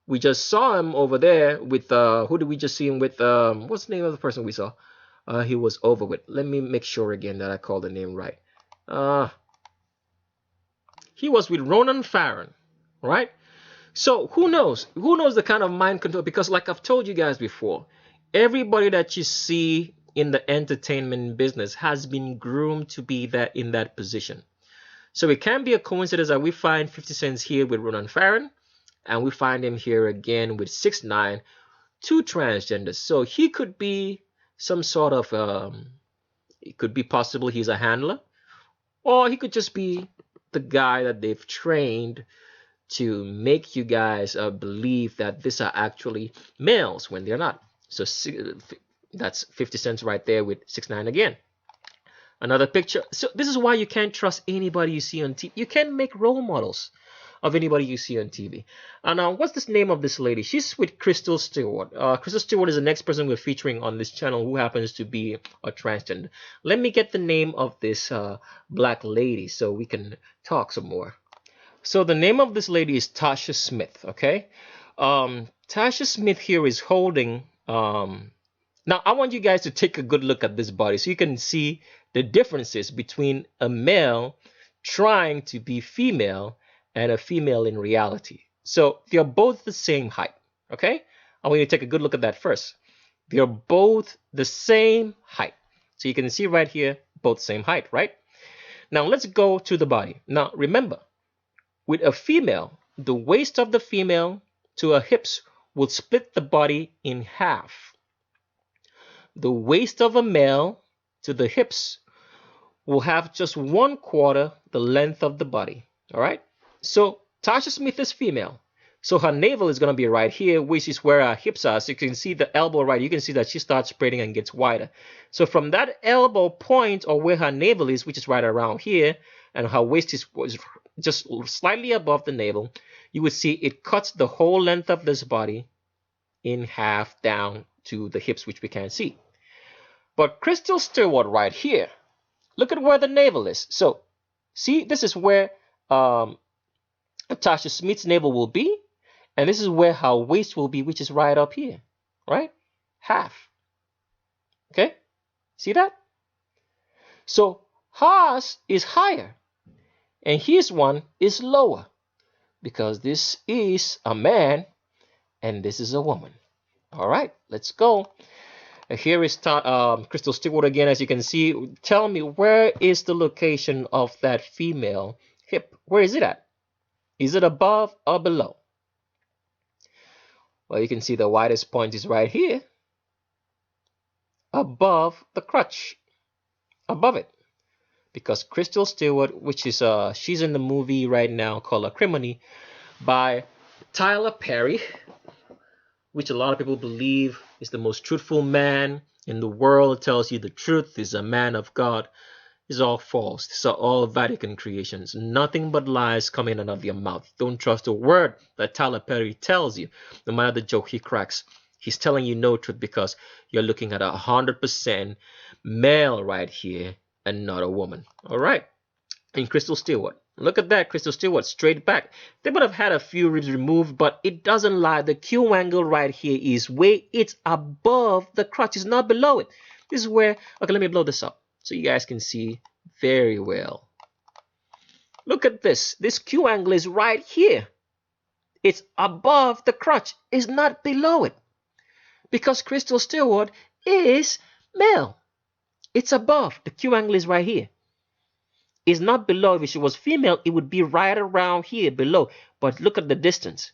We just saw him over there with who did we just see him with? What's the name of the person we saw? He was over with. Let me make sure again that I call the name right. He was with Ronan Farron, right? So who knows? Who knows the kind of mind control? Because like I've told you guys before, everybody that you see in the entertainment business has been groomed to be in that position. So it can be a coincidence that we find 50 Cent here with Ronan Farron, and we find him here again with 6'9", 2 transgenders. So he could be some sort of, it could be possible he's a handler, or he could just be the guy that they've trained to make you guys believe that these are actually males when they're not. So that's 50 Cent right there with 6'9" again. Another picture. So this is why you can't trust anybody you see on TV. You can't make role models of anybody you see on TV. And what's the name of this lady? She's with Crystal Stewart. Crystal Stewart is the next person we're featuring on this channel who happens to be a transgender. Let me get the name of this black lady so we can talk some more. So the name of this lady is Tasha Smith, okay? Tasha Smith here is holding... now, I want you guys to take a good look at this body so you can see the differences between a male trying to be female and a female in reality. So they're both the same height, okay? I want you to take a good look at that first. They're both the same height. So you can see right here, both same height, right? Now let's go to the body. Now remember, with a female, the waist of the female to her hips will split the body in half. The waist of a male to the hips will have just 1/4 the length of the body, all right? So Tasha Smith is female. So her navel is going to be right here, which is where her hips are. So you can see the elbow right. You can see that she starts spreading and gets wider. So from that elbow point or where her navel is, which is right around here, and her waist is just slightly above the navel, you would see it cuts the whole length of this body in half down to the hips, which we can't see. But Crystal Stewart right here, look at where the navel is. So see, this is where Tasha Smith's navel will be, and this is where her waist will be, which is right up here, right? Half. Okay? See that? So hers is higher, and his one is lower, because this is a man, and this is a woman. All right, let's go. Here is Crystal Stewart again, as you can see. Tell me, where is the location of that female hip? Where is it at? Is it above or below? Well, you can see the widest point is right here, above the crotch, above it. Because Crystal Stewart, which is she's in the movie right now called Acrimony by Tyler Perry, which a lot of people believe is the most truthful man in the world, tells you the truth, is a man of God, is all false. These are all Vatican creations. Nothing but lies coming out of your mouth. Don't trust a word that Tyler Perry tells you. No matter the joke he cracks, he's telling you no truth because you're looking at 100% male right here and not a woman. All right. And Crystal Stewart. Look at that, Crystal Stewart, straight back. They would have had a few ribs removed, but it doesn't lie. The Q angle right here is where it's above the crotch. It's not below it. This is where, okay, let me blow this up so you guys can see very well. Look at this. This Q angle is right here. It's above the crotch. It's not below it. Because Crystal Stewart is male. It's above. The Q angle is right here. Is not below. If she was female, it would be right around here below. But look at the distance.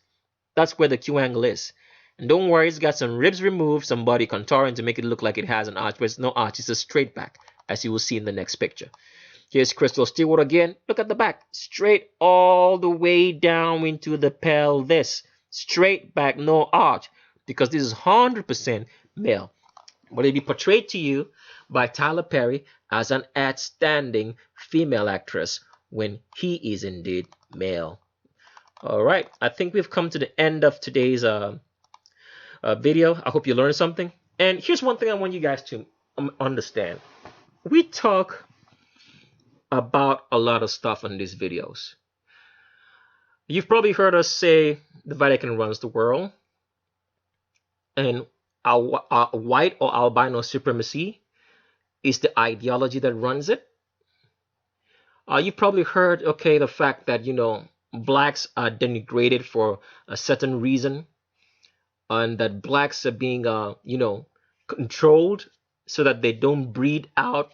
That's where the Q angle is. And don't worry, it's got some ribs removed, some body contouring to make it look like it has an arch, but it's no arch. It's a straight back, as you will see in the next picture. Here's Crystal Stewart again. Look at the back. Straight all the way down into the pelvis. Straight back, no arch. Because this is 100% male. But it'll be portrayed to you by Tyler Perry as an outstanding female actress when he is indeed male. All right, I think we've come to the end of today's video. I hope you learned something. And here's one thing I want you guys to understand. We talk about a lot of stuff on these videos. You've probably heard us say the Vatican runs the world, and our white or albino supremacy is the ideology that runs it. You've probably heard, okay, the fact that, blacks are denigrated for a certain reason, and that blacks are being, controlled so that they don't breed out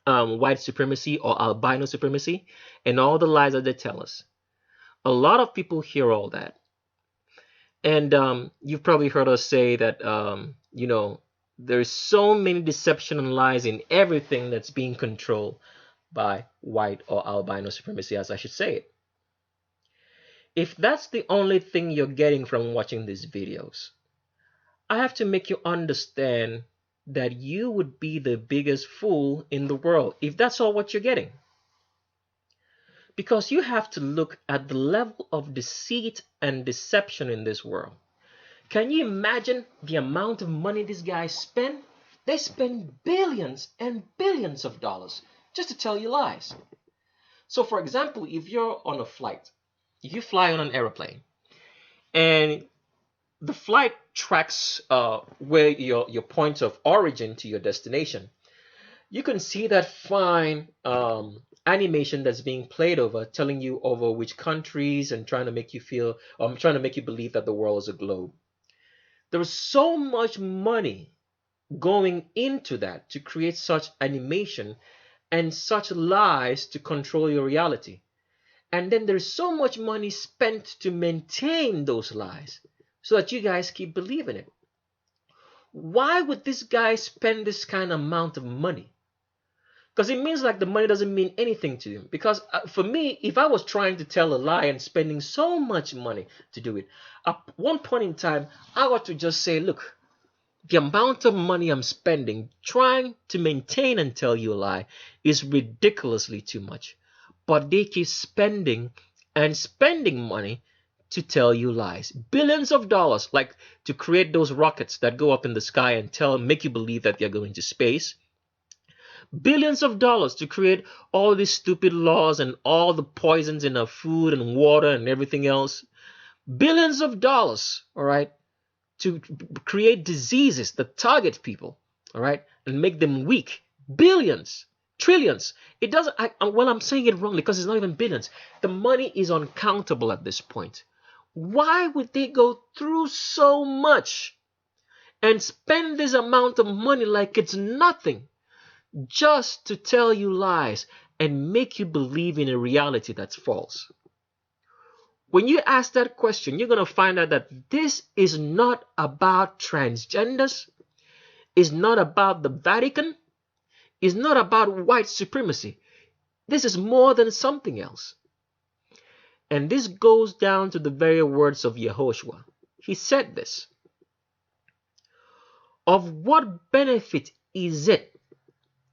white supremacy or albino supremacy, and all the lies that they tell us. A lot of people hear all that. And you've probably heard us say that, there's so many deception and lies in everything that's being controlled by white or albino supremacy, as I should say it. If that's the only thing you're getting from watching these videos, I have to make you understand that you would be the biggest fool in the world if that's all what you're getting. Because you have to look at the level of deceit and deception in this world. Can you imagine the amount of money these guys spend? They spend billions and billions of dollars just to tell you lies. So for example, if you're on a flight, if you fly on an airplane, and the flight tracks where your point of origin to your destination, you can see that fine animation that's being played over, telling you over which countries and trying to make you believe that the world is a globe. There is so much money going into that to create such animation and such lies to control your reality. And then there's so much money spent to maintain those lies so that you guys keep believing it. Why would this guy spend this kind of amount of money? Because it means like the money doesn't mean anything to him. Because for me, if I was trying to tell a lie and spending so much money to do it, at one point in time, I ought to just say, look, the amount of money I'm spending trying to maintain and tell you a lie is ridiculously too much. But they keep spending and spending money to tell you lies. Billions of dollars, like to create those rockets that go up in the sky and make you believe that they're going to space. Billions of dollars to create all these stupid laws and all the poisons in our food and water and everything else. Billions of dollars, all right, to create diseases that target people, all right, and make them weak. Billions, trillions. It doesn't, I'm saying it wrongly because it's not even billions. The money is uncountable at this point. Why would they go through so much and spend this amount of money like it's nothing just to tell you lies and make you believe in a reality that's false? When you ask that question, you're going to find out that this is not about transgenders, it's not about the Vatican, it's not about white supremacy. This is more than something else. And this goes down to the very words of Yehoshua. He said this: of what benefit is it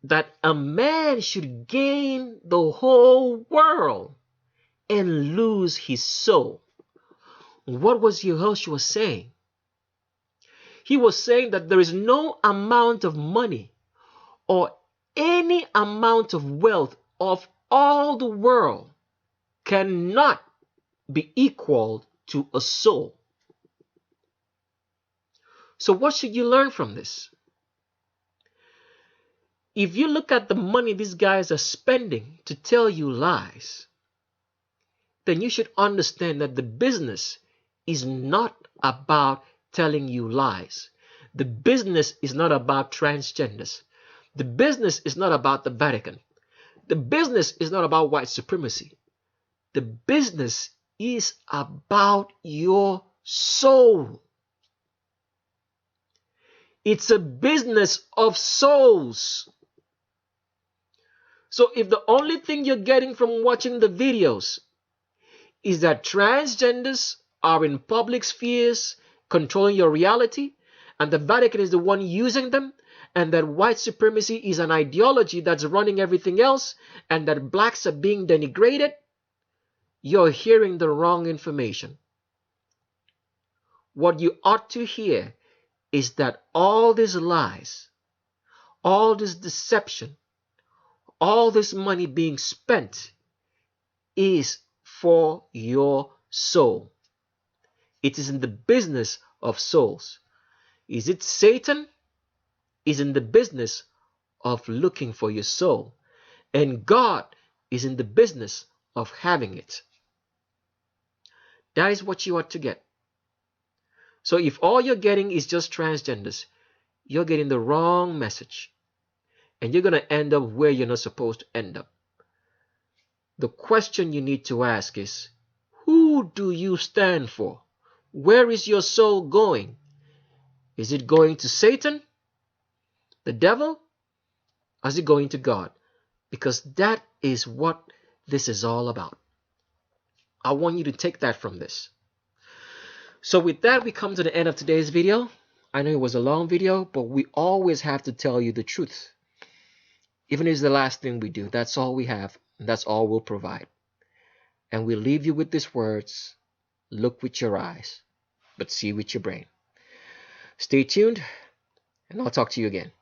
that a man should gain the whole world and lose his soul? What was Yehoshua saying? He was saying that there is no amount of money or any amount of wealth of all the world cannot be equal to a soul. So what should you learn from this? If you look at the money these guys are spending to tell you lies, then you should understand that the business is not about telling you lies. The business is not about transgenders. The business is not about the Vatican. The business is not about white supremacy. The business is about your soul. It's a business of souls. So if the only thing you're getting from watching the videos is that transgenders are in public spheres controlling your reality, and the Vatican is the one using them, and that white supremacy is an ideology that's running everything else, and that blacks are being denigrated, you're hearing the wrong information. What you ought to hear is that all these lies, all this deception, all this money being spent is for your soul. It is in the business of souls. Is it Satan? Is in the business of looking for your soul. And God is in the business of having it. That is what you ought to get. So if all you're getting is just transgenders, you're getting the wrong message. And you're going to end up where you're not supposed to end up. The question you need to ask is, who do you stand for? Where is your soul going? Is it going to Satan, the devil, or is it going to God? Because that is what this is all about. I want you to take that from this. So with that, we come to the end of today's video. I know it was a long video, but we always have to tell you the truth. Even if it's the last thing we do, that's all we have, and that's all we'll provide. And we leave you with these words: look with your eyes, but see with your brain. Stay tuned, and I'll talk to you again.